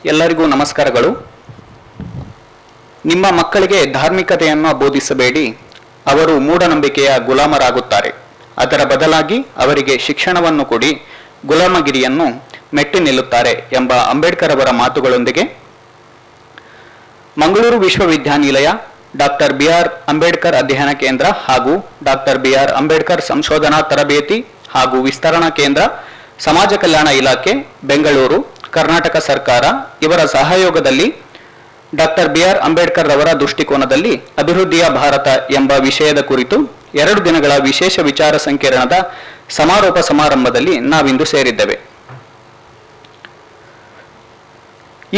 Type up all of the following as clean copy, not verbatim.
ಎಲ್ಲರಿಗೂ ನಮಸ್ಕಾರಗಳು. ನಿಮ್ಮ ಮಕ್ಕಳಿಗೆ ಧಾರ್ಮಿಕತೆಯನ್ನು ಬೋಧಿಸಬೇಡಿ, ಅವರು ಮೂಢನಂಬಿಕೆಯ ಗುಲಾಮರಾಗುತ್ತಾರೆ. ಅದರ ಬದಲಾಗಿ ಅವರಿಗೆ ಶಿಕ್ಷಣವನ್ನು ಕೊಡಿ, ಗುಲಾಮಗಿರಿಯನ್ನು ಮೆಟ್ಟಿ ನಿಲ್ಲುತ್ತಾರೆ ಎಂಬ ಅಂಬೇಡ್ಕರ್ ಅವರ ಮಾತುಗಳೊಂದಿಗೆ ಮಂಗಳೂರು ವಿಶ್ವವಿದ್ಯಾನಿಲಯ, ಡಾಕ್ಟರ್ ಬಿ.ಆರ್. ಅಂಬೇಡ್ಕರ್ ಅಧ್ಯಯನ ಕೇಂದ್ರ ಹಾಗೂ ಡಾಕ್ಟರ್ ಬಿ.ಆರ್. ಅಂಬೇಡ್ಕರ್ ಸಂಶೋಧನಾ ತರಬೇತಿ ಹಾಗೂ ವಿಸ್ತರಣಾ ಕೇಂದ್ರ, ಸಮಾಜ ಕಲ್ಯಾಣ ಇಲಾಖೆ, ಬೆಂಗಳೂರು, ಕರ್ನಾಟಕ ಸರ್ಕಾರ ಇವರ ಸಹಯೋಗದಲ್ಲಿ ಡಾಕ್ಟರ್ ಬಿ.ಆರ್. ಅಂಬೇಡ್ಕರ್ ಅವರ ದೃಷ್ಟಿಕೋನದಲ್ಲಿ ಅಭಿವೃದ್ಧಿಯ ಭಾರತ ಎಂಬ ವಿಷಯದ ಕುರಿತು 2 ದಿನಗಳ ವಿಶೇಷ ವಿಚಾರ ಸಂಕಿರಣದ ಸಮಾರೋಪ ಸಮಾರಂಭದಲ್ಲಿ ನಾವಿಂದು ಸೇರಿದ್ದೇವೆ.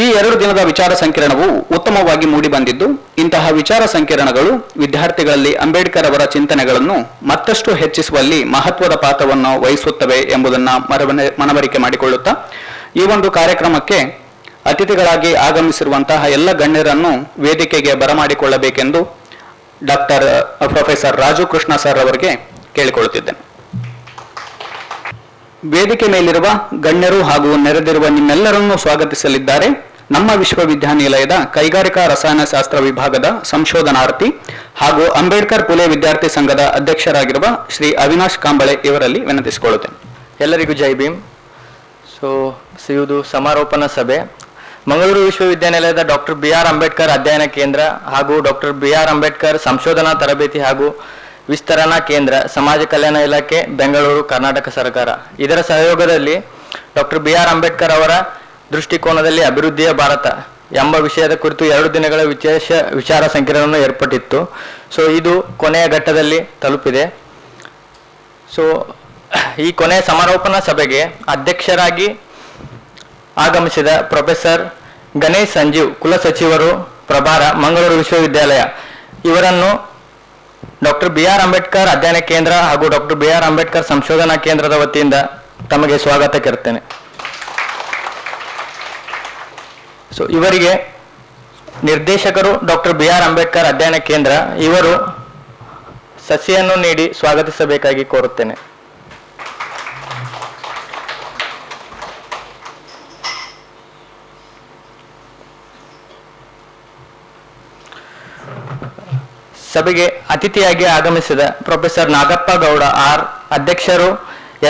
ಈ 2 ದಿನದ ವಿಚಾರ ಸಂಕಿರಣವು ಉತ್ತಮವಾಗಿ ಮೂಡಿಬಂದಿದ್ದು, ಇಂತಹ ವಿಚಾರ ಸಂಕಿರಣಗಳು ವಿದ್ಯಾರ್ಥಿಗಳಲ್ಲಿ ಅಂಬೇಡ್ಕರ್ ಅವರ ಚಿಂತನೆಗಳನ್ನು ಮತ್ತಷ್ಟು ಹೆಚ್ಚಿಸುವಲ್ಲಿ ಮಹತ್ವದ ಪಾತ್ರವನ್ನು ವಹಿಸುತ್ತವೆ ಎಂಬುದನ್ನು ಮನವರಿಕೆ ಮಾಡಿಕೊಳ್ಳುತ್ತಾ, ಈ ಒಂದು ಕಾರ್ಯಕ್ರಮಕ್ಕೆ ಅತಿಥಿಗಳಾಗಿ ಆಗಮಿಸಿರುವಂತಹ ಎಲ್ಲ ಗಣ್ಯರನ್ನು ವೇದಿಕೆಗೆ ಬರಮಾಡಿಕೊಳ್ಳಬೇಕೆಂದು ಪ್ರೊಫೆಸರ್ ರಾಜು ಕೃಷ್ಣ ಸರ್ ಅವರಿಗೆ ಕೇಳಿಕೊಳ್ಳುತ್ತಿದ್ದೇನೆ. ವೇದಿಕೆ ಮೇಲಿರುವ ಗಣ್ಯರು ಹಾಗೂ ನೆರೆದಿರುವ ನಿಮ್ಮೆಲ್ಲರನ್ನು ಸ್ವಾಗತಿಸಲಿದ್ದಾರೆ ನಮ್ಮ ವಿಶ್ವವಿದ್ಯಾನಿಲಯದ ಕೈಗಾರಿಕಾ ರಸಾಯನಶಾಸ್ತ್ರ ವಿಭಾಗದ ಸಂಶೋಧನಾರ್ಥಿ ಹಾಗೂ ಅಂಬೇಡ್ಕರ್ ಪುಲೆ ವಿದ್ಯಾರ್ಥಿ ಸಂಘದ ಅಧ್ಯಕ್ಷರಾಗಿರುವ ಶ್ರೀ ಅವಿನಾಶ್ ಕಾಂಬಳೆ ಇವರಲ್ಲಿ ವಿನಂತಿಸಿಕೊಳ್ಳುತ್ತೇನೆ. ಎಲ್ಲರಿಗೂ ಜೈ ಭೀಮ್. ಇದು ಸಮಾರೋಪನಾ ಸಭೆ. ಮಂಗಳೂರು ವಿಶ್ವವಿದ್ಯಾನಿಲಯದ ಡಾಕ್ಟರ್ ಬಿ.ಆರ್. ಅಂಬೇಡ್ಕರ್ ಅಧ್ಯಯನ ಕೇಂದ್ರ ಹಾಗೂ ಡಾಕ್ಟರ್ ಬಿ.ಆರ್. ಅಂಬೇಡ್ಕರ್ ಸಂಶೋಧನಾ ತರಬೇತಿ ಹಾಗೂ ವಿಸ್ತರಣಾ ಕೇಂದ್ರ, ಸಮಾಜ ಕಲ್ಯಾಣ ಇಲಾಖೆ, ಬೆಂಗಳೂರು, ಕರ್ನಾಟಕ ಸರ್ಕಾರ ಇದರ ಸಹಯೋಗದಲ್ಲಿ ಡಾಕ್ಟರ್ ಬಿ.ಆರ್. ಅಂಬೇಡ್ಕರ್ ಅವರ ದೃಷ್ಟಿಕೋನದಲ್ಲಿ ಅಭಿವೃದ್ಧಿಯ ಭಾರತ ಎಂಬ ವಿಷಯದ ಕುರಿತು 2 ದಿನಗಳ ವಿಶೇಷ ವಿಚಾರ ಸಂಕಿರಣವನ್ನು ಏರ್ಪಟ್ಟಿತ್ತು. ಇದು ಕೊನೆಯ ಘಟ್ಟದಲ್ಲಿ ತಲುಪಿದೆ. ಈ ಕೊನೆಯ ಸಮಾರೋಪನಾ ಸಭೆಗೆ ಅಧ್ಯಕ್ಷರಾಗಿ ಆಗಮಿಸಿದ ಪ್ರೊಫೆಸರ್ ಗಣೇಶ್ ಸಂಜೀವ್, ಕುಲಸಚಿವರು, ಪ್ರಭಾರ, ಮಂಗಳೂರು ವಿಶ್ವವಿದ್ಯಾಲಯ ಇವರನ್ನು ಡಾಕ್ಟರ್ ಬಿ.ಆರ್. ಅಂಬೇಡ್ಕರ್ ಅಧ್ಯಯನ ಕೇಂದ್ರ ಹಾಗೂ ಡಾಕ್ಟರ್ ಬಿ.ಆರ್. ಅಂಬೇಡ್ಕರ್ ಸಂಶೋಧನಾ ಕೇಂದ್ರದ ವತಿಯಿಂದ ತಮಗೆ ಸ್ವಾಗತಕ್ಕಿರುತ್ತೇನೆ. ಇವರಿಗೆ ನಿರ್ದೇಶಕರು ಡಾಕ್ಟರ್ ಬಿ.ಆರ್. ಅಂಬೇಡ್ಕರ್ ಅಧ್ಯಯನ ಕೇಂದ್ರ ಇವರು ಸಸಿಯನ್ನು ನೀಡಿ ಸ್ವಾಗತಿಸಬೇಕಾಗಿ ಕೋರುತ್ತೇನೆ. ಸಭೆಗೆ ಅತಿಥಿಯಾಗಿ ಆಗಮಿಸಿದ ಪ್ರೊಫೆಸರ್ ನಾಗಪ್ಪ ಗೌಡ ಆರ್, ಅಧ್ಯಕ್ಷರು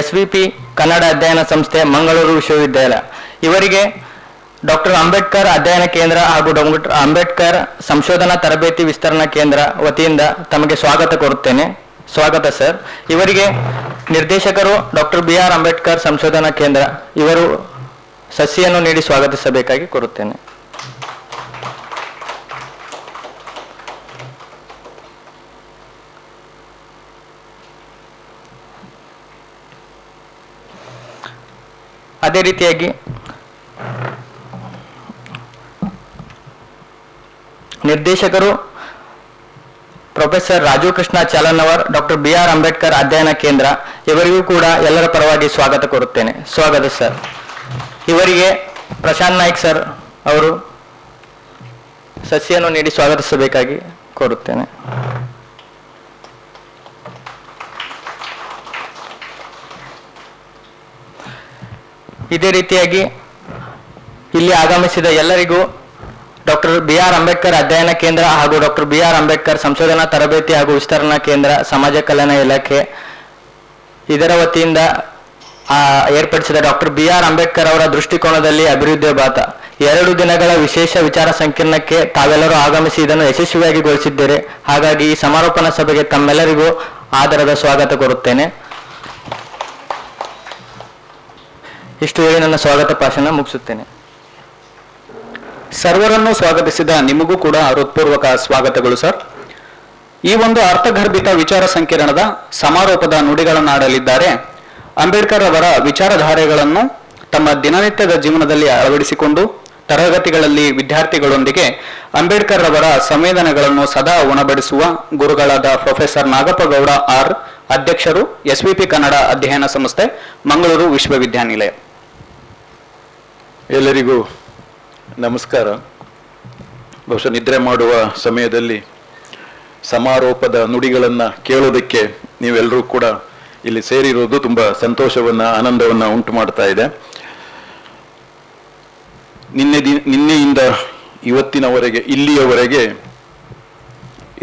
ಎಸ್ವಿಪಿ ಕನ್ನಡ ಅಧ್ಯಯನ ಸಂಸ್ಥೆ, ಮಂಗಳೂರು ವಿಶ್ವವಿದ್ಯಾಲಯ ಇವರಿಗೆ ಡಾಕ್ಟರ್ ಅಂಬೇಡ್ಕರ್ ಅಧ್ಯಯನ ಕೇಂದ್ರ ಹಾಗೂ ಡಾಕ್ಟರ್ ಅಂಬೇಡ್ಕರ್ ಸಂಶೋಧನಾ ತರಬೇತಿ ವಿಸ್ತರಣಾ ಕೇಂದ್ರ ವತಿಯಿಂದ ತಮಗೆ ಸ್ವಾಗತ ಕೋರುತ್ತೇನೆ. ಸ್ವಾಗತ ಸರ್. ಇವರಿಗೆ ನಿರ್ದೇಶಕರು ಡಾಕ್ಟರ್ ಬಿ.ಆರ್. ಅಂಬೇಡ್ಕರ್ ಸಂಶೋಧನಾ ಕೇಂದ್ರ ಇವರು ಸಸಿಯನ್ನು ನೀಡಿ ಸ್ವಾಗತಿಸಬೇಕಾಗಿ ಕೋರುತ್ತೇನೆ. ಅದೇ ರೀತಿಯಾಗಿ ನಿರ್ದೇಶಕರು professor Raju Krishna Chalannavar, doctor BR. Ambedkar ಅಧ್ಯಯನ ಕೇಂದ್ರ ಇವರಿಗೂ ಕೂಡ ಎಲ್ಲರ ಪರವಾಗಿ ಸ್ವಾಗತ ಕೋರುತ್ತೇನೆ. ಸ್ವಾಗತ ಸರ್. ಇವರಿಗೆ ಪ್ರಶಾಂತ್ ನಾಯ್ಕ್ ಸರ್ ಅವರು ಸಸಿಯನ್ನು ನೀಡಿ ಸ್ವಾಗತಿಸಬೇಕಾಗಿ ಕೋರುತ್ತೇನೆ. ಇದೇ ರೀತಿಯಾಗಿ ಇಲ್ಲಿ ಆಗಮಿಸಿದ ಎಲ್ಲರಿಗೂ ಡಾಕ್ಟರ್ ಬಿ.ಆರ್. ಅಂಬೇಡ್ಕರ್ ಅಧ್ಯಯನ ಕೇಂದ್ರ ಹಾಗೂ ಡಾಕ್ಟರ್ ಬಿ.ಆರ್. ಅಂಬೇಡ್ಕರ್ ಸಂಶೋಧನಾ ತರಬೇತಿ ಹಾಗೂ ವಿಸ್ತರಣಾ ಕೇಂದ್ರ, ಸಮಾಜ ಕಲ್ಯಾಣ ಇಲಾಖೆ ಇದರ ವತಿಯಿಂದ ಏರ್ಪಡಿಸಿದ ಡಾಕ್ಟರ್ ಬಿ.ಆರ್. ಅಂಬೇಡ್ಕರ್ ಅವರ ದೃಷ್ಟಿಕೋನದಲ್ಲಿ ಅಭಿವೃದ್ಧಿಯ ಭಾರತ 2 ದಿನಗಳ ವಿಶೇಷ ವಿಚಾರ ಸಂಕಿರಣಕ್ಕೆ ತಾವೆಲ್ಲರೂ ಆಗಮಿಸಿ ಇದನ್ನು ಯಶಸ್ವಿಯಾಗಿ ಗೊಳಿಸಿದ್ದೇವೆ. ಹಾಗಾಗಿ ಈ ಸಮಾರೋಪನಾ ಸಭೆಗೆ ತಮ್ಮೆಲ್ಲರಿಗೂ ಆದರದ ಸ್ವಾಗತ ಕೋರುತ್ತೇನೆ. ಇಷ್ಟು ಹೇಳಿ ನನ್ನ ಸ್ವಾಗತ ಭಾಷಣ ಮುಗಿಸುತ್ತೇನೆ. ಸರ್ವರನ್ನು ಸ್ವಾಗತಿಸಿದ ನಿಮಗೂ ಕೂಡ ಹೃತ್ಪೂರ್ವಕ ಸ್ವಾಗತಗಳು ಸರ್. ಈ ಒಂದು ಅರ್ಥಗರ್ಭಿತ ವಿಚಾರ ಸಂಕಿರಣದ ಸಮಾರೋಪದ ನುಡಿಗಳನ್ನಾಡಲಿದ್ದಾರೆ. ಅಂಬೇಡ್ಕರ್ ಅವರ ವಿಚಾರಧಾರೆಗಳನ್ನು ತಮ್ಮ ದಿನನಿತ್ಯದ ಜೀವನದಲ್ಲಿ ಅಳವಡಿಸಿಕೊಂಡು ತರಗತಿಗಳಲ್ಲಿ ವಿದ್ಯಾರ್ಥಿಗಳೊಂದಿಗೆ ಅಂಬೇಡ್ಕರ್ ಅವರ ಸಂವೇದನೆಗಳನ್ನು ಸದಾ ಉಣಬಡಿಸುವ ಗುರುಗಳಾದ ಪ್ರೊಫೆಸರ್ ನಾಗಪ್ಪಗೌಡ ಆರ್, ಅಧ್ಯಕ್ಷರು ಎಸ್ವಿಪಿ ಕನ್ನಡ ಅಧ್ಯಯನ ಸಂಸ್ಥೆ, ಮಂಗಳೂರು ವಿಶ್ವವಿದ್ಯಾನಿಲಯ. ಎಲ್ಲರಿಗೂ ನಮಸ್ಕಾರ. ಬಹುಶಃ ನಿದ್ರೆ ಮಾಡುವ ಸಮಯದಲ್ಲಿ ಸಮಾರೋಪದ ನುಡಿಗಳನ್ನು ಕೇಳೋದಕ್ಕೆ ನೀವೆಲ್ಲರೂ ಕೂಡ ಇಲ್ಲಿ ಸೇರಿರೋದು ತುಂಬ ಸಂತೋಷವನ್ನ, ಆನಂದವನ್ನ ಉಂಟು ಮಾಡ್ತಾ ಇದೆ. ನಿನ್ನೆಯಿಂದ ಇವತ್ತಿನವರೆಗೆ ಇಲ್ಲಿಯವರೆಗೆ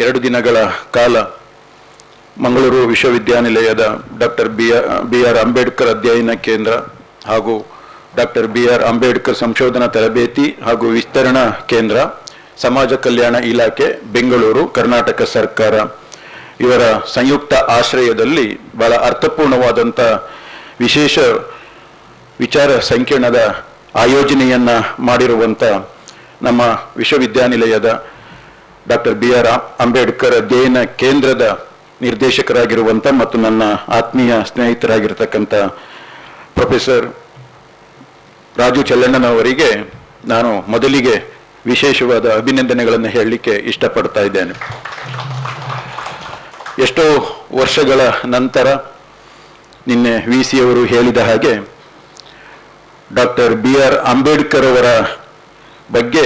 2 ದಿನಗಳ ಕಾಲ ಮಂಗಳೂರು ವಿಶ್ವವಿದ್ಯಾನಿಲಯದ ಡಾಕ್ಟರ್ ಬಿ ಆರ್ ಅಂಬೇಡ್ಕರ್ ಅಧ್ಯಯನ ಕೇಂದ್ರ ಹಾಗೂ ಡಾಕ್ಟರ್ ಬಿ ಆರ್ ಅಂಬೇಡ್ಕರ್ ಸಂಶೋಧನಾ ತರಬೇತಿ ಹಾಗೂ ವಿಸ್ತರಣಾ ಕೇಂದ್ರ, ಸಮಾಜ ಕಲ್ಯಾಣ ಇಲಾಖೆ, ಬೆಂಗಳೂರು, ಕರ್ನಾಟಕ ಸರ್ಕಾರ ಇವರ ಸಂಯುಕ್ತ ಆಶ್ರಯದಲ್ಲಿ ಬಹಳ ಅರ್ಥಪೂರ್ಣವಾದಂಥ ವಿಶೇಷ ವಿಚಾರ ಸಂಕಿರಣದ ಆಯೋಜನೆಯನ್ನ ಮಾಡಿರುವಂಥ ನಮ್ಮ ವಿಶ್ವವಿದ್ಯಾನಿಲಯದ ಡಾಕ್ಟರ್ ಬಿ ಆರ್ ಅಂಬೇಡ್ಕರ್ ಅಧ್ಯಯನ ಕೇಂದ್ರದ ನಿರ್ದೇಶಕರಾಗಿರುವಂಥ ಮತ್ತು ನನ್ನ ಆತ್ಮೀಯ ಸ್ನೇಹಿತರಾಗಿರ್ತಕ್ಕಂಥ ಪ್ರೊಫೆಸರ್ ರಾಜು ಚೆಲ್ಲಣ್ಣನವರಿಗೆ ನಾನು ಮೊದಲಿಗೆ ವಿಶೇಷವಾದ ಅಭಿನಂದನೆಗಳನ್ನು ಹೇಳಲಿಕ್ಕೆ ಇಷ್ಟಪಡ್ತಾ ಇದ್ದೇನೆ. ಎಷ್ಟೋ ವರ್ಷಗಳ ನಂತರ ನಿನ್ನೆ ವಿ.ಸಿ. ಅವರು ಹೇಳಿದ ಹಾಗೆ ಡಾಕ್ಟರ್ ಬಿ ಆರ್ ಅಂಬೇಡ್ಕರ್ ಅವರ ಬಗ್ಗೆ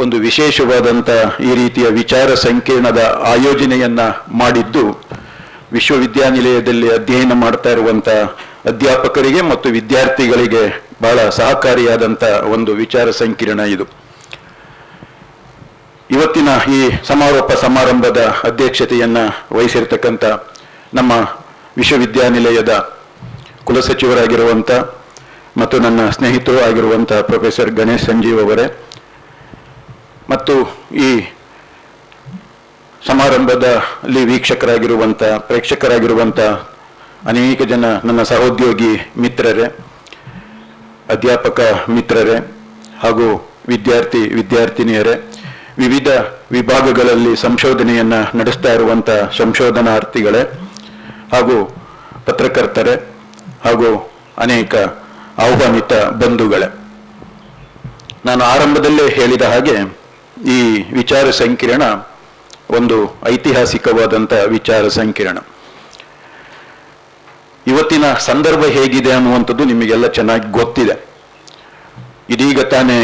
ಒಂದು ವಿಶೇಷವಾದಂಥ ಈ ರೀತಿಯ ವಿಚಾರ ಸಂಕಿರಣದ ಆಯೋಜನೆಯನ್ನ ಮಾಡಿದ್ದು ವಿಶ್ವವಿದ್ಯಾನಿಲಯದಲ್ಲಿ ಅಧ್ಯಯನ ಮಾಡ್ತಾ ಇರುವಂಥ ಅಧ್ಯಾಪಕರಿಗೆ ಮತ್ತು ವಿದ್ಯಾರ್ಥಿಗಳಿಗೆ ಬಹಳ ಸಹಕಾರಿಯಾದಂಥ ಒಂದು ವಿಚಾರ ಸಂಕಿರಣ ಇದು. ಇವತ್ತಿನ ಈ ಸಮಾರೋಪ ಸಮಾರಂಭದ ಅಧ್ಯಕ್ಷತೆಯನ್ನ ವಹಿಸಿರ್ತಕ್ಕಂಥ ನಮ್ಮ ವಿಶ್ವವಿದ್ಯಾನಿಲಯದ ಕುಲಸಚಿವರಾಗಿರುವಂಥ ಮತ್ತು ನನ್ನ ಸ್ನೇಹಿತರು ಆಗಿರುವಂಥ ಪ್ರೊಫೆಸರ್ ಗಣೇಶ್ ಸಂಜೀವ್ ಅವರೇ ಮತ್ತು ಈ ಸಮಾರಂಭದಲ್ಲಿ ವೀಕ್ಷಕರಾಗಿರುವಂಥ ಪ್ರೇಕ್ಷಕರಾಗಿರುವಂಥ ಅನೇಕ ಜನ ನನ್ನ ಸಹೋದ್ಯೋಗಿ ಮಿತ್ರರೇ, ಅಧ್ಯಾಪಕ ಮಿತ್ರರೇ ಹಾಗೂ ವಿದ್ಯಾರ್ಥಿನಿಯರೇ, ವಿವಿಧ ವಿಭಾಗಗಳಲ್ಲಿ ಸಂಶೋಧನೆಯನ್ನ ನಡೆಸ್ತಾ ಇರುವಂಥ ಸಂಶೋಧನಾರ್ಥಿಗಳೇ ಹಾಗೂ ಪತ್ರಕರ್ತರೇ ಹಾಗೂ ಅನೇಕ ಆಹ್ವಾನಿತ ಬಂಧುಗಳೇ, ನಾನು ಆರಂಭದಲ್ಲೇ ಹೇಳಿದ ಹಾಗೆ ಈ ವಿಚಾರ ಸಂಕಿರಣ ಒಂದು ಐತಿಹಾಸಿಕವಾದಂಥ ವಿಚಾರ ಸಂಕಿರಣ. ಇವತ್ತಿನ ಸಂದರ್ಭ ಹೇಗಿದೆ ಅನ್ನುವಂಥದ್ದು ನಿಮಗೆಲ್ಲ ಚೆನ್ನಾಗಿ ಗೊತ್ತಿದೆ. ಇದೀಗ ತಾನೇ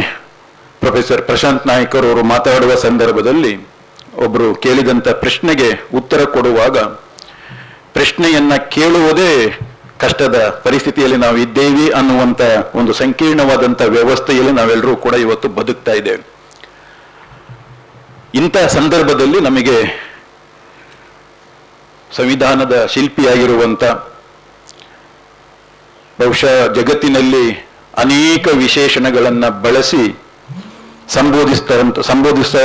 ಪ್ರೊಫೆಸರ್ ಪ್ರಶಾಂತ್ ನಾಯ್ಕರ್ ಅವರು ಮಾತಾಡುವ ಸಂದರ್ಭದಲ್ಲಿ ಒಬ್ಬರು ಕೇಳಿದಂಥ ಪ್ರಶ್ನೆಗೆ ಉತ್ತರ ಕೊಡುವಾಗ ಪ್ರಶ್ನೆಯನ್ನ ಕೇಳುವುದೇ ಕಷ್ಟದ ಪರಿಸ್ಥಿತಿಯಲ್ಲಿ ನಾವು ಇದ್ದೇವೆ ಅನ್ನುವಂಥ ಒಂದು ಸಂಕೀರ್ಣವಾದಂಥ ವ್ಯವಸ್ಥೆಯಲ್ಲಿ ನಾವೆಲ್ಲರೂ ಕೂಡ ಇವತ್ತು ಬದುಕ್ತಾ ಇದ್ದೇವೆ. ಇಂಥ ಸಂದರ್ಭದಲ್ಲಿ ನಮಗೆ ಸಂವಿಧಾನದ ಶಿಲ್ಪಿಯಾಗಿರುವಂಥ, ಬಹುಶಃ ಜಗತ್ತಿನಲ್ಲಿ ಅನೇಕ ವಿಶೇಷಣಗಳನ್ನು ಬಳಸಿ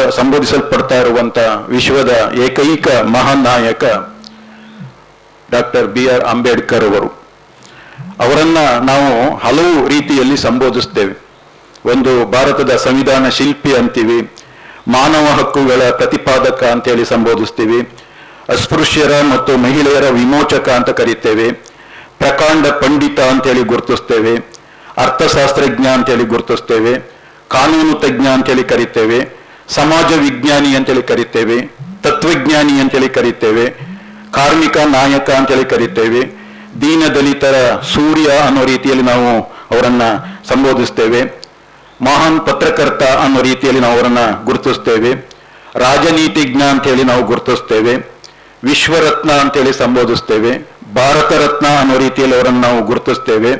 ಸಂಬೋಧಿಸಲ್ಪಡ್ತಾ ಇರುವಂಥ ವಿಶ್ವದ ಏಕೈಕ ಮಹಾನ್ ನಾಯಕ ಡಾಕ್ಟರ್ ಬಿ ಆರ್ ಅಂಬೇಡ್ಕರ್ ಅವರು. ಅವರನ್ನ ನಾವು ಹಲವು ರೀತಿಯಲ್ಲಿ ಸಂಬೋಧಿಸ್ತೇವೆ. ಒಂದು ಭಾರತದ ಸಂವಿಧಾನ ಶಿಲ್ಪಿ ಅಂತೀವಿ, ಮಾನವ ಹಕ್ಕುಗಳ ಪ್ರತಿಪಾದಕ ಅಂತೇಳಿ ಸಂಬೋಧಿಸ್ತೀವಿ, ಅಸ್ಪೃಶ್ಯರ ಮತ್ತು ಮಹಿಳೆಯರ ವಿಮೋಚಕ ಅಂತ ಕರೀತೇವೆ, ಪ್ರಕಾಂಡ ಪಂಡಿತ ಅಂತೇಳಿ ಗುರುತಿಸ್ತೇವೆ, ಅರ್ಥಶಾಸ್ತ್ರಜ್ಞ ಅಂತೇಳಿ ಗುರುತಿಸ್ತೇವೆ, ಕಾನೂನು ತಜ್ಞ ಅಂತೇಳಿ ಕರಿತೇವೆ, ಸಮಾಜ ವಿಜ್ಞಾನಿ ಅಂತೇಳಿ ಕರಿತೇವೆ, ತತ್ವಜ್ಞಾನಿ ಅಂತೇಳಿ ಕರಿತೇವೆ, ಕಾರ್ಮಿಕ ನಾಯಕ ಅಂತೇಳಿ ಕರಿತೇವೆ, ದೀನ ದಲಿತರ ಸೂರ್ಯ ಅನ್ನೋ ರೀತಿಯಲ್ಲಿ ನಾವು ಅವರನ್ನ ಸಂಬೋಧಿಸ್ತೇವೆ, ಮಹಾನ್ ಪತ್ರಕರ್ತ ಅನ್ನೋ ರೀತಿಯಲ್ಲಿ ನಾವು ಅವರನ್ನ ಗುರುತಿಸ್ತೇವೆ, ರಾಜನೀತಿಜ್ಞ ಅಂತೇಳಿ ನಾವು ಗುರುತಿಸ್ತೇವೆ, ವಿಶ್ವರತ್ನ ಅಂತೇಳಿ ಸಂಬೋಧಿಸ್ತೇವೆ, ಭಾರತ ರತ್ನ ಅನ್ನೋ ರೀತಿಯಲ್ಲಿ ಅವರನ್ನು ನಾವು ಗುರುತಿಸ್ತೇವೆ,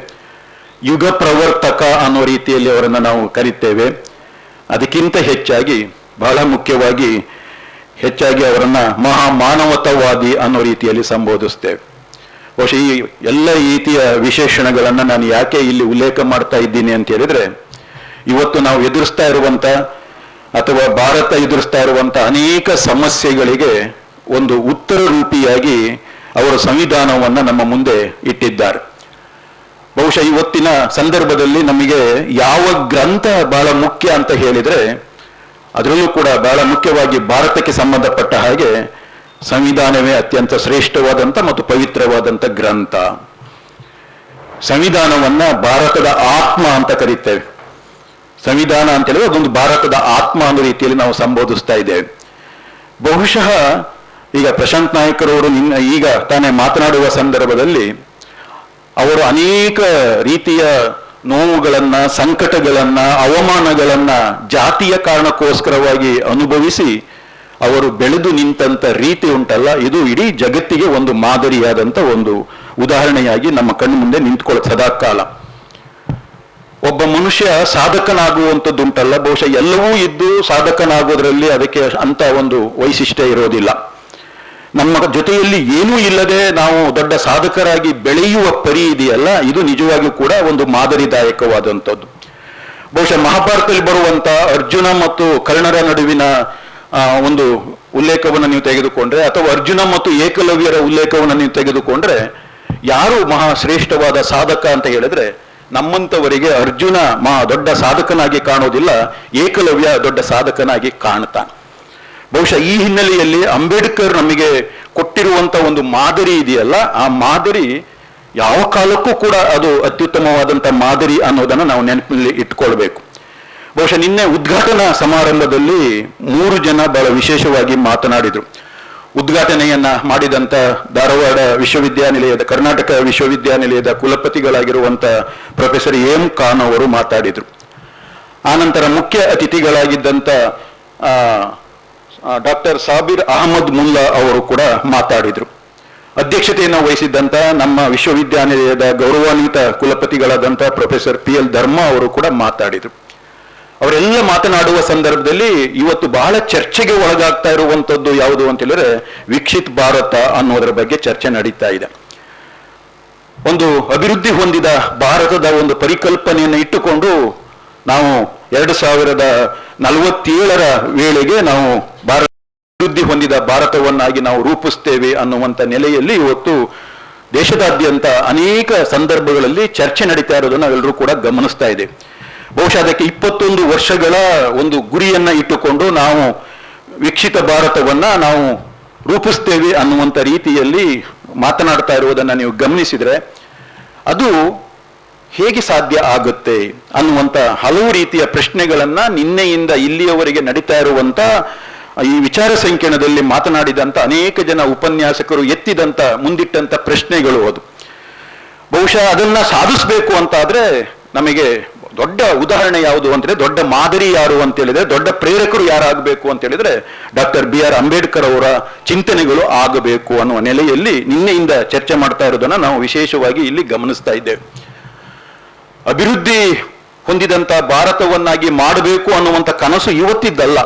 ಯುಗ ಪ್ರವರ್ತಕ ಅನ್ನೋ ರೀತಿಯಲ್ಲಿ ಅವರನ್ನು ನಾವು ಕರಿತೇವೆ. ಅದಕ್ಕಿಂತ ಹೆಚ್ಚಾಗಿ, ಬಹಳ ಮುಖ್ಯವಾಗಿ ಹೆಚ್ಚಾಗಿ ಅವರನ್ನ ಮಹಾಮಾನವತಾವಾದಿ ಅನ್ನೋ ರೀತಿಯಲ್ಲಿ ಸಂಬೋಧಿಸ್ತೇವೆ. ಬಹುಶಃ ಈ ಎಲ್ಲ ರೀತಿಯ ವಿಶೇಷಣಗಳನ್ನು ನಾನು ಯಾಕೆ ಇಲ್ಲಿ ಉಲ್ಲೇಖ ಮಾಡ್ತಾ ಇದ್ದೀನಿ ಅಂತ ಹೇಳಿದ್ರೆ, ಇವತ್ತು ನಾವು ಎದುರಿಸ್ತಾ ಇರುವಂತ ಅಥವಾ ಭಾರತ ಎದುರಿಸ್ತಾ ಇರುವಂತ ಅನೇಕ ಸಮಸ್ಯೆಗಳಿಗೆ ಒಂದು ಉತ್ತರ ರೂಪಿಯಾಗಿ ಅವರು ಸಂವಿಧಾನವನ್ನ ನಮ್ಮ ಮುಂದೆ ಇಟ್ಟಿದ್ದಾರೆ. ಬಹುಶಃ ಇವತ್ತಿನ ಸಂದರ್ಭದಲ್ಲಿ ನಮಗೆ ಯಾವ ಗ್ರಂಥ ಬಹಳ ಮುಖ್ಯ ಅಂತ ಹೇಳಿದ್ರೆ, ಅದರಲ್ಲೂ ಕೂಡ ಬಹಳ ಮುಖ್ಯವಾಗಿ ಭಾರತಕ್ಕೆ ಸಂಬಂಧಪಟ್ಟ ಹಾಗೆ ಸಂವಿಧಾನವೇ ಅತ್ಯಂತ ಶ್ರೇಷ್ಠವಾದಂಥ ಮತ್ತು ಪವಿತ್ರವಾದಂಥ ಗ್ರಂಥ. ಸಂವಿಧಾನವನ್ನ ಭಾರತದ ಆತ್ಮ ಅಂತ ಕರೀತೇವೆ. ಸಂವಿಧಾನ ಅಂತ ಹೇಳಿದ್ರೆ ಅದೊಂದು ಭಾರತದ ಆತ್ಮ ಅನ್ನೋ ರೀತಿಯಲ್ಲಿ ನಾವು ಸಂಬೋಧಿಸ್ತಾ ಇದ್ದೇವೆ. ಬಹುಶಃ ಈಗ ಪ್ರಶಾಂತ್ ನಾಯ್ಕರವರು ಈಗ ತಾನೇ ಮಾತನಾಡುವ ಸಂದರ್ಭದಲ್ಲಿ ಅವರು ಅನೇಕ ರೀತಿಯ ನೋವುಗಳನ್ನ, ಸಂಕಟಗಳನ್ನ, ಅವಮಾನಗಳನ್ನ ಜಾತಿಯ ಕಾರಣಕ್ಕೋಸ್ಕರವಾಗಿ ಅನುಭವಿಸಿ ಅವರು ಬೆಳೆದು ನಿಂತಂತ ರೀತಿ ಉಂಟಲ್ಲ, ಇದು ಇಡೀ ಜಗತ್ತಿಗೆ ಒಂದು ಮಾದರಿಯಾದಂತ ಒಂದು ಉದಾಹರಣೆಯಾಗಿ ನಮ್ಮ ಕಣ್ಣು ಮುಂದೆ ನಿಂತ್ಕೊಳ್ಳುತ್ತೆ ಸದಾಕಾಲ. ಒಬ್ಬ ಮನುಷ್ಯ ಸಾಧಕನಾಗುವಂಥದ್ದುಂಟಲ್ಲ, ಬಹುಶಃ ಎಲ್ಲವೂ ಇದ್ದು ಸಾಧಕನಾಗೋದ್ರಲ್ಲಿ ಅದಕ್ಕೆ ಅಂತ ಒಂದು ವೈಶಿಷ್ಟ್ಯ ಇರೋದಿಲ್ಲ. ನಮ್ಮ ಜೊತೆಯಲ್ಲಿ ಏನೂ ಇಲ್ಲದೆ ನಾವು ದೊಡ್ಡ ಸಾಧಕರಾಗಿ ಬೆಳೆಯುವ ಪರಿ ಇದೆಯಲ್ಲ, ಇದು ನಿಜವಾಗಿಯೂ ಕೂಡ ಒಂದು ಮಾದರಿದಾಯಕವಾದಂಥದ್ದು. ಬಹುಶಃ ಮಹಾಭಾರತದಲ್ಲಿ ಬರುವಂತ ಅರ್ಜುನ ಮತ್ತು ಕರ್ಣರ ನಡುವಿನ ಒಂದು ಉಲ್ಲೇಖವನ್ನು ನೀವು ತೆಗೆದುಕೊಂಡ್ರೆ, ಅಥವಾ ಅರ್ಜುನ ಮತ್ತು ಏಕಲವ್ಯರ ಉಲ್ಲೇಖವನ್ನು ನೀವು ತೆಗೆದುಕೊಂಡ್ರೆ, ಯಾರು ಮಹಾಶ್ರೇಷ್ಠವಾದ ಸಾಧಕ ಅಂತ ಹೇಳಿದ್ರೆ ನಮ್ಮಂಥವರಿಗೆ ಅರ್ಜುನ ದೊಡ್ಡ ಸಾಧಕನಾಗಿ ಕಾಣೋದಿಲ್ಲ, ಏಕಲವ್ಯ ದೊಡ್ಡ ಸಾಧಕನಾಗಿ ಕಾಣ್ತಾನೆ. ಬಹುಶಃ ಈ ಹಿನ್ನೆಲೆಯಲ್ಲಿ ಅಂಬೇಡ್ಕರ್ ನಮಗೆ ಕೊಟ್ಟಿರುವಂತ ಒಂದು ಮಾದರಿ ಇದೆಯಲ್ಲ, ಆ ಮಾದರಿ ಯಾವ ಕಾಲಕ್ಕೂ ಕೂಡ ಅದು ಅತ್ಯುತ್ತಮವಾದಂಥ ಮಾದರಿ ಅನ್ನೋದನ್ನು ನಾವು ನೆನಪಿನಲ್ಲಿ ಇಟ್ಕೊಳ್ಬೇಕು. ಬಹುಶಃ ನಿನ್ನೆ ಉದ್ಘಾಟನಾ ಸಮಾರಂಭದಲ್ಲಿ 3 ಜನ ಬಹಳ ವಿಶೇಷವಾಗಿ ಮಾತನಾಡಿದರು. ಉದ್ಘಾಟನೆಯನ್ನ ಮಾಡಿದಂಥ ಧಾರವಾಡ ವಿಶ್ವವಿದ್ಯಾನಿಲಯದ, ಕರ್ನಾಟಕ ವಿಶ್ವವಿದ್ಯಾನಿಲಯದ ಕುಲಪತಿಗಳಾಗಿರುವಂಥ ಪ್ರೊಫೆಸರ್ ಎಂ ಖಾನ್ ಅವರು ಮಾತಾಡಿದರು. ಆನಂತರ ಮುಖ್ಯ ಅತಿಥಿಗಳಾಗಿದ್ದಂಥ ಡಾಕ್ಟರ್ ಸಾಬಿರ್ ಅಹಮದ್ ಮುಲ್ಲಾ ಅವರು ಕೂಡ ಮಾತಾಡಿದರು. ಅಧ್ಯಕ್ಷತೆಯನ್ನು ವಹಿಸಿದ್ದಂಥ ನಮ್ಮ ವಿಶ್ವವಿದ್ಯಾನಿಲಯದ ಗೌರವಾನ್ವಿತ ಕುಲಪತಿಗಳಾದಂಥ ಪ್ರೊಫೆಸರ್ PL ಧರ್ಮ ಅವರು ಕೂಡ ಮಾತಾಡಿದರು. ಅವರೆಲ್ಲ ಮಾತನಾಡುವ ಸಂದರ್ಭದಲ್ಲಿ ಇವತ್ತು ಬಹಳ ಚರ್ಚೆಗೆ ಒಳಗಾಗ್ತಾ ಇರುವಂಥದ್ದು ಯಾವುದು ಅಂತ ಹೇಳಿದ್ರೆ ವಿಕಸಿತ್ ಭಾರತ ಅನ್ನೋದರ ಬಗ್ಗೆ ಚರ್ಚೆ ನಡೀತಾ ಇದೆ. ಒಂದು ಅಭಿವೃದ್ಧಿ ಹೊಂದಿದ ಭಾರತದ ಒಂದು ಪರಿಕಲ್ಪನೆಯನ್ನು ಇಟ್ಟುಕೊಂಡು ನಾವು 2047ರ ವೇಳೆಗೆ ನಾವು ಅಭಿವೃದ್ಧಿ ಹೊಂದಿದ ಭಾರತವನ್ನಾಗಿ ನಾವು ರೂಪಿಸ್ತೇವೆ ಅನ್ನುವಂಥ ನೆಲೆಯಲ್ಲಿ ಇವತ್ತು ದೇಶದಾದ್ಯಂತ ಅನೇಕ ಸಂದರ್ಭಗಳಲ್ಲಿ ಚರ್ಚೆ ನಡೀತಾ ಇರೋದನ್ನು ನಾವೆಲ್ಲರೂ ಕೂಡ ಗಮನಿಸ್ತಾ ಇದ್ದೇವೆ. ಬಹುಶಃ ಅದಕ್ಕೆ 21 ವರ್ಷಗಳ ಒಂದು ಗುರಿಯನ್ನ ಇಟ್ಟುಕೊಂಡು ನಾವು ವಿಕಸಿತ ಭಾರತವನ್ನ ನಾವು ರೂಪಿಸ್ತೇವೆ ಅನ್ನುವಂಥ ರೀತಿಯಲ್ಲಿ ಮಾತನಾಡ್ತಾ ಇರುವುದನ್ನು ನೀವು ಗಮನಿಸಿದ್ರೆ ಅದು ಹೇಗೆ ಸಾಧ್ಯ ಆಗುತ್ತೆ ಅನ್ನುವಂಥ ಹಲವು ರೀತಿಯ ಪ್ರಶ್ನೆಗಳನ್ನ ನಿನ್ನೆಯಿಂದ ಇಲ್ಲಿಯವರೆಗೆ ನಡೀತಾ ಇರುವಂತ ಈ ವಿಚಾರ ಸಂಕಿರಣದಲ್ಲಿ ಮಾತನಾಡಿದಂಥ ಅನೇಕ ಜನ ಉಪನ್ಯಾಸಕರು ಎತ್ತಿದಂಥ ಮುಂದಿಟ್ಟಂಥ ಪ್ರಶ್ನೆಗಳು ಅದು. ಬಹುಶಃ ಅದನ್ನ ಸಾಧಿಸಬೇಕು ಅಂತಾದ್ರೆ ನಮಗೆ ದೊಡ್ಡ ಉದಾಹರಣೆ ಯಾವುದು ಅಂತೇಳಿದ್ರೆ, ದೊಡ್ಡ ಮಾದರಿ ಯಾರು ಅಂತ ಹೇಳಿದ್ರೆ, ದೊಡ್ಡ ಪ್ರೇರಕರು ಯಾರಾಗಬೇಕು ಅಂತ ಹೇಳಿದ್ರೆ ಡಾಕ್ಟರ್ BR ಅಂಬೇಡ್ಕರ್ ಅವರ ಚಿಂತನೆಗಳು ಆಗಬೇಕು ಅನ್ನುವ ನೆಲೆಯಲ್ಲಿ ನಿನ್ನೆಯಿಂದ ಚರ್ಚೆ ಮಾಡ್ತಾ ಇರೋದನ್ನ ನಾವು ವಿಶೇಷವಾಗಿ ಇಲ್ಲಿ ಗಮನಿಸ್ತಾ ಇದ್ದೇವೆ. ಅಭಿವೃದ್ಧಿ ಹೊಂದಿದಂತ ಭಾರತವನ್ನಾಗಿ ಮಾಡಬೇಕು ಅನ್ನುವಂಥ ಕನಸು ಇವತ್ತಿದ್ದಲ್ಲ.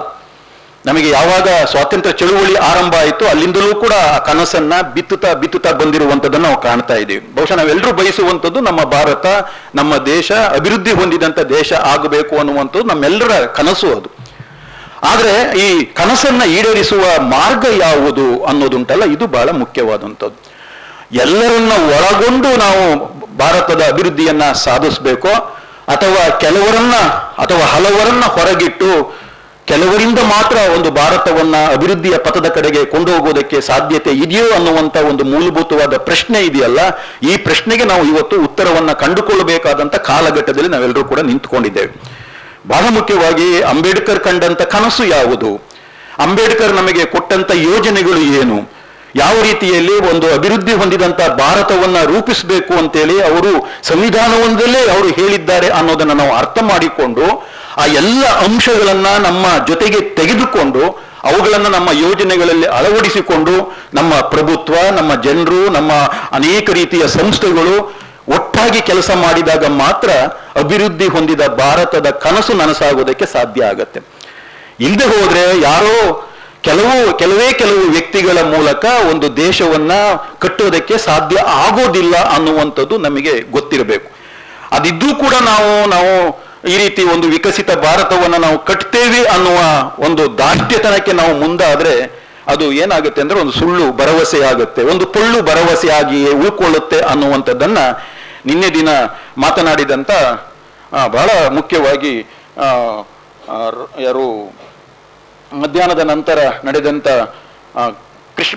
ನಮಗೆ ಯಾವಾಗ ಸ್ವಾತಂತ್ರ್ಯ ಚಳುವಳಿ ಆರಂಭ ಆಯಿತು ಅಲ್ಲಿಂದಲೂ ಕೂಡ ಆ ಕನಸನ್ನ ಬಿತ್ತುತ್ತಾ ಬಂದಿರುವಂಥದ್ದನ್ನು ನಾವು ಕಾಣ್ತಾ ಇದ್ದೀವಿ. ಬಹುಶಃ ನಾವೆಲ್ಲರೂ ಬಯಸುವಂಥದ್ದು ನಮ್ಮ ಭಾರತ, ನಮ್ಮ ದೇಶ ಅಭಿವೃದ್ಧಿ ಹೊಂದಿದಂಥ ದೇಶ ಆಗಬೇಕು ಅನ್ನುವಂಥದ್ದು ನಮ್ಮೆಲ್ಲರ ಕನಸು ಅದು. ಆದರೆ ಈ ಕನಸನ್ನ ಈಡೇರಿಸುವ ಮಾರ್ಗ ಯಾವುದು ಅನ್ನೋದುಂಟಲ್ಲ, ಇದು ಬಹಳ ಮುಖ್ಯವಾದಂಥದ್ದು. ಎಲ್ಲರನ್ನ ಒಳಗೊಂಡು ನಾವು ಭಾರತದ ಅಭಿವೃದ್ಧಿಯನ್ನ ಸಾಧಿಸಬೇಕೋ ಅಥವಾ ಹಲವರನ್ನ ಹೊರಗಿಟ್ಟು ಕೆಲವರಿಂದ ಮಾತ್ರ ಒಂದು ಭಾರತವನ್ನ ಅಭಿವೃದ್ಧಿಯ ಪಥದ ಕಡೆಗೆ ಕೊಂಡೋಗೋದಕ್ಕೆ ಸಾಧ್ಯತೆ ಇದೆಯೋ ಅನ್ನುವಂಥ ಒಂದು ಮೂಲಭೂತವಾದ ಪ್ರಶ್ನೆ ಇದೆಯಲ್ಲ, ಈ ಪ್ರಶ್ನೆಗೆ ನಾವು ಇವತ್ತು ಉತ್ತರವನ್ನ ಕಂಡುಕೊಳ್ಳಬೇಕಾದಂಥ ಕಾಲಘಟ್ಟದಲ್ಲಿ ನಾವೆಲ್ಲರೂ ಕೂಡ ನಿಂತುಕೊಂಡಿದ್ದೇವೆ. ಬಹಳ ಮುಖ್ಯವಾಗಿ ಅಂಬೇಡ್ಕರ್ ಕಂಡಂತ ಕನಸು ಯಾವುದು, ಅಂಬೇಡ್ಕರ್ ನಮಗೆ ಕೊಟ್ಟಂತ ಯೋಜನೆಗಳು ಏನು, ಯಾವ ರೀತಿಯಲ್ಲಿ ಒಂದು ಅಭಿವೃದ್ಧಿ ಹೊಂದಿದಂತ ಭಾರತವನ್ನ ರೂಪಿಸಬೇಕು ಅಂತೇಳಿ ಅವರು ಸಂವಿಧಾನವೊಂದಲ್ಲೇ ಅವರು ಹೇಳಿದ್ದಾರೆ ಅನ್ನೋದನ್ನ ನಾವು ಅರ್ಥ ಮಾಡಿಕೊಂಡು ಆ ಎಲ್ಲ ಅಂಶಗಳನ್ನ ನಮ್ಮ ಜೊತೆಗೆ ತೆಗೆದುಕೊಂಡು ಅವುಗಳನ್ನು ನಮ್ಮ ಯೋಜನೆಗಳಲ್ಲಿ ಅಳವಡಿಸಿಕೊಂಡು ನಮ್ಮ ಪ್ರಭುತ್ವ, ನಮ್ಮ ಜನರು, ನಮ್ಮ ಅನೇಕ ರೀತಿಯ ಸಂಸ್ಥೆಗಳು ಒಟ್ಟಾಗಿ ಕೆಲಸ ಮಾಡಿದಾಗ ಮಾತ್ರ ಅಭಿವೃದ್ಧಿ ಹೊಂದಿದ ಭಾರತದ ಕನಸು ನನಸಾಗೋದಕ್ಕೆ ಸಾಧ್ಯ ಆಗತ್ತೆ. ಇಲ್ಲದೆ ಹೋದ್ರೆ ಯಾರೋ ಕೆಲವು ವ್ಯಕ್ತಿಗಳ ಮೂಲಕ ಒಂದು ದೇಶವನ್ನ ಕಟ್ಟೋದಕ್ಕೆ ಸಾಧ್ಯ ಆಗೋದಿಲ್ಲ ಅನ್ನುವಂಥದ್ದು ನಮಗೆ ಗೊತ್ತಿರಬೇಕು. ಅದಿದ್ದು ಕೂಡ ನಾವು ಈ ರೀತಿ ಒಂದು ವಿಕಸಿತ ಭಾರತವನ್ನು ನಾವು ಕಟ್ತೇವೆ ಅನ್ನುವ ಒಂದು ದಾಷ್ಟ್ಯತನಕ್ಕೆ ನಾವು ಮುಂದಾದ್ರೆ ಅದು ಏನಾಗುತ್ತೆ ಅಂದ್ರೆ ಒಂದು ಸುಳ್ಳು ಭರವಸೆ ಆಗುತ್ತೆ, ಒಂದು ಪೊಳ್ಳು ಭರವಸೆಯಾಗಿಯೇ ಉಳ್ಕೊಳ್ಳುತ್ತೆ ಅನ್ನುವಂಥದ್ದನ್ನ ನಿನ್ನೆ ದಿನ ಮಾತನಾಡಿದಂತ ಬಹಳ ಮುಖ್ಯವಾಗಿ ಯಾರು ಮಧ್ಯಾಹ್ನದ ನಂತರ ನಡೆದಂತ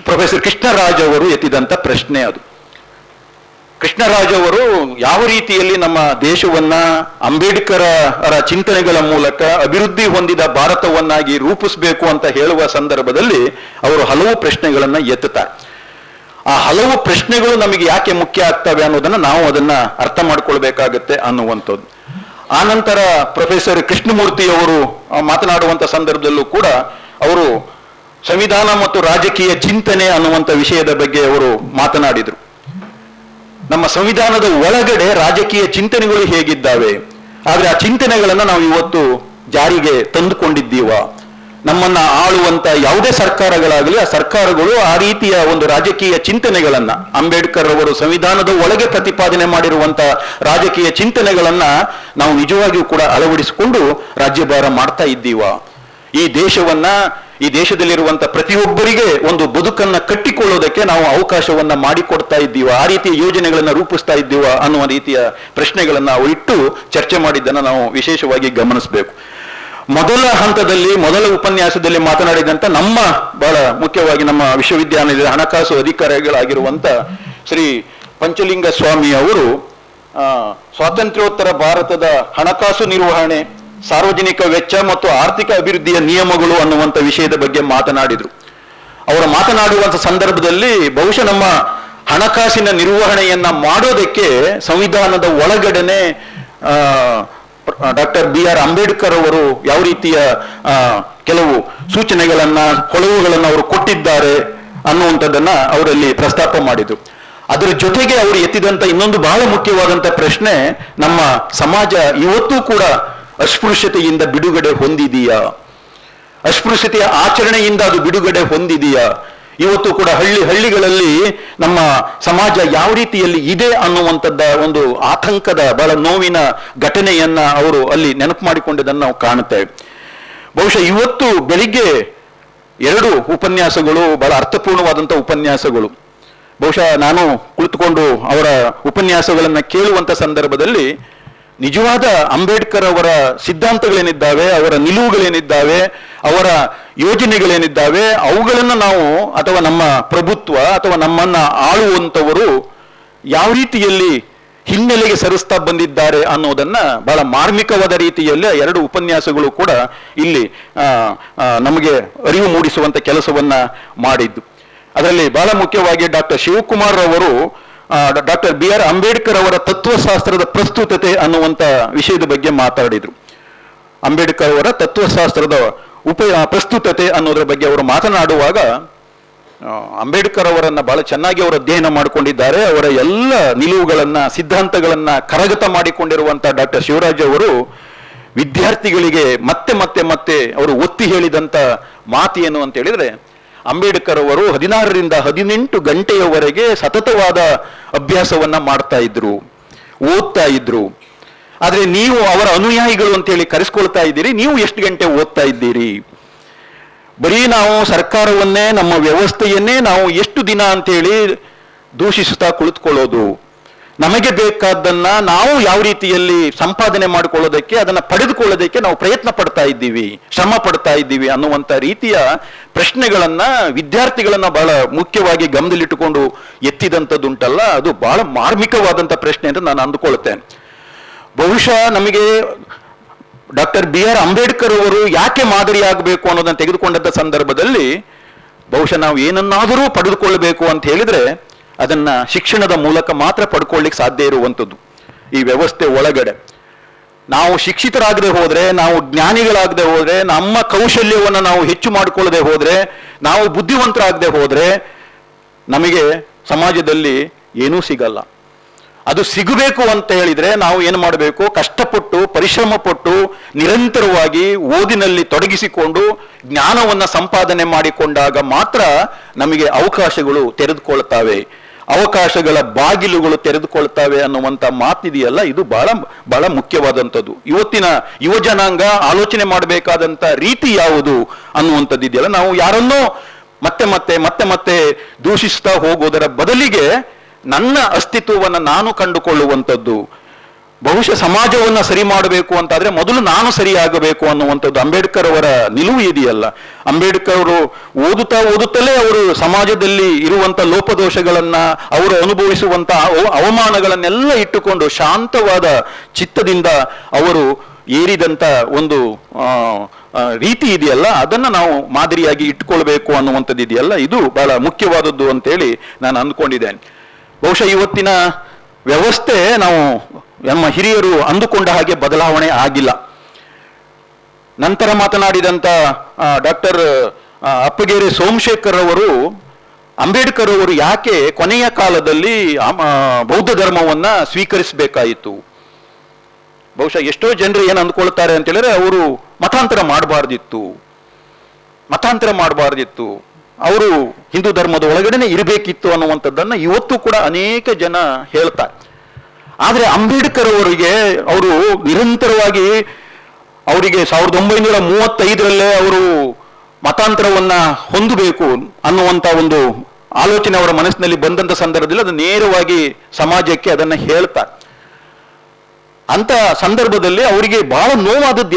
ಪ್ರೊಫೆಸರ್ ಕೃಷ್ಣರಾಜ್ ಅವರು ಎತ್ತಿದಂತ ಪ್ರಶ್ನೆ ಅದು. ಕೃಷ್ಣರಾಜ್ ಅವರು ಯಾವ ರೀತಿಯಲ್ಲಿ ನಮ್ಮ ದೇಶವನ್ನ ಅಂಬೇಡ್ಕರ್ ಅವರ ಚಿಂತನೆಗಳ ಮೂಲಕ ಅಭಿವೃದ್ಧಿ ಹೊಂದಿದ ಭಾರತವನ್ನಾಗಿ ರೂಪಿಸಬೇಕು ಅಂತ ಹೇಳುವ ಸಂದರ್ಭದಲ್ಲಿ ಅವರು ಹಲವು ಪ್ರಶ್ನೆಗಳನ್ನ ಎತ್ತುತ್ತಾರೆ. ಆ ಹಲವು ಪ್ರಶ್ನೆಗಳು ನಮಗೆ ಯಾಕೆ ಮುಖ್ಯ ಆಗ್ತವೆ ಅನ್ನೋದನ್ನ ನಾವು ಅದನ್ನ ಅರ್ಥ ಮಾಡ್ಕೊಳ್ಬೇಕಾಗತ್ತೆ ಅನ್ನುವಂಥದ್ದು. ಆನಂತರ ಪ್ರೊಫೆಸರ್ ಕೃಷ್ಣಮೂರ್ತಿ ಅವರು ಮಾತನಾಡುವಂತ ಸಂದರ್ಭದಲ್ಲೂ ಕೂಡ ಅವರು ಸಂವಿಧಾನ ಮತ್ತು ರಾಜಕೀಯ ಚಿಂತನೆ ಅನ್ನುವಂಥ ವಿಷಯದ ಬಗ್ಗೆ ಅವರು ಮಾತನಾಡಿದರು. ನಮ್ಮ ಸಂವಿಧಾನದ ಒಳಗಡೆ ರಾಜಕೀಯ ಚಿಂತನೆಗಳು ಹೇಗಿದ್ದಾವೆ, ಆದ್ರೆ ಆ ಚಿಂತನೆಗಳನ್ನ ನಾವು ಇವತ್ತು ಜಾರಿಗೆ ತಂದುಕೊಂಡಿದ್ದೀವ? ನಮ್ಮನ್ನ ಆಳುವಂತ ಯಾವುದೇ ಸರ್ಕಾರಗಳಾಗಲಿ ಆ ಸರ್ಕಾರಗಳು ಆ ರೀತಿಯ ಒಂದು ರಾಜಕೀಯ ಚಿಂತನೆಗಳನ್ನ, ಅಂಬೇಡ್ಕರ್ ಅವರು ಸಂವಿಧಾನದ ಒಳಗೆ ಪ್ರತಿಪಾದನೆ ಮಾಡಿರುವಂತ ರಾಜಕೀಯ ಚಿಂತನೆಗಳನ್ನ ನಾವು ನಿಜವಾಗಿಯೂ ಕೂಡ ಅಳವಡಿಸಿಕೊಂಡು ರಾಜ್ಯಭಾರ ಮಾಡ್ತಾ ಇದ್ದೀವ? ಈ ದೇಶವನ್ನ, ಈ ದೇಶದಲ್ಲಿರುವಂತ ಪ್ರತಿಯೊಬ್ಬರಿಗೆ ಒಂದು ಬದುಕನ್ನ ಕಟ್ಟಿಕೊಳ್ಳೋದಕ್ಕೆ ನಾವು ಅವಕಾಶವನ್ನ ಮಾಡಿಕೊಡ್ತಾ ಇದ್ದೀವ? ಆ ರೀತಿಯ ಯೋಜನೆಗಳನ್ನ ರೂಪಿಸ್ತಾ ಇದ್ದೀವ ಅನ್ನುವ ರೀತಿಯ ಪ್ರಶ್ನೆಗಳನ್ನ ಅವರು ಇಟ್ಟು ಚರ್ಚೆ ಮಾಡಿದ್ದನ್ನ ನಾವು ವಿಶೇಷವಾಗಿ ಗಮನಿಸಬೇಕು. ಮೊದಲ ಹಂತದಲ್ಲಿ, ಮೊದಲ ಉಪನ್ಯಾಸದಲ್ಲಿ ಮಾತನಾಡಿದಂತ ನಮ್ಮ ಬಹಳ ಮುಖ್ಯವಾಗಿ ನಮ್ಮ ವಿಶ್ವವಿದ್ಯಾನಿಲಯದ ಹಣಕಾಸು ಅಧಿಕಾರಿಗಳಾಗಿರುವಂತ ಶ್ರೀ ಪಂಚಲಿಂಗ ಸ್ವಾಮಿ ಅವರು ಸ್ವಾತಂತ್ರ್ಯೋತ್ತರ ಭಾರತದ ಹಣಕಾಸು ನಿರ್ವಹಣೆ, ಸಾರ್ವಜನಿಕ ವೆಚ್ಚ ಮತ್ತು ಆರ್ಥಿಕ ಅಭಿವೃದ್ಧಿಯ ನಿಯಮಗಳು ಅನ್ನುವಂಥ ವಿಷಯದ ಬಗ್ಗೆ ಮಾತನಾಡಿದರು. ಅವರು ಮಾತನಾಡುವಂಥ ಸಂದರ್ಭದಲ್ಲಿ ಬಹುಶಃ ನಮ್ಮ ಹಣಕಾಸಿನ ನಿರ್ವಹಣೆಯನ್ನ ಮಾಡೋದಕ್ಕೆ ಸಂವಿಧಾನದ ಒಳಗಡೆನೆ ಡಾಕ್ಟರ್ BR ಅಂಬೇಡ್ಕರ್ ಅವರು ಯಾವ ರೀತಿಯ ಕೆಲವು ಸೂಚನೆಗಳನ್ನ, ಹೊಳವುಗಳನ್ನ ಅವರು ಕೊಟ್ಟಿದ್ದಾರೆ ಅನ್ನುವಂಥದ್ದನ್ನ ಅವರಲ್ಲಿ ಪ್ರಸ್ತಾಪ ಮಾಡಿದ್ರು. ಅದರ ಜೊತೆಗೆ ಅವರು ಎತ್ತಿದಂತ ಇನ್ನೊಂದು ಬಹಳ ಮುಖ್ಯವಾದಂತ ಪ್ರಶ್ನೆ, ನಮ್ಮ ಸಮಾಜ ಇವತ್ತೂ ಕೂಡ ಅಸ್ಪೃಶ್ಯತೆಯಿಂದ ಬಿಡುಗಡೆ ಹೊಂದಿದೆಯಾ? ಅಸ್ಪೃಶ್ಯತೆಯ ಆಚರಣೆಯಿಂದ ಅದು ಬಿಡುಗಡೆ ಹೊಂದಿದೆಯಾ? ಇವತ್ತು ಕೂಡ ಹಳ್ಳಿಗಳಲ್ಲಿ ನಮ್ಮ ಸಮಾಜ ಯಾವ ರೀತಿಯಲ್ಲಿ ಇದೆ ಅನ್ನುವಂಥದ್ದ ಒಂದು ಆತಂಕದ, ಬಹಳ ನೋವಿನ ಘಟನೆಯನ್ನ ಅವರು ಅಲ್ಲಿ ನೆನಪು ಮಾಡಿಕೊಂಡಿದ್ದನ್ನು ನಾವು ಕಾಣುತ್ತೇವೆ. ಬಹುಶಃ ಇವತ್ತು ಬೆಳಿಗ್ಗೆ 2 ಉಪನ್ಯಾಸಗಳು ಬಹಳ ಅರ್ಥಪೂರ್ಣವಾದಂಥ ಉಪನ್ಯಾಸಗಳು. ಬಹುಶಃ ನಾನು ಕುಳಿತುಕೊಂಡು ಅವರ ಉಪನ್ಯಾಸಗಳನ್ನ ಕೇಳುವಂತ ಸಂದರ್ಭದಲ್ಲಿ ನಿಜವಾದ ಅಂಬೇಡ್ಕರ್ ಅವರ ಸಿದ್ಧಾಂತಗಳೇನಿದ್ದಾವೆ, ಅವರ ನಿಲುವುಗಳೇನಿದ್ದಾವೆ, ಅವರ ಯೋಜನೆಗಳೇನಿದ್ದಾವೆ, ಅವುಗಳನ್ನು ನಾವು, ಅಥವಾ ನಮ್ಮ ಪ್ರಭುತ್ವ ಅಥವಾ ನಮ್ಮನ್ನ ಆಳುವಂಥವರು ಯಾವ ರೀತಿಯಲ್ಲಿ ಹಿನ್ನೆಲೆಗೆ ಸರಿಸ್ತಾ ಬಂದಿದ್ದಾರೆ ಅನ್ನೋದನ್ನ ಬಹಳ ಮಾರ್ಮಿಕವಾದ ರೀತಿಯಲ್ಲಿ 2 ಉಪನ್ಯಾಸಗಳು ಕೂಡ ಇಲ್ಲಿ ನಮಗೆ ಅರಿವು ಮೂಡಿಸುವಂತ ಕೆಲಸವನ್ನ ಮಾಡಿದ್ದು. ಅದರಲ್ಲಿ ಬಹಳ ಮುಖ್ಯವಾಗಿ ಡಾಕ್ಟರ್ ಶಿವಕುಮಾರ್ ಅವರು ಡಾಕ್ಟರ್ BR ಅಂಬೇಡ್ಕರ್ ಅವರ ತತ್ವಶಾಸ್ತ್ರದ ಪ್ರಸ್ತುತತೆ ಅನ್ನುವಂಥ ವಿಷಯದ ಬಗ್ಗೆ ಮಾತಾಡಿದ್ರು. ಅಂಬೇಡ್ಕರ್ ಅವರ ತತ್ವಶಾಸ್ತ್ರದ ಪ್ರಸ್ತುತತೆ ಅನ್ನೋದ್ರ ಬಗ್ಗೆ ಅವರು ಮಾತನಾಡುವಾಗ ಅಂಬೇಡ್ಕರ್ ಅವರನ್ನ ಬಹಳ ಚೆನ್ನಾಗಿ ಅವರು ಅಧ್ಯಯನ ಮಾಡಿಕೊಂಡಿದ್ದಾರೆ. ಅವರ ಎಲ್ಲ ನಿಲುವುಗಳನ್ನ, ಸಿದ್ಧಾಂತಗಳನ್ನ ಕರಗತ ಮಾಡಿಕೊಂಡಿರುವಂತ ಡಾಕ್ಟರ್ ಶಿವರಾಜ್ ಅವರು ವಿದ್ಯಾರ್ಥಿಗಳಿಗೆ ಮತ್ತೆ ಮತ್ತೆ ಮತ್ತೆ ಅವರು ಒತ್ತಿ ಹೇಳಿದಂತ ಮಾತು ಏನು ಅಂತ ಹೇಳಿದ್ರೆ, ಅಂಬೇಡ್ಕರ್ ಅವರು 16ರಿಂದ 18 ಗಂಟೆಯವರೆಗೆ ಸತತವಾದ ಅಭ್ಯಾಸವನ್ನ ಮಾಡ್ತಾ ಇದ್ರು, ಓದ್ತಾ ಇದ್ರು. ಆದ್ರೆ ನೀವು ಅವರ ಅನುಯಾಯಿಗಳು ಅಂತೇಳಿ ಕರೆಸ್ಕೊಳ್ತಾ ಇದ್ದೀರಿ, ನೀವು ಎಷ್ಟು ಗಂಟೆ ಓದ್ತಾ ಇದ್ದೀರಿ? ಬರೀ ನಾವು ಸರ್ಕಾರವನ್ನೇ, ನಮ್ಮ ವ್ಯವಸ್ಥೆಯನ್ನೇ ನಾವು ಎಷ್ಟು ದಿನ ಅಂತೇಳಿ ದೂಷಿಸುತ್ತಾ ಕುಳಿತುಕೊಳ್ಳೋದು, ನಮಗೆ ಬೇಕಾದ್ದನ್ನ ನಾವು ಯಾವ ರೀತಿಯಲ್ಲಿ ಸಂಪಾದನೆ ಮಾಡಿಕೊಳ್ಳೋದಕ್ಕೆ, ಅದನ್ನ ಪಡೆದುಕೊಳ್ಳೋದಕ್ಕೆ ನಾವು ಪ್ರಯತ್ನ ಪಡ್ತಾ ಇದ್ದೀವಿ, ಶ್ರಮ ಪಡ್ತಾ ಇದ್ದೀವಿ ಅನ್ನುವಂಥ ರೀತಿಯ ಪ್ರಶ್ನೆಗಳನ್ನ ವಿದ್ಯಾರ್ಥಿಗಳನ್ನ ಬಹಳ ಮುಖ್ಯವಾಗಿ ಗಮನದಲ್ಲಿಟ್ಟುಕೊಂಡು ಎತ್ತಿದಂಥದ್ದುಂಟಲ್ಲ, ಅದು ಬಹಳ ಮಾರ್ಮಿಕವಾದಂಥ ಪ್ರಶ್ನೆ ಅಂತ ನಾನು ಅಂದುಕೊಳ್ತೇನೆ. ಬಹುಶಃ ನಮಗೆ ಡಾಕ್ಟರ್ BR ಅಂಬೇಡ್ಕರ್ ಅವರು ಯಾಕೆ ಮಾದರಿಯಾಗಬೇಕು ಅನ್ನೋದನ್ನು ತೆಗೆದುಕೊಂಡಂಥ ಸಂದರ್ಭದಲ್ಲಿ ಬಹುಶಃ ನಾವು ಏನನ್ನಾದರೂ ಪಡೆದುಕೊಳ್ಳಬೇಕು ಅಂತ ಹೇಳಿದ್ರೆ ಅದನ್ನ ಶಿಕ್ಷಣದ ಮೂಲಕ ಮಾತ್ರ ಪಡ್ಕೊಳ್ಳಿಕ್ಕೆ ಸಾಧ್ಯ ಇರುವಂಥದ್ದು. ಈ ವ್ಯವಸ್ಥೆ ಒಳಗಡೆ ನಾವು ಶಿಕ್ಷಿತರಾಗದೆ ಹೋದ್ರೆ, ನಾವು ಜ್ಞಾನಿಗಳಾಗದೆ ಹೋದ್ರೆ, ನಮ್ಮ ಕೌಶಲ್ಯವನ್ನು ನಾವು ಹೆಚ್ಚು ಮಾಡಿಕೊಳ್ಳದೆ ಹೋದ್ರೆ, ನಾವು ಬುದ್ಧಿವಂತರಾಗದೆ ಹೋದ್ರೆ ನಮಗೆ ಸಮಾಜದಲ್ಲಿ ಏನೂ ಸಿಗಲ್ಲ. ಅದು ಸಿಗಬೇಕು ಅಂತ ಹೇಳಿದ್ರೆ ನಾವು ಏನು ಮಾಡಬೇಕು? ಕಷ್ಟಪಟ್ಟು, ಪರಿಶ್ರಮ ಪಟ್ಟು, ನಿರಂತರವಾಗಿ ಓದಿನಲ್ಲಿ ತೊಡಗಿಸಿಕೊಂಡು ಜ್ಞಾನವನ್ನ ಸಂಪಾದನೆ ಮಾಡಿಕೊಂಡಾಗ ಮಾತ್ರ ನಮಗೆ ಅವಕಾಶಗಳು ತೆರೆದುಕೊಳ್ತಾವೆ, ಅವಕಾಶಗಳ ಬಾಗಿಲುಗಳು ತೆರೆದುಕೊಳ್ತಾವೆ ಅನ್ನುವಂಥ ಮಾತಿದೆಯಲ್ಲ, ಇದು ಬಹಳ ಬಹಳ ಮುಖ್ಯವಾದಂಥದ್ದು. ಇವತ್ತಿನ ಯುವ ಜನಾಂಗ ಆಲೋಚನೆ ಮಾಡಬೇಕಾದಂಥ ರೀತಿ ಯಾವುದು ಅನ್ನುವಂಥದ್ದು ಇದೆಯಲ್ಲ, ನಾವು ಯಾರನ್ನೋ ಮತ್ತೆ ಮತ್ತೆ ಮತ್ತೆ ಮತ್ತೆ ದೂಷಿಸ್ತಾ ಹೋಗೋದರ ಬದಲಿಗೆ ನನ್ನ ಅಸ್ತಿತ್ವವನ್ನು ನಾನು ಕಂಡುಕೊಳ್ಳುವಂಥದ್ದು. ಬಹುಶಃ ಸಮಾಜವನ್ನ ಸರಿ ಮಾಡಬೇಕು ಅಂತಾದ್ರೆ ಮೊದಲು ನಾನು ಸರಿಯಾಗಬೇಕು ಅನ್ನುವಂಥದ್ದು ಅಂಬೇಡ್ಕರ್ ಅವರ ನಿಲುವು ಇದೆಯಲ್ಲ. ಅಂಬೇಡ್ಕರ್ ಅವರು ಓದುತ್ತಲೇ ಅವರು ಸಮಾಜದಲ್ಲಿ ಇರುವಂತ ಲೋಪದೋಷಗಳನ್ನ, ಅವರು ಅನುಭವಿಸುವಂತ ಅವಮಾನಗಳನ್ನೆಲ್ಲ ಇಟ್ಟುಕೊಂಡು ಶಾಂತವಾದ ಚಿತ್ತದಿಂದ ಅವರು ಏರಿದಂತ ಒಂದು ರೀತಿ ಇದೆಯಲ್ಲ, ಅದನ್ನ ನಾವು ಮಾದರಿಯಾಗಿ ಇಟ್ಕೊಳ್ಬೇಕು ಅನ್ನುವಂಥದ್ದು ಇದೆಯಲ್ಲ, ಇದು ಬಹಳ ಮುಖ್ಯವಾದದ್ದು ಅಂತೇಳಿ ನಾನು ಅಂದ್ಕೊಂಡಿದ್ದೇನೆ. ಬಹುಶಃ ಇವತ್ತಿನ ವ್ಯವಸ್ಥೆ ನಾವು ನಮ್ಮ ಹಿರಿಯರು ಅಂದುಕೊಂಡ ಹಾಗೆ ಬದಲಾವಣೆ ಆಗಿಲ್ಲ. ನಂತರ ಮಾತನಾಡಿದಂತ ಡಾಕ್ಟರ್ ಅಪ್ಪಗೇರಿ ಸೋಮಶೇಖರ್ ಅವರು ಅಂಬೇಡ್ಕರ್ ಅವರು ಯಾಕೆ ಕೊನೆಯ ಕಾಲದಲ್ಲಿ ಬೌದ್ಧ ಧರ್ಮವನ್ನ ಸ್ವೀಕರಿಸಬೇಕಾಯಿತು? ಬಹುಶಃ ಎಷ್ಟೋ ಜನರು ಏನು ಅಂದ್ಕೊಳ್ತಾರೆ ಅಂತ ಹೇಳಿದ್ರೆ ಅವರು ಮತಾಂತರ ಮಾಡಬಾರ್ದಿತ್ತು, ಅವರು ಹಿಂದೂ ಧರ್ಮದ ಒಳಗಡೆನೆ ಇರಬೇಕಿತ್ತು ಅನ್ನುವಂಥದ್ದನ್ನ ಇವತ್ತು ಕೂಡ ಅನೇಕ ಜನ ಹೇಳ್ತಾರೆ. ಆದ್ರೆ ಅಂಬೇಡ್ಕರ್ ಅವರಿಗೆ ಅವರು ನಿರಂತರವಾಗಿ ಅವರಿಗೆ 1935ರಲ್ಲೇ ಅವರು ಮತಾಂತರವನ್ನ ಹೊಂದಬೇಕು ಅನ್ನುವಂತ ಒಂದು ಆಲೋಚನೆ ಅವರ ಮನಸ್ಸಿನಲ್ಲಿ ಬಂದಂತ ಸಂದರ್ಭದಲ್ಲಿ ಅದು ನೇರವಾಗಿ ಸಮಾಜಕ್ಕೆ ಅದನ್ನ ಹೇಳ್ತಾರೆ. ಅಂತ ಸಂದರ್ಭದಲ್ಲಿ ಅವರಿಗೆ ಬಹಳ ನೋವಾದದ್ದು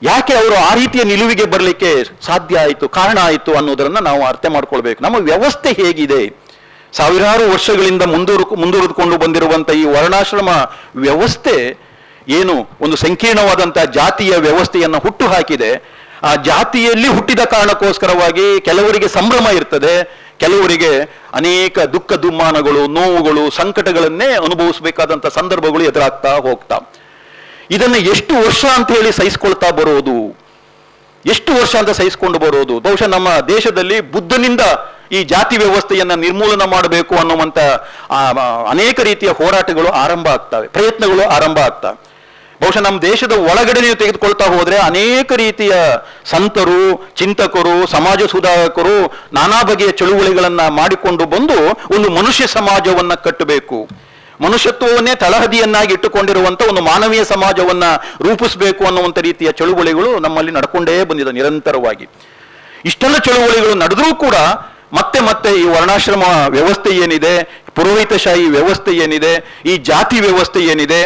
ಯಾಕೆ ಅವರು ಆ ರೀತಿಯ ನಿಲುವಿಗೆ ಬರಲಿಕ್ಕೆ ಸಾಧ್ಯ ಆಯಿತು, ಕಾರಣ ಆಯಿತು ಅನ್ನೋದನ್ನ ನಾವು ಅರ್ಥ ಮಾಡ್ಕೊಳ್ಬೇಕು. ನಮ್ಮ ವ್ಯವಸ್ಥೆ ಹೇಗಿದೆ, ಸಾವಿರಾರು ವರ್ಷಗಳಿಂದ ಮುಂದುವರೆದುಕೊಂಡು ಬಂದಿರುವಂತ ಈ ವರ್ಣಾಶ್ರಮ ವ್ಯವಸ್ಥೆ ಏನು ಒಂದು ಸಂಕೀರ್ಣವಾದಂತಹ ಜಾತಿಯ ವ್ಯವಸ್ಥೆಯನ್ನ ಹುಟ್ಟು ಹಾಕಿದೆ. ಆ ಜಾತಿಯಲ್ಲಿ ಹುಟ್ಟಿದ ಕಾರಣಕ್ಕೋಸ್ಕರವಾಗಿ ಕೆಲವರಿಗೆ ಸಂಭ್ರಮ ಇರ್ತದೆ, ಕೆಲವರಿಗೆ ಅನೇಕ ದುಃಖ ದುಮ್ಮಾನಗಳು, ನೋವುಗಳು, ಸಂಕಟಗಳನ್ನೇ ಅನುಭವಿಸಬೇಕಾದಂತ ಸಂದರ್ಭಗಳು ಎದುರಾಗ್ತಾ ಹೋಗ್ತಾ. ಇದನ್ನ ಎಷ್ಟು ವರ್ಷ ಅಂತ ಹೇಳಿ ಸಹಿಸ್ಕೊಳ್ತಾ ಬರೋದು, ಎಷ್ಟು ವರ್ಷ ಅಂತ ಸಹಿಸ್ಕೊಂಡು ಬರೋದು. ಬಹುಶಃ ನಮ್ಮ ದೇಶದಲ್ಲಿ ಬುದ್ಧನಿಂದ ಈ ಜಾತಿ ವ್ಯವಸ್ಥೆಯನ್ನ ನಿರ್ಮೂಲನ ಮಾಡಬೇಕು ಅನ್ನುವಂತ ಅನೇಕ ರೀತಿಯ ಹೋರಾಟಗಳು ಆರಂಭ ಆಗ್ತವೆ, ಪ್ರಯತ್ನಗಳು ಆರಂಭ ಆಗ್ತವೆ. ಬಹುಶಃ ನಮ್ಮ ದೇಶದ ಒಳಗಡೆ ನೀವು ತೆಗೆದುಕೊಳ್ತಾ ಹೋದ್ರೆ ಅನೇಕ ರೀತಿಯ ಸಂತರು, ಚಿಂತಕರು, ಸಮಾಜ ಸುಧಾರಕರು ನಾನಾ ಬಗೆಯ ಚಳುವಳಿಗಳನ್ನ ಮಾಡಿಕೊಂಡು ಬಂದು ಒಂದು ಮನುಷ್ಯ ಸಮಾಜವನ್ನ ಕಟ್ಟಬೇಕು, ಮನುಷ್ಯತ್ವವನ್ನೇ ತಳಹದಿಯನ್ನಾಗಿ ಇಟ್ಟುಕೊಂಡಿರುವಂತ ಒಂದು ಮಾನವೀಯ ಸಮಾಜವನ್ನ ರೂಪಿಸಬೇಕು ಅನ್ನುವಂಥ ರೀತಿಯ ಚಳುವಳಿಗಳು ನಮ್ಮಲ್ಲಿ ನಡ್ಕೊಂಡೇ ಬಂದಿದೆ ನಿರಂತರವಾಗಿ. ಇಷ್ಟೆಲ್ಲ ಚಳುವಳಿಗಳು ನಡೆದರೂ ಕೂಡ ಮತ್ತೆ ಈ ವರ್ಣಾಶ್ರಮ ವ್ಯವಸ್ಥೆ ಏನಿದೆ, ಪುರೋಹಿತಶಾಹಿ ವ್ಯವಸ್ಥೆ ಏನಿದೆ, ಈ ಜಾತಿ ವ್ಯವಸ್ಥೆ ಏನಿದೆ,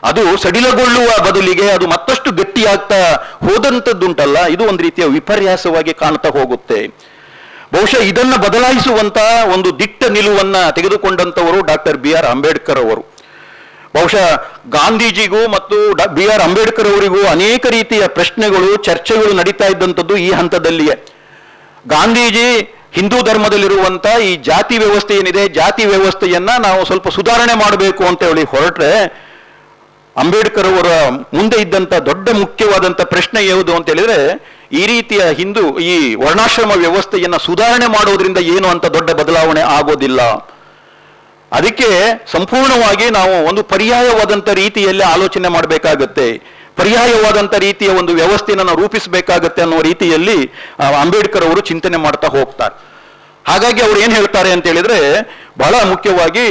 ಅದು ಸಡಿಲಗೊಳ್ಳುವ ಬದಲಿಗೆ ಅದು ಮತ್ತಷ್ಟು ಗಟ್ಟಿಯಾಗ್ತಾ ಹೋದಂಥದ್ದುಂಟಲ್ಲ, ಇದು ಒಂದು ರೀತಿಯ ವಿಪರ್ಯಾಸವಾಗಿ ಕಾಣ್ತಾ ಹೋಗುತ್ತೆ. ಬಹುಶಃ ಇದನ್ನ ಬದಲಾಯಿಸುವಂತ ಒಂದು ದಿಟ್ಟ ನಿಲುವನ್ನ ತೆಗೆದುಕೊಂಡಂತವರು ಡಾಕ್ಟರ್ ಬಿ ಆರ್ ಅಂಬೇಡ್ಕರ್ ಅವರು. ಬಹುಶಃ ಗಾಂಧೀಜಿಗೂ ಮತ್ತು ಬಿ ಆರ್ ಅಂಬೇಡ್ಕರ್ ಅವರಿಗೂ ಅನೇಕ ರೀತಿಯ ಪ್ರಶ್ನೆಗಳು, ಚರ್ಚೆಗಳು ನಡೀತಾ ಇದ್ದಂಥದ್ದು ಈ ಹಂತದಲ್ಲಿಯೇ. ಗಾಂಧೀಜಿ ಹಿಂದೂ ಧರ್ಮದಲ್ಲಿರುವಂತ ಈ ಜಾತಿ ವ್ಯವಸ್ಥೆ ಏನಿದೆ, ಜಾತಿ ವ್ಯವಸ್ಥೆಯನ್ನ ನಾವು ಸ್ವಲ್ಪ ಸುಧಾರಣೆ ಮಾಡಬೇಕು ಅಂತ ಹೇಳಿ ಹೊರಟ್ರೆ, ಅಂಬೇಡ್ಕರ್ ಅವರ ಮುಂದೆ ಇದ್ದಂತ ದೊಡ್ಡ ಮುಖ್ಯವಾದಂತ ಪ್ರಶ್ನೆ ಯಾವುದು ಅಂತ ಹೇಳಿದ್ರೆ, ಈ ರೀತಿಯ ಈ ವರ್ಣಾಶ್ರಮ ವ್ಯವಸ್ಥೆಯನ್ನ ಸುಧಾರಣೆ ಮಾಡೋದ್ರಿಂದ ಏನು ಅಂತ ದೊಡ್ಡ ಬದಲಾವಣೆ ಆಗೋದಿಲ್ಲ. ಅದಕ್ಕೆ ಸಂಪೂರ್ಣವಾಗಿ ನಾವು ಒಂದು ಪರ್ಯಾಯವಾದಂತ ರೀತಿಯಲ್ಲಿ ಆಲೋಚನೆ ಮಾಡಬೇಕಾಗತ್ತೆ, ಪರ್ಯಾಯವಾದಂತ ರೀತಿಯ ಒಂದು ವ್ಯವಸ್ಥೆಯನ್ನು ನಾವು ರೂಪಿಸಬೇಕಾಗತ್ತೆ ಅನ್ನುವ ರೀತಿಯಲ್ಲಿ ಅಂಬೇಡ್ಕರ್ ಅವರು ಚಿಂತನೆ ಮಾಡ್ತಾ ಹೋಗ್ತಾರೆ. ಹಾಗಾಗಿ ಅವ್ರು ಏನ್ ಹೇಳ್ತಾರೆ ಅಂತ ಹೇಳಿದ್ರೆ, ಬಹಳ ಮುಖ್ಯವಾಗಿ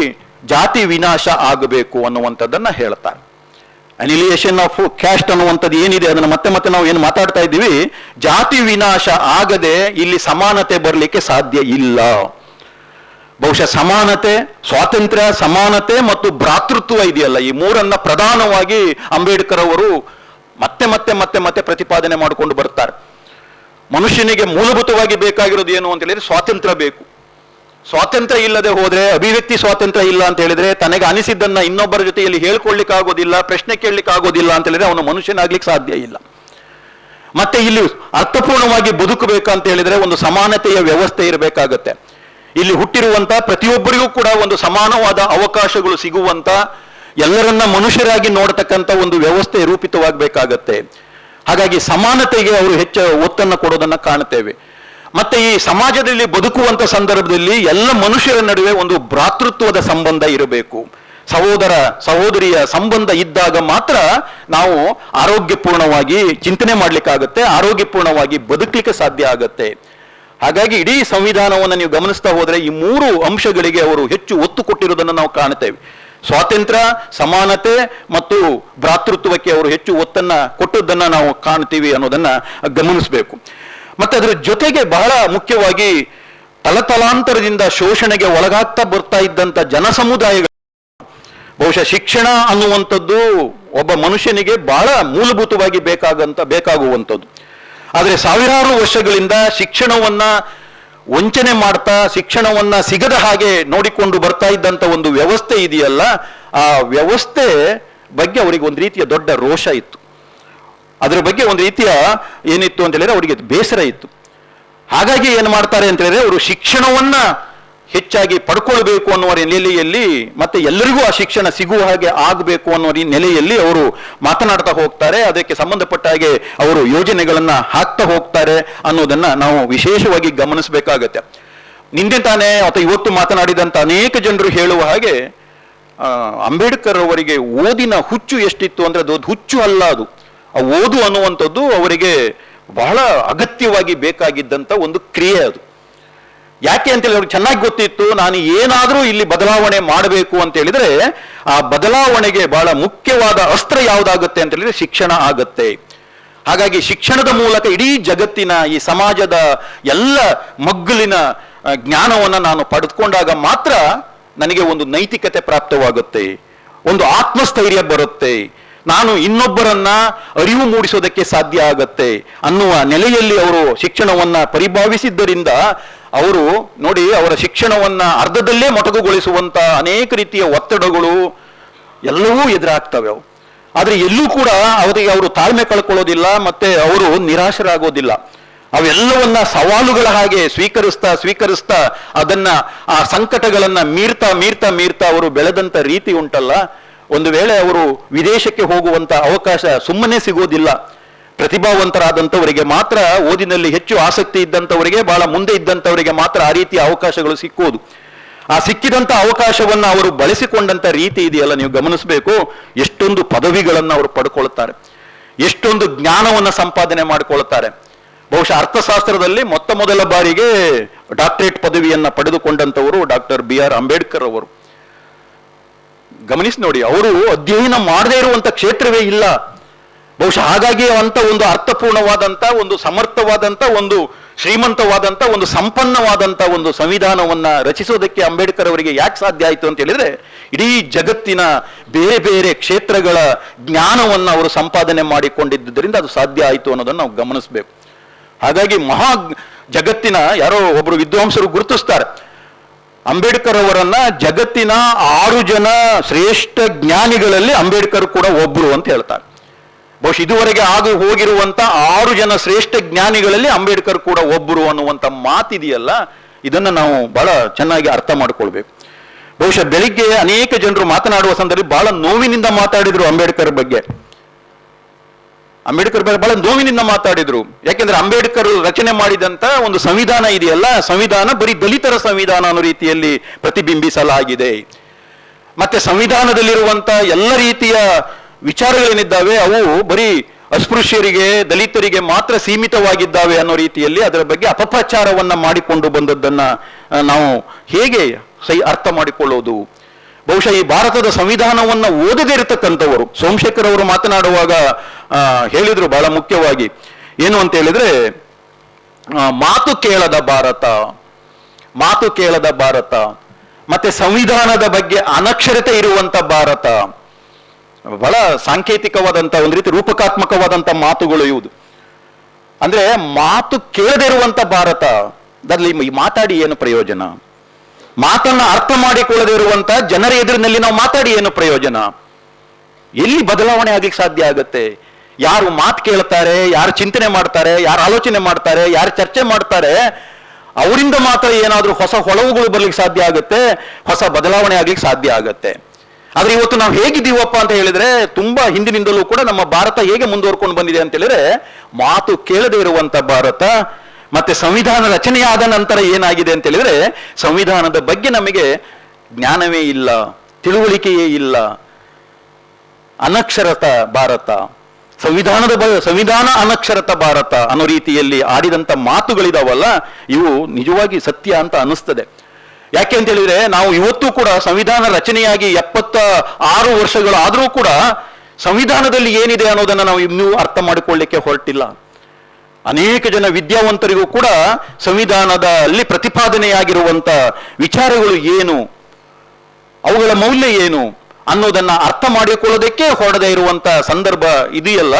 ಜಾತಿ ವಿನಾಶ ಆಗಬೇಕು ಅನ್ನುವಂಥದ್ದನ್ನ ಹೇಳ್ತಾರೆ. ಅನಿಲಿಯೇಷನ್ ಆಫ್ ಕ್ಯಾಸ್ಟ್ ಅನ್ನುವಂಥದ್ದು ಏನಿದೆ ಅದನ್ನು ಮತ್ತೆ ನಾವು ಏನು ಮಾತಾಡ್ತಾ ಇದ್ದೀವಿ, ಜಾತಿ ವಿನಾಶ ಆಗದೆ ಇಲ್ಲಿ ಸಮಾನತೆ ಬರಲಿಕ್ಕೆ ಸಾಧ್ಯ ಇಲ್ಲ. ಬಹುಶಃ ಸಮಾನತೆ, ಸ್ವಾತಂತ್ರ್ಯ, ಸಮಾನತೆ ಮತ್ತು ಭ್ರಾತೃತ್ವ ಇದೆಯಲ್ಲ, ಈ ಮೂರನ್ನ ಪ್ರಧಾನವಾಗಿ ಅಂಬೇಡ್ಕರ್ ಅವರು ಮತ್ತೆ ಪ್ರತಿಪಾದನೆ ಮಾಡಿಕೊಂಡು ಬರ್ತಾರೆ. ಮನುಷ್ಯನಿಗೆ ಮೂಲಭೂತವಾಗಿ ಬೇಕಾಗಿರೋದು ಏನು ಅಂತ ಹೇಳಿದ್ರೆ ಸ್ವಾತಂತ್ರ್ಯ ಬೇಕು. ಸ್ವಾತಂತ್ರ್ಯ ಇಲ್ಲದೆ ಹೋದ್ರೆ, ಅಭಿವ್ಯಕ್ತಿ ಸ್ವಾತಂತ್ರ್ಯ ಇಲ್ಲ ಅಂತ ಹೇಳಿದ್ರೆ, ತನಗೆ ಅನಿಸಿದ್ದನ್ನ ಇನ್ನೊಬ್ಬರ ಜೊತೆಯಲ್ಲಿ ಹೇಳ್ಕೊಳ್ಳಿಕ್ಕೆ ಆಗೋದಿಲ್ಲ, ಪ್ರಶ್ನೆ ಕೇಳಲಿಕ್ಕೆ ಆಗೋದಿಲ್ಲ ಅಂತ ಹೇಳಿದ್ರೆ ಅವನು ಮನುಷ್ಯನಾಗ್ಲಿಕ್ಕೆ ಸಾಧ್ಯ ಇಲ್ಲ. ಮತ್ತೆ ಇಲ್ಲಿ ಅರ್ಥಪೂರ್ಣವಾಗಿ ಬದುಕಬೇಕಂತ ಹೇಳಿದ್ರೆ ಒಂದು ಸಮಾನತೆಯ ವ್ಯವಸ್ಥೆ ಇರಬೇಕಾಗತ್ತೆ. ಇಲ್ಲಿ ಹುಟ್ಟಿರುವಂತ ಪ್ರತಿಯೊಬ್ಬರಿಗೂ ಕೂಡ ಒಂದು ಸಮಾನವಾದ ಅವಕಾಶಗಳು ಸಿಗುವಂತ, ಎಲ್ಲರನ್ನ ಮನುಷ್ಯರಾಗಿ ನೋಡತಕ್ಕಂತ ಒಂದು ವ್ಯವಸ್ಥೆ ರೂಪಿತವಾಗಬೇಕಾಗತ್ತೆ. ಹಾಗಾಗಿ ಸಮಾನತೆಗೆ ಅವರು ಹೆಚ್ಚು ಒತ್ತನ್ನು ಕೊಡೋದನ್ನ ಕಾಣುತ್ತೇವೆ. ಮತ್ತೆ ಈ ಸಮಾಜದಲ್ಲಿ ಬದುಕುವಂತ ಸಂದರ್ಭದಲ್ಲಿ ಎಲ್ಲ ಮನುಷ್ಯರ ನಡುವೆ ಒಂದು ಭ್ರಾತೃತ್ವದ ಸಂಬಂಧ ಇರಬೇಕು, ಸಹೋದರ ಸಹೋದರಿಯ ಸಂಬಂಧ ಇದ್ದಾಗ ಮಾತ್ರ ನಾವು ಆರೋಗ್ಯಪೂರ್ಣವಾಗಿ ಚಿಂತನೆ ಮಾಡ್ಲಿಕ್ಕಾಗತ್ತೆ, ಆರೋಗ್ಯಪೂರ್ಣವಾಗಿ ಬದುಕಲಿಕ್ಕೆ ಸಾಧ್ಯ ಆಗತ್ತೆ. ಹಾಗಾಗಿ ಇಡೀ ಸಂವಿಧಾನವನ್ನು ನೀವು ಗಮನಿಸ್ತಾ ಹೋದ್ರೆ ಈ ಮೂರು ಅಂಶಗಳಿಗೆ ಅವರು ಹೆಚ್ಚು ಒತ್ತು ಕೊಟ್ಟಿರೋದನ್ನು ನಾವು ಕಾಣುತ್ತೇವೆ. ಸ್ವಾತಂತ್ರ್ಯ, ಸಮಾನತೆ ಮತ್ತು ಭ್ರಾತೃತ್ವಕ್ಕೆ ಅವರು ಹೆಚ್ಚು ಒತ್ತನ್ನ ಕೊಟ್ಟದ್ದನ್ನ ನಾವು ಕಾಣ್ತೀವಿ ಅನ್ನೋದನ್ನ ಗಮನಿಸಬೇಕು. ಮತ್ತೆ ಅದರ ಜೊತೆಗೆ ಬಹಳ ಮುಖ್ಯವಾಗಿ ತಲತಲಾಂತರದಿಂದ ಶೋಷಣೆಗೆ ಒಳಗಾಗ್ತಾ ಬರ್ತಾ ಇದ್ದಂತ ಜನಸಮುದಾಯಗಳು, ಬಹುಶಃ ಶಿಕ್ಷಣ ಅನ್ನುವಂಥದ್ದು ಒಬ್ಬ ಮನುಷ್ಯನಿಗೆ ಬಹಳ ಮೂಲಭೂತವಾಗಿ ಬೇಕಾಗುವಂಥದ್ದು. ಆದರೆ ಸಾವಿರಾರು ವರ್ಷಗಳಿಂದ ಶಿಕ್ಷಣವನ್ನ ವಂಚನೆ ಮಾಡ್ತಾ, ಶಿಕ್ಷಣವನ್ನ ಸಿಗದ ಹಾಗೆ ನೋಡಿಕೊಂಡು ಬರ್ತಾ ಇದ್ದಂತ ಒಂದು ವ್ಯವಸ್ಥೆ ಇದೆಯಲ್ಲ, ಆ ವ್ಯವಸ್ಥೆ ಬಗ್ಗೆ ಅವರಿಗೆ ಒಂದು ರೀತಿಯ ದೊಡ್ಡ ರೋಷ ಇತ್ತು. ಅದರ ಬಗ್ಗೆ ಒಂದು ರೀತಿಯ ಏನಿತ್ತು ಅಂತ ಹೇಳಿದ್ರೆ ಅವರಿಗೆ ಬೇಸರ ಇತ್ತು. ಹಾಗಾಗಿ ಏನು ಮಾಡ್ತಾರೆ ಅಂತ ಹೇಳಿದ್ರೆ, ಅವರು ಶಿಕ್ಷಣವನ್ನ ಹೆಚ್ಚಾಗಿ ಪಡ್ಕೊಳ್ಬೇಕು ಅನ್ನುವ ನೆಲೆಯಲ್ಲಿ, ಮತ್ತೆ ಎಲ್ಲರಿಗೂ ಆ ಶಿಕ್ಷಣ ಸಿಗುವ ಹಾಗೆ ಆಗಬೇಕು ಅನ್ನೋ ನೆಲೆಯಲ್ಲಿ ಅವರು ಮಾತನಾಡ್ತಾ ಹೋಗ್ತಾರೆ. ಅದಕ್ಕೆ ಸಂಬಂಧಪಟ್ಟ ಹಾಗೆ ಅವರು ಯೋಜನೆಗಳನ್ನ ಹಾಕ್ತಾ ಹೋಗ್ತಾರೆ ಅನ್ನೋದನ್ನ ನಾವು ವಿಶೇಷವಾಗಿ ಗಮನಿಸಬೇಕಾಗತ್ತೆ. ನಿನ್ನೆ ತಾನೇ ಅಥವಾ ಇವತ್ತು ಮಾತನಾಡಿದಂತ ಅನೇಕ ಜನರು ಹೇಳುವ ಹಾಗೆ, ಅಂಬೇಡ್ಕರ್ ಅವರಿಗೆ ಓದಿನ ಹುಚ್ಚು ಎಷ್ಟಿತ್ತು ಅಂದ್ರೆ ಅದು ಹುಚ್ಚು ಅಲ್ಲ, ಅದು ಆ ಓದು ಅನ್ನುವಂಥದ್ದು ಅವರಿಗೆ ಬಹಳ ಅಗತ್ಯವಾಗಿ ಬೇಕಾಗಿದ್ದಂಥ ಒಂದು ಕ್ರಿಯೆ ಅದು. ಯಾಕೆ ಅಂತೇಳಿ ಅವ್ರಿಗೆ ಚೆನ್ನಾಗಿ ಗೊತ್ತಿತ್ತು, ನಾನು ಏನಾದರೂ ಇಲ್ಲಿ ಬದಲಾವಣೆ ಮಾಡಬೇಕು ಅಂತ ಹೇಳಿದ್ರೆ ಆ ಬದಲಾವಣೆಗೆ ಬಹಳ ಮುಖ್ಯವಾದ ಅಸ್ತ್ರ ಯಾವುದಾಗುತ್ತೆ ಅಂತ ಹೇಳಿದ್ರೆ ಶಿಕ್ಷಣ ಆಗತ್ತೆ. ಹಾಗಾಗಿ ಶಿಕ್ಷಣದ ಮೂಲಕ ಇಡೀ ಜಗತ್ತಿನ ಈ ಸಮಾಜದ ಎಲ್ಲ ಮಗ್ಗುಲಿನ ಜ್ಞಾನವನ್ನು ನಾನು ಪಡೆದುಕೊಂಡಾಗ ಮಾತ್ರ ನನಗೆ ಒಂದು ನೈತಿಕತೆ ಪ್ರಾಪ್ತವಾಗುತ್ತೆ, ಒಂದು ಆತ್ಮಸ್ಥೈರ್ಯ ಬರುತ್ತೆ, ನಾನು ಇನ್ನೊಬ್ಬರನ್ನ ಅರಿವು ಮೂಡಿಸೋದಕ್ಕೆ ಸಾಧ್ಯ ಆಗತ್ತೆ ಅನ್ನುವ ನೆಲೆಯಲ್ಲಿ ಅವರು ಶಿಕ್ಷಣವನ್ನ ಪರಿಭಾವಿಸಿದ್ದರಿಂದ ಅವರು ನೋಡಿ, ಅವರ ಶಿಕ್ಷಣವನ್ನ ಅರ್ಧದಲ್ಲೇ ಮೊಟಕುಗೊಳಿಸುವಂತ ಅನೇಕ ರೀತಿಯ ಒತ್ತಡಗಳು ಎಲ್ಲವೂ ಎದುರಾಗ್ತವೆ ಅವು. ಆದ್ರೆ ಎಲ್ಲೂ ಕೂಡ ಅವರಿಗೆ ಅವರು ತಾಳ್ಮೆ ಕಳ್ಕೊಳ್ಳೋದಿಲ್ಲ, ಮತ್ತೆ ಅವರು ನಿರಾಶರಾಗೋದಿಲ್ಲ. ಅವೆಲ್ಲವನ್ನ ಸವಾಲುಗಳ ಹಾಗೆ ಸ್ವೀಕರಿಸ್ತಾ ಅದನ್ನ ಆ ಸಂಕಟಗಳನ್ನ ಮೀರ್ತಾ ಅವರು ಬೆಳೆದಂತ ರೀತಿ ಉಂಟಲ್ಲ, ಒಂದು ವೇಳೆ ಅವರು ವಿದೇಶಕ್ಕೆ ಹೋಗುವಂತ ಅವಕಾಶ ಸುಮ್ಮನೆ ಸಿಗೋದಿಲ್ಲ. ಪ್ರತಿಭಾವಂತರಾದಂಥವರಿಗೆ ಮಾತ್ರ, ಓದಿನಲ್ಲಿ ಹೆಚ್ಚು ಆಸಕ್ತಿ ಇದ್ದಂಥವರಿಗೆ, ಬಹಳ ಮುಂದೆ ಇದ್ದಂಥವರಿಗೆ ಮಾತ್ರ ಆ ರೀತಿಯ ಅವಕಾಶಗಳು ಸಿಕ್ಕುವುದು. ಆ ಸಿಕ್ಕಿದಂತ ಅವಕಾಶವನ್ನ ಅವರು ಬಳಸಿಕೊಂಡಂತ ರೀತಿ ಇದೆಯಲ್ಲ, ನೀವು ಗಮನಿಸಬೇಕು. ಎಷ್ಟೊಂದು ಪದವಿಗಳನ್ನು ಅವರು ಪಡ್ಕೊಳ್ತಾರೆ, ಎಷ್ಟೊಂದು ಜ್ಞಾನವನ್ನ ಸಂಪಾದನೆ ಮಾಡಿಕೊಳ್ತಾರೆ. ಬಹುಶಃ ಅರ್ಥಶಾಸ್ತ್ರದಲ್ಲಿ ಮೊತ್ತ ಮೊದಲ ಬಾರಿಗೆ ಡಾಕ್ಟರೇಟ್ ಪದವಿಯನ್ನ ಪಡೆದುಕೊಂಡಂತವರು ಡಾಕ್ಟರ್ BR ಅಂಬೇಡ್ಕರ್ ಅವರು. ಗಮನಿಸಿ ನೋಡಿ, ಅವರು ಅಧ್ಯಯನ ಮಾಡದೇ ಇರುವಂತ ಕ್ಷೇತ್ರವೇ ಇಲ್ಲ. ಬಹುಶಃ ಹಾಗಾಗಿ ಅಂತ ಒಂದು ಅರ್ಥಪೂರ್ಣವಾದಂತ, ಒಂದು ಸಮರ್ಥವಾದಂತ, ಒಂದು ಶ್ರೀಮಂತವಾದಂತ, ಒಂದು ಸಂಪನ್ನವಾದಂತ ಒಂದು ಸಂವಿಧಾನವನ್ನ ರಚಿಸೋದಕ್ಕೆ ಅಂಬೇಡ್ಕರ್ ಅವರಿಗೆ ಯಾಕೆ ಸಾಧ್ಯ ಆಯಿತು ಅಂತ ಹೇಳಿದ್ರೆ, ಇಡೀ ಜಗತ್ತಿನ ಬೇರೆ ಬೇರೆ ಕ್ಷೇತ್ರಗಳ ಜ್ಞಾನವನ್ನ ಅವರು ಸಂಪಾದನೆ ಮಾಡಿಕೊಂಡಿದ್ದರಿಂದ ಅದು ಸಾಧ್ಯ ಆಯಿತು ಅನ್ನೋದನ್ನು ನಾವು ಗಮನಿಸಬೇಕು. ಹಾಗಾಗಿ ಜಗತ್ತಿನ ಯಾರೋ ಒಬ್ಬರು ವಿದ್ವಾಂಸರು ಗುರುತಿಸ್ತಾರೆ, ಅಂಬೇಡ್ಕರ್ ಅವರನ್ನ ಜಗತ್ತಿನ 6 ಜನ ಶ್ರೇಷ್ಠ ಜ್ಞಾನಿಗಳಲ್ಲಿ ಅಂಬೇಡ್ಕರ್ ಕೂಡ ಒಬ್ರು ಅಂತ ಹೇಳ್ತಾರೆ. ಬಹುಶಃ ಇದುವರೆಗೆ ಹೋಗಿರುವಂತ 6 ಜನ ಶ್ರೇಷ್ಠ ಜ್ಞಾನಿಗಳಲ್ಲಿ ಅಂಬೇಡ್ಕರ್ ಕೂಡ ಒಬ್ರು ಅನ್ನುವಂತ ಮಾತಿದೆಯಲ್ಲ, ಇದನ್ನ ನಾವು ಬಹಳ ಚೆನ್ನಾಗಿ ಅರ್ಥ ಮಾಡ್ಕೊಳ್ಬೇಕು. ಬಹುಶಃ ಬೆಳಿಗ್ಗೆ ಅನೇಕ ಜನರು ಮಾತನಾಡುವ ಸಂದರ್ಭದಲ್ಲಿ ಬಹಳ ನೋವಿನಿಂದ ಮಾತಾಡಿದ್ರು ಅಂಬೇಡ್ಕರ್ ಬಗ್ಗೆ ಬಹಳ ನೋವಿನಿಂದ ಮಾತಾಡಿದ್ರು. ಯಾಕೆಂದ್ರೆ ಅಂಬೇಡ್ಕರ್ ರಚನೆ ಮಾಡಿದಂತ ಒಂದು ಸಂವಿಧಾನ ಇದೆಯಲ್ಲ, ಸಂವಿಧಾನ ಬರೀ ದಲಿತರ ಸಂವಿಧಾನ ಅನ್ನೋ ರೀತಿಯಲ್ಲಿ ಪ್ರತಿಬಿಂಬಿಸಲಾಗಿದೆ. ಮತ್ತೆ ಸಂವಿಧಾನದಲ್ಲಿರುವಂತ ಎಲ್ಲ ರೀತಿಯ ವಿಚಾರಗಳೇನಿದ್ದಾವೆ ಅವು ಬರೀ ಅಸ್ಪೃಶ್ಯರಿಗೆ, ದಲಿತರಿಗೆ ಮಾತ್ರ ಸೀಮಿತವಾಗಿದ್ದಾವೆ ಅನ್ನೋ ರೀತಿಯಲ್ಲಿ ಅದರ ಬಗ್ಗೆ ಅಪಪ್ರಚಾರವನ್ನ ಮಾಡಿಕೊಂಡು ಬಂದದ್ದನ್ನ ನಾವು ಹೇಗೆ ಅರ್ಥ ಮಾಡಿಕೊಳ್ಳೋದು? ಬಹುಶಃ ಈ ಭಾರತದ ಸಂವಿಧಾನವನ್ನ ಓದದೇ ಇರತಕ್ಕಂಥವರು, ಸೋಮಶೇಖರ್ ಅವರು ಮಾತನಾಡುವಾಗ ಹೇಳಿದ್ರು ಬಹಳ ಮುಖ್ಯವಾಗಿ, ಏನು ಅಂತ ಹೇಳಿದ್ರೆ, ಮಾತು ಕೇಳದ ಭಾರತ, ಮತ್ತೆ ಸಂವಿಧಾನದ ಬಗ್ಗೆ ಅನಕ್ಷರತೆ ಇರುವಂತ ಭಾರತ. ಬಹಳ ಸಾಂಕೇತಿಕವಾದಂತ, ಒಂದು ರೀತಿ ರೂಪಕಾತ್ಮಕವಾದಂತ ಮಾತುಗಳು ಇವುದು. ಅಂದ್ರೆ ಮಾತು ಕೇಳದೇ ಇರುವಂತ ಭಾರತ, ಅದರಲ್ಲಿ ಮಾತಾಡಿ ಏನು ಪ್ರಯೋಜನ? ಮಾತನ್ನ ಅರ್ಥ ಮಾಡಿಕೊಳ್ಳದೇ ಇರುವಂತ ಜನರ ಎದುರಿನಲ್ಲಿ ನಾವು ಮಾತಾಡಿ ಏನು ಪ್ರಯೋಜನ? ಎಲ್ಲಿ ಬದಲಾವಣೆ ಆಗ್ಲಿಕ್ಕೆ ಸಾಧ್ಯ ಆಗುತ್ತೆ? ಯಾರು ಮಾತು ಕೇಳ್ತಾರೆ, ಯಾರು ಚಿಂತನೆ ಮಾಡ್ತಾರೆ, ಯಾರು ಆಲೋಚನೆ ಮಾಡ್ತಾರೆ, ಯಾರು ಚರ್ಚೆ ಮಾಡ್ತಾರೆ, ಅವರಿಂದ ಮಾತ್ರ ಏನಾದ್ರೂ ಹೊಸ ಹೊಳವುಗಳು ಬರ್ಲಿಕ್ಕೆ ಸಾಧ್ಯ ಆಗುತ್ತೆ, ಹೊಸ ಬದಲಾವಣೆ ಆಗ್ಲಿಕ್ಕೆ ಸಾಧ್ಯ ಆಗುತ್ತೆ. ಆದ್ರೆ ಇವತ್ತು ನಾವು ಹೇಗಿದ್ದೀವಪ್ಪ ಅಂತ ಹೇಳಿದ್ರೆ, ತುಂಬಾ ಹಿಂದಿನಿಂದಲೂ ಕೂಡ ನಮ್ಮ ಭಾರತ ಹೇಗೆ ಮುಂದುವರ್ಕೊಂಡು ಬಂದಿದೆ ಅಂತ ಹೇಳಿದ್ರೆ, ಮಾತು ಕೇಳದೇ ಇರುವಂತ ಭಾರತ. ಮತ್ತೆ ಸಂವಿಧಾನ ರಚನೆಯಾದ ನಂತರ ಏನಾಗಿದೆ ಅಂತ ಹೇಳಿದ್ರೆ, ಸಂವಿಧಾನದ ಬಗ್ಗೆ ನಮಗೆ ಜ್ಞಾನವೇ ಇಲ್ಲ, ತಿಳುವಳಿಕೆಯೇ ಇಲ್ಲ, ಅನಕ್ಷರತ ಭಾರತ, ಸಂವಿಧಾನ ಅನಕ್ಷರತ ಭಾರತ ಅನ್ನೋ ರೀತಿಯಲ್ಲಿ ಆಡಿದಂತ ಮಾತುಗಳಿದಾವಲ್ಲ, ಇವು ನಿಜವಾಗಿ ಸತ್ಯ ಅಂತ ಅನಿಸ್ತದೆ. ಯಾಕೆ ಅಂತ ಹೇಳಿದ್ರೆ, ನಾವು ಇವತ್ತು ಕೂಡ ಸಂವಿಧಾನ ರಚನೆಯಾಗಿ 76 ವರ್ಷಗಳಾದರೂ ಕೂಡ ಸಂವಿಧಾನದಲ್ಲಿ ಏನಿದೆ ಅನ್ನೋದನ್ನ ನಾವು ಇನ್ನೂ ಅರ್ಥ ಮಾಡಿಕೊಳ್ಳಿಕ್ಕೆ ಹೊರಟಿಲ್ಲ. ಅನೇಕ ಜನ ವಿದ್ಯಾವಂತರಿಗೂ ಕೂಡ ಸಂವಿಧಾನದಲ್ಲಿ ಪ್ರತಿಪಾದನೆಯಾಗಿರುವಂತ ವಿಚಾರಗಳು ಏನು, ಅವುಗಳ ಮೌಲ್ಯ ಏನು ಅನ್ನೋದನ್ನ ಅರ್ಥ ಮಾಡಿಕೊಳ್ಳೋದಕ್ಕೆ ಹೊರಡದೇ ಇರುವಂತ ಸಂದರ್ಭ ಇದೆಯಲ್ಲ,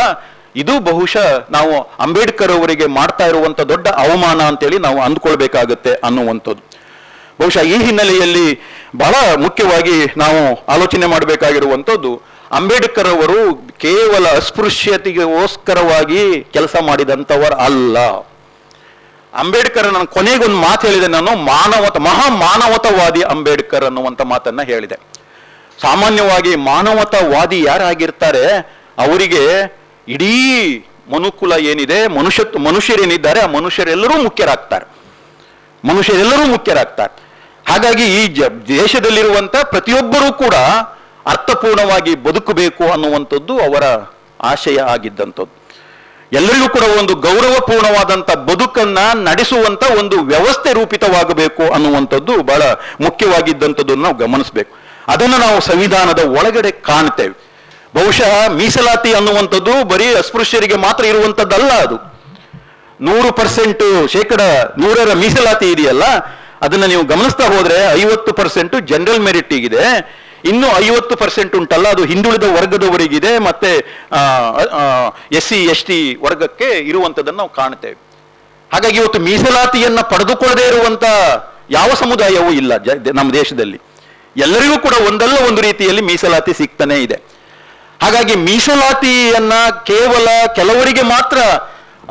ಇದು ಬಹುಶಃ ನಾವು ಅಂಬೇಡ್ಕರ್ ಅವರಿಗೆ ಮಾಡ್ತಾ ಇರುವಂತ ದೊಡ್ಡ ಅವಮಾನ ಅಂತೇಳಿ ನಾವು ಅಂದ್ಕೊಳ್ಬೇಕಾಗತ್ತೆ ಅನ್ನುವಂಥದ್ದು. ಬಹುಶಃ ಈ ಹಿನ್ನೆಲೆಯಲ್ಲಿ ಬಹಳ ಮುಖ್ಯವಾಗಿ ನಾವು ಆಲೋಚನೆ ಮಾಡಬೇಕಾಗಿರುವಂಥದ್ದು, ಅಂಬೇಡ್ಕರ್ ಅವರು ಕೇವಲ ಅಸ್ಪೃಶ್ಯತೆಗೋಸ್ಕರವಾಗಿ ಕೆಲಸ ಮಾಡಿದಂಥವರು ಅಲ್ಲ. ಅಂಬೇಡ್ಕರ್, ನಾನು ಕೊನೆಗೊಂದು ಮಾತು ಹೇಳಿದೆ, ನಾನು ಮಹಾಮಾನವತವಾದಿ ಅಂಬೇಡ್ಕರ್ ಅನ್ನುವಂಥ ಮಾತನ್ನ ಹೇಳಿದೆ. ಸಾಮಾನ್ಯವಾಗಿ ಮಾನವತಾವಾದಿ ಯಾರಾಗಿರ್ತಾರೆ, ಅವರಿಗೆ ಇಡೀ ಮನುಕುಲ ಏನಿದೆ, ಮನುಷ್ಯರೇನಿದ್ದಾರೆ, ಆ ಮನುಷ್ಯರೆಲ್ಲರೂ ಮುಖ್ಯರಾಗ್ತಾರೆ. ಹಾಗಾಗಿ ಈ ದೇಶದಲ್ಲಿರುವಂತ ಪ್ರತಿಯೊಬ್ಬರೂ ಕೂಡ ಅರ್ಥಪೂರ್ಣವಾಗಿ ಬದುಕಬೇಕು ಅನ್ನುವಂಥದ್ದು ಅವರ ಆಶಯ ಆಗಿದ್ದಂಥದ್ದು. ಎಲ್ಲರಿಗೂ ಕೂಡ ಒಂದು ಗೌರವಪೂರ್ಣವಾದಂಥ ಬದುಕನ್ನ ನಡೆಸುವಂತ ಒಂದು ವ್ಯವಸ್ಥೆ ರೂಪಿತವಾಗಬೇಕು ಅನ್ನುವಂಥದ್ದು ಬಹಳ ಮುಖ್ಯವಾಗಿದ್ದಂಥದ್ದನ್ನು ನಾವು ಗಮನಿಸಬೇಕು. ಅದನ್ನು ನಾವು ಸಂವಿಧಾನದ ಒಳಗಡೆ ಕಾಣ್ತೇವೆ. ಬಹುಶಃ ಮೀಸಲಾತಿ ಅನ್ನುವಂಥದ್ದು ಬರೀ ಅಸ್ಪೃಶ್ಯರಿಗೆ ಮಾತ್ರ ಇರುವಂಥದ್ದಲ್ಲ. ಅದು 100% 100ರ ಮೀಸಲಾತಿ ಇದೆಯಲ್ಲ, ಅದನ್ನ ನೀವು ಗಮನಿಸ್ತಾ ಹೋದ್ರೆ 50% ಜನರಲ್ ಮೆರಿಟಿಗಿದೆ, ಇನ್ನು 50% ಉಂಟಲ್ಲ ಅದು ಹಿಂದುಳಿದ ವರ್ಗದವರಿಗಿದೆ, ಮತ್ತೆ SC ST ವರ್ಗಕ್ಕೆ ಇರುವಂಥದ್ದನ್ನು ನಾವು ಕಾಣ್ತೇವೆ. ಹಾಗಾಗಿ ಇವತ್ತು ಮೀಸಲಾತಿಯನ್ನ ಪಡೆದುಕೊಳ್ಳದೇ ಇರುವಂತ ಯಾವ ಸಮುದಾಯವೂ ಇಲ್ಲ ನಮ್ಮ ದೇಶದಲ್ಲಿ. ಎಲ್ಲರಿಗೂ ಕೂಡ ಒಂದಲ್ಲ ಒಂದು ರೀತಿಯಲ್ಲಿ ಮೀಸಲಾತಿ ಸಿಗ್ತಾನೆ ಇದೆ. ಹಾಗಾಗಿ ಮೀಸಲಾತಿಯನ್ನ ಕೇವಲ ಕೆಲವರಿಗೆ ಮಾತ್ರ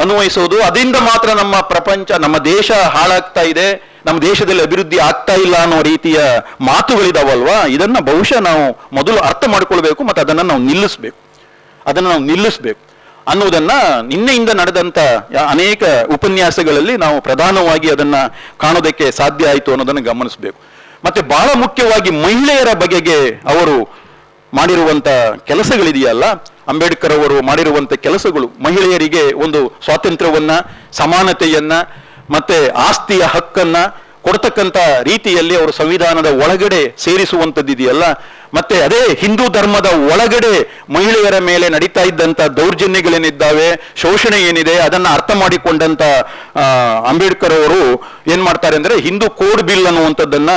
ಅನ್ವಯಿಸೋದು, ಅದರಿಂದ ಮಾತ್ರ ನಮ್ಮ ಪ್ರಪಂಚ, ನಮ್ಮ ದೇಶ ಹಾಳಾಗ್ತಾ ಇದೆ, ನಮ್ಮ ದೇಶದಲ್ಲಿ ಅಭಿವೃದ್ಧಿ ಆಗ್ತಾ ಇಲ್ಲ ಅನ್ನೋ ರೀತಿಯ ಮಾತುಗಳಿದಾವಲ್ವಾ, ಇದನ್ನ ಬಹುಶಃ ನಾವು ಮೊದಲು ಅರ್ಥ ಮಾಡ್ಕೊಳ್ಬೇಕು ಮತ್ತು ಅದನ್ನು ನಾವು ನಿಲ್ಲಿಸ್ಬೇಕು ಅನ್ನೋದನ್ನ ನಿನ್ನೆಯಿಂದ ನಡೆದಂತ ಅನೇಕ ಉಪನ್ಯಾಸಗಳಲ್ಲಿ ನಾವು ಪ್ರಧಾನವಾಗಿ ಅದನ್ನ ಕಾಣೋದಕ್ಕೆ ಸಾಧ್ಯ ಆಯಿತು ಅನ್ನೋದನ್ನು ಗಮನಿಸಬೇಕು. ಮತ್ತೆ ಬಹಳ ಮುಖ್ಯವಾಗಿ ಮಹಿಳೆಯರ ಬಗೆಗೆ ಅವರು ಮಾಡಿರುವಂತ ಕೆಲಸಗಳಿದೆಯಲ್ಲ, ಅಂಬೇಡ್ಕರ್ ಅವರು ಮಾಡಿರುವಂತ ಕೆಲಸಗಳು ಮಹಿಳೆಯರಿಗೆ ಒಂದು ಸ್ವಾತಂತ್ರ್ಯವನ್ನ, ಸಮಾನತೆಯನ್ನ, ಮತ್ತೆ ಆಸ್ತಿಯ ಹಕ್ಕನ್ನ ಕೊಡ್ತಕ್ಕಂಥ ರೀತಿಯಲ್ಲಿ ಅವರು ಸಂವಿಧಾನದ ಒಳಗಡೆ ಸೇರಿಸುವಂಥದ್ದಿದೆಯಲ್ಲ, ಮತ್ತೆ ಅದೇ ಹಿಂದೂ ಧರ್ಮದ ಒಳಗಡೆ ಮಹಿಳೆಯರ ಮೇಲೆ ನಡೀತಾ ಇದ್ದಂಥ ದೌರ್ಜನ್ಯಗಳೇನಿದ್ದಾವೆ, ಶೋಷಣೆ ಏನಿದೆ, ಅದನ್ನ ಅರ್ಥ ಮಾಡಿಕೊಂಡಂತ ಅಂಬೇಡ್ಕರ್ ಅವರು ಏನ್ ಮಾಡ್ತಾರೆ ಅಂದ್ರೆ ಹಿಂದೂ ಕೋಡ್ ಬಿಲ್ ಅನ್ನುವಂಥದ್ದನ್ನ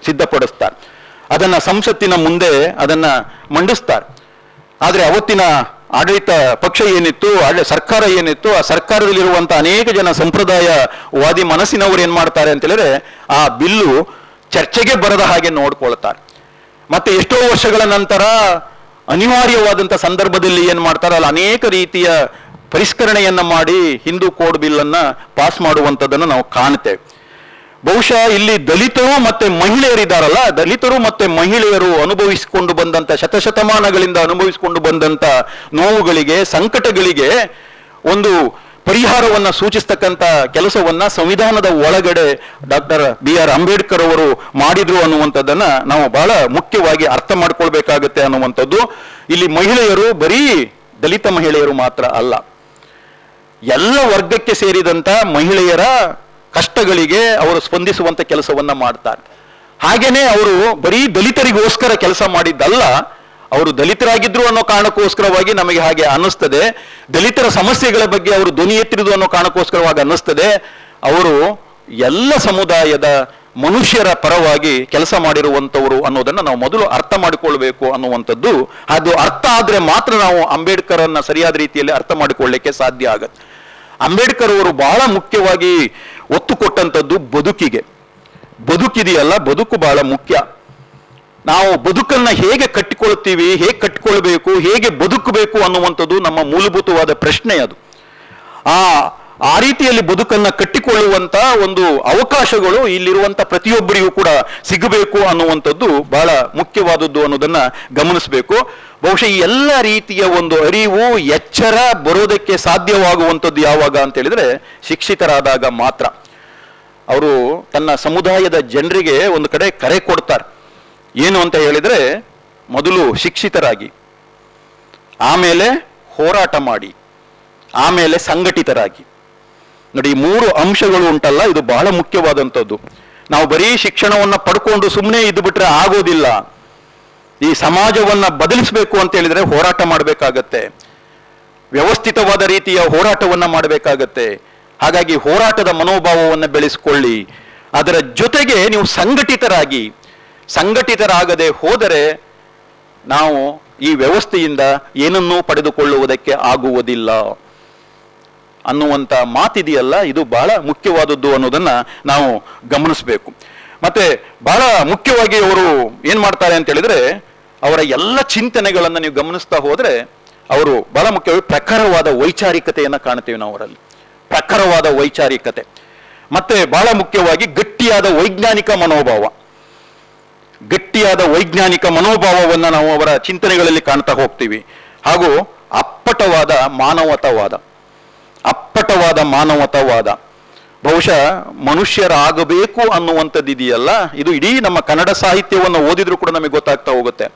ಸಿದ್ಧಪಡಿಸ್ತಾರೆ. ಅದನ್ನ ಸಂಸತ್ತಿನ ಮುಂದೆ ಅದನ್ನ ಮಂಡಿಸ್ತಾರೆ. ಆದ್ರೆ ಅವತ್ತಿನ ಆಡಳಿತ ಪಕ್ಷ ಏನಿತ್ತು, ಸರ್ಕಾರ ಏನಿತ್ತು, ಆ ಸರ್ಕಾರದಲ್ಲಿರುವಂತಹ ಅನೇಕ ಜನ ಸಂಪ್ರದಾಯವಾದಿ ಮನಸ್ಸಿನವರು ಏನ್ ಮಾಡ್ತಾರೆ ಅಂತ ಹೇಳಿದ್ರೆ ಆ ಬಿಲ್ಲು ಚರ್ಚೆಗೆ ಬರದ ಹಾಗೆ ನೋಡ್ಕೊಳ್ತಾರೆ. ಮತ್ತೆ ಎಷ್ಟೋ ವರ್ಷಗಳ ನಂತರ ಅನಿವಾರ್ಯವಾದಂಥ ಸಂದರ್ಭದಲ್ಲಿ ಏನ್ ಮಾಡ್ತಾರೆ, ಅಲ್ಲಿ ಅನೇಕ ರೀತಿಯ ಪರಿಷ್ಕರಣೆಯನ್ನ ಮಾಡಿ ಹಿಂದೂ ಕೋಡ್ ಬಿಲ್ ಅನ್ನ ಪಾಸ್ ಮಾಡುವಂಥದ್ದನ್ನು ನಾವು ಕಾಣ್ತೇವೆ. ಬಹುಶಃ ಇಲ್ಲಿ ದಲಿತರು ಮತ್ತೆ ಮಹಿಳೆಯರಿದ್ದಾರಲ್ಲ, ದಲಿತರು ಮತ್ತೆ ಮಹಿಳೆಯರು ಅನುಭವಿಸಿಕೊಂಡು ಬಂದಂತ ಶತಶತಮಾನಗಳಿಂದ ಅನುಭವಿಸಿಕೊಂಡು ಬಂದಂತ ನೋವುಗಳಿಗೆ, ಸಂಕಟಗಳಿಗೆ ಒಂದು ಪರಿಹಾರವನ್ನ ಸೂಚಿಸ್ತಕ್ಕಂಥ ಕೆಲಸವನ್ನ ಸಂವಿಧಾನದ ಒಳಗಡೆ ಡಾಕ್ಟರ್ BR ಅಂಬೇಡ್ಕರ್ ಅವರು ಮಾಡಿದ್ರು ಅನ್ನುವಂಥದ್ದನ್ನ ನಾವು ಬಹಳ ಮುಖ್ಯವಾಗಿ ಅರ್ಥ ಮಾಡ್ಕೊಳ್ಬೇಕಾಗತ್ತೆ ಅನ್ನುವಂಥದ್ದು. ಇಲ್ಲಿ ಮಹಿಳೆಯರು ಬರೀ ದಲಿತ ಮಹಿಳೆಯರು ಮಾತ್ರ ಅಲ್ಲ, ಎಲ್ಲ ವರ್ಗಕ್ಕೆ ಸೇರಿದಂತ ಮಹಿಳೆಯರ ಕಷ್ಟಗಳಿಗೆ ಅವರು ಸ್ಪಂದಿಸುವಂತ ಕೆಲಸವನ್ನ ಮಾಡ್ತಾರೆ. ಹಾಗೇನೆ ಅವರು ಬರೀ ದಲಿತರಿಗೋಸ್ಕರ ಕೆಲಸ ಮಾಡಿದ್ದಲ್ಲ, ಅವರು ದಲಿತರಾಗಿದ್ರು ಅನ್ನೋ ಕಾರಣಕ್ಕೋಸ್ಕರವಾಗಿ ನಮಗೆ ಹಾಗೆ ಅನ್ನಿಸ್ತದೆ, ದಲಿತರ ಸಮಸ್ಯೆಗಳ ಬಗ್ಗೆ ಅವರು ಧ್ವನಿ ಎತ್ತಿರುವುದು ಅನ್ನೋ ಕಾರಣಕ್ಕೋಸ್ಕರವಾಗಿ ಅನ್ನಿಸ್ತದೆ. ಅವರು ಎಲ್ಲ ಸಮುದಾಯದ ಮನುಷ್ಯರ ಪರವಾಗಿ ಕೆಲಸ ಮಾಡಿರುವಂಥವರು ಅನ್ನೋದನ್ನ ನಾವು ಮೊದಲು ಅರ್ಥ ಮಾಡಿಕೊಳ್ಬೇಕು ಅನ್ನುವಂಥದ್ದು. ಅದು ಅರ್ಥ ಆದ್ರೆ ಮಾತ್ರ ನಾವು ಅಂಬೇಡ್ಕರ್ ಅನ್ನ ಸರಿಯಾದ ರೀತಿಯಲ್ಲಿ ಅರ್ಥ ಮಾಡಿಕೊಳ್ಳಲಿಕ್ಕೆ ಸಾಧ್ಯ ಆಗತ್ತೆ. ಅಂಬೇಡ್ಕರ್ ಅವರು ಬಹಳ ಮುಖ್ಯವಾಗಿ ಒತ್ತು ಕೊಟ್ಟಂಥದ್ದು ಬದುಕಿದೆಯಲ್ಲ, ಬದುಕು ಬಹಳ ಮುಖ್ಯ. ನಾವು ಬದುಕನ್ನ ಹೇಗೆ ಕಟ್ಟಿಕೊಳ್ತೀವಿ, ಹೇಗೆ ಕಟ್ಟಿಕೊಳ್ಬೇಕು, ಹೇಗೆ ಬದುಕಬೇಕು ಅನ್ನುವಂಥದ್ದು ನಮ್ಮ ಮೂಲಭೂತವಾದ ಪ್ರಶ್ನೆ. ಅದು ಆ ರೀತಿಯಲ್ಲಿ ಬದುಕನ್ನ ಕಟ್ಟಿಕೊಳ್ಳುವಂತ ಒಂದು ಅವಕಾಶಗಳು ಇಲ್ಲಿರುವಂತ ಪ್ರತಿಯೊಬ್ಬರಿಗೂ ಕೂಡ ಸಿಗಬೇಕು ಅನ್ನುವಂಥದ್ದು ಬಹಳ ಮುಖ್ಯವಾದದ್ದು ಅನ್ನೋದನ್ನ ಗಮನಿಸಬೇಕು. ಬಹುಶಃ ಈ ಎಲ್ಲ ರೀತಿಯ ಒಂದು ಅರಿವು, ಎಚ್ಚರ ಬರೋದಕ್ಕೆ ಸಾಧ್ಯವಾಗುವಂಥದ್ದು ಯಾವಾಗ ಅಂತ ಹೇಳಿದ್ರೆ ಶಿಕ್ಷಿತರಾದಾಗ ಮಾತ್ರ. ಅವರು ತನ್ನ ಸಮುದಾಯದ ಜನರಿಗೆ ಒಂದು ಕಡೆ ಕರೆ ಕೊಡ್ತಾರೆ. ಏನು ಅಂತ ಹೇಳಿದ್ರೆ, ಮೊದಲು ಶಿಕ್ಷಿತರಾಗಿ, ಆಮೇಲೆ ಹೋರಾಟ ಮಾಡಿ, ಆಮೇಲೆ ಸಂಘಟಿತರಾಗಿ. ನೋಡಿ, ಈ 3 ಅಂಶಗಳು ಉಂಟಲ್ಲ, ಇದು ಬಹಳ ಮುಖ್ಯವಾದಂಥದ್ದು. ನಾವು ಬರೀ ಶಿಕ್ಷಣವನ್ನ ಪಡ್ಕೊಂಡು ಸುಮ್ಮನೆ ಇದ್ದು ಬಿಟ್ರೆ ಆಗೋದಿಲ್ಲ. ಈ ಸಮಾಜವನ್ನ ಬದಲಿಸಬೇಕು ಅಂತ ಹೇಳಿದ್ರೆ ಹೋರಾಟ ಮಾಡಬೇಕಾಗತ್ತೆ, ವ್ಯವಸ್ಥಿತವಾದ ರೀತಿಯ ಹೋರಾಟವನ್ನ ಮಾಡಬೇಕಾಗತ್ತೆ. ಹಾಗಾಗಿ ಹೋರಾಟದ ಮನೋಭಾವವನ್ನು ಬೆಳೆಸಿಕೊಳ್ಳಿ. ಅದರ ಜೊತೆಗೆ ನೀವು ಸಂಘಟಿತರಾಗದೆ ಹೋದರೆ ನಾವು ಈ ವ್ಯವಸ್ಥೆಯಿಂದ ಏನನ್ನೂ ಪಡೆದುಕೊಳ್ಳುವುದಕ್ಕೆ ಆಗುವುದಿಲ್ಲ ಅನ್ನುವಂಥ ಮಾತಿದೆಯಲ್ಲ, ಇದು ಬಹಳ ಮುಖ್ಯವಾದದ್ದು ಅನ್ನೋದನ್ನ ನಾವು ಗಮನಿಸಬೇಕು. ಮತ್ತೆ ಬಹಳ ಮುಖ್ಯವಾಗಿ ಅವರು ಏನ್ ಮಾಡ್ತಾರೆ ಅಂತ ಹೇಳಿದ್ರೆ, ಅವರ ಎಲ್ಲ ಚಿಂತನೆಗಳನ್ನು ನೀವು ಗಮನಿಸ್ತಾ ಹೋದ್ರೆ ಅವರು ಬಹಳ ಮುಖ್ಯವಾಗಿ ಪ್ರಖರವಾದ ವೈಚಾರಿಕತೆಯನ್ನ ಕಾಣ್ತೀವಿ ನಾವು ಅವರಲ್ಲಿ. ಪ್ರಖರವಾದ ವೈಚಾರಿಕತೆ, ಮತ್ತೆ ಬಹಳ ಮುಖ್ಯವಾಗಿ ಗಟ್ಟಿಯಾದ ವೈಜ್ಞಾನಿಕ ಮನೋಭಾವವನ್ನ ನಾವು ಅವರ ಚಿಂತನೆಗಳಲ್ಲಿ ಕಾಣ್ತಾ ಹೋಗ್ತೀವಿ. ಹಾಗೂ ಅಪ್ಪಟವಾದ ಮಾನವತಾವಾದ. ಬಹುಶಃ ಮನುಷ್ಯರಾಗಬೇಕು ಅನ್ನುವಂಥದ್ದು ಇದೆಯಲ್ಲ, ಇದು ಇಡೀ ನಮ್ಮ ಕನ್ನಡ ಸಾಹಿತ್ಯವನ್ನು ಓದಿದ್ರು ಕೂಡ ನಮಗೆ ಗೊತ್ತಾಗ್ತಾ ಹೋಗುತ್ತೆ.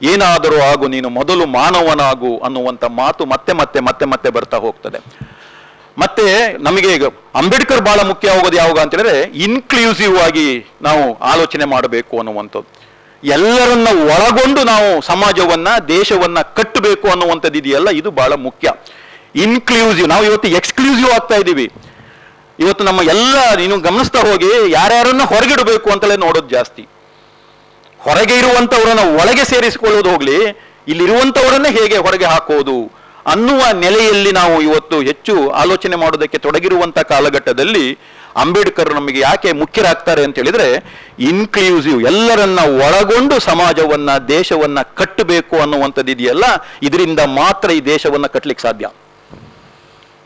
ಏನಾದರೂ ಆಗು ನೀನು ಮೊದಲು ಮಾನವನಾಗು ಅನ್ನುವಂಥ ಮಾತು ಮತ್ತೆ ಮತ್ತೆ ಮತ್ತೆ ಮತ್ತೆ ಬರ್ತಾ ಹೋಗ್ತದೆ. ಮತ್ತೆ ನಮಗೆ ಈಗ ಅಂಬೇಡ್ಕರ್ ಬಹಳ ಮುಖ್ಯ ಆಗೋದು ಯಾವಾಗ ಅಂತ ಹೇಳಿದ್ರೆ, ಇನ್ಕ್ಲೂಸಿವ್ ಆಗಿ ನಾವು ಆಲೋಚನೆ ಮಾಡಬೇಕು ಅನ್ನುವಂಥದ್ದು. ಎಲ್ಲರನ್ನ ಒಳಗೊಂಡು ನಾವು ಸಮಾಜವನ್ನ ದೇಶವನ್ನ ಕಟ್ಟಬೇಕು ಅನ್ನುವಂಥದ್ದು ಇದೆಯಲ್ಲ, ಇದು ಬಹಳ ಮುಖ್ಯ. ಇನ್ಕ್ಲೂಸಿವ್, ನಾವು ಇವತ್ತು ಎಕ್ಸ್ಕ್ಲೂಸಿವ್ ಆಗ್ತಾ ಇದ್ದೀವಿ. ಇವತ್ತು ನಮ್ಮ ಎಲ್ಲ, ನೀನು ಗಮನಿಸ್ತಾ ಹೋಗಿ, ಯಾರ್ಯಾರನ್ನ ಹೊರಗಿಡಬೇಕು ಅಂತಲೇ ನೋಡೋದು ಜಾಸ್ತಿ. ಹೊರಗೆ ಇರುವಂತವರನ್ನ ಒಳಗೆ ಸೇರಿಸಿಕೊಳ್ಳೋದು ಹೋಗ್ಲಿ, ಇಲ್ಲಿರುವಂತವರನ್ನೇ ಹೇಗೆ ಹೊರಗೆ ಹಾಕೋದು ಅನ್ನುವ ನೆಲೆಯಲ್ಲಿ ನಾವು ಇವತ್ತು ಹೆಚ್ಚು ಆಲೋಚನೆ ಮಾಡೋದಕ್ಕೆ ತೊಡಗಿರುವಂತ ಕಾಲಘಟ್ಟದಲ್ಲಿ ಅಂಬೇಡ್ಕರ್ ನಮಗೆ ಯಾಕೆ ಮುಖ್ಯರಾಗ್ತಾರೆ ಅಂತ ಹೇಳಿದ್ರೆ, ಇನ್ಕ್ಲೂಸಿವ್, ಎಲ್ಲರನ್ನ ಒಳಗೊಂಡು ಸಮಾಜವನ್ನ ದೇಶವನ್ನ ಕಟ್ಟಬೇಕು ಅನ್ನುವಂಥದ್ದು ಇದೆಯಲ್ಲ, ಇದರಿಂದ ಮಾತ್ರ ಈ ದೇಶವನ್ನ ಕಟ್ಟಲಿಕ್ಕೆ ಸಾಧ್ಯ.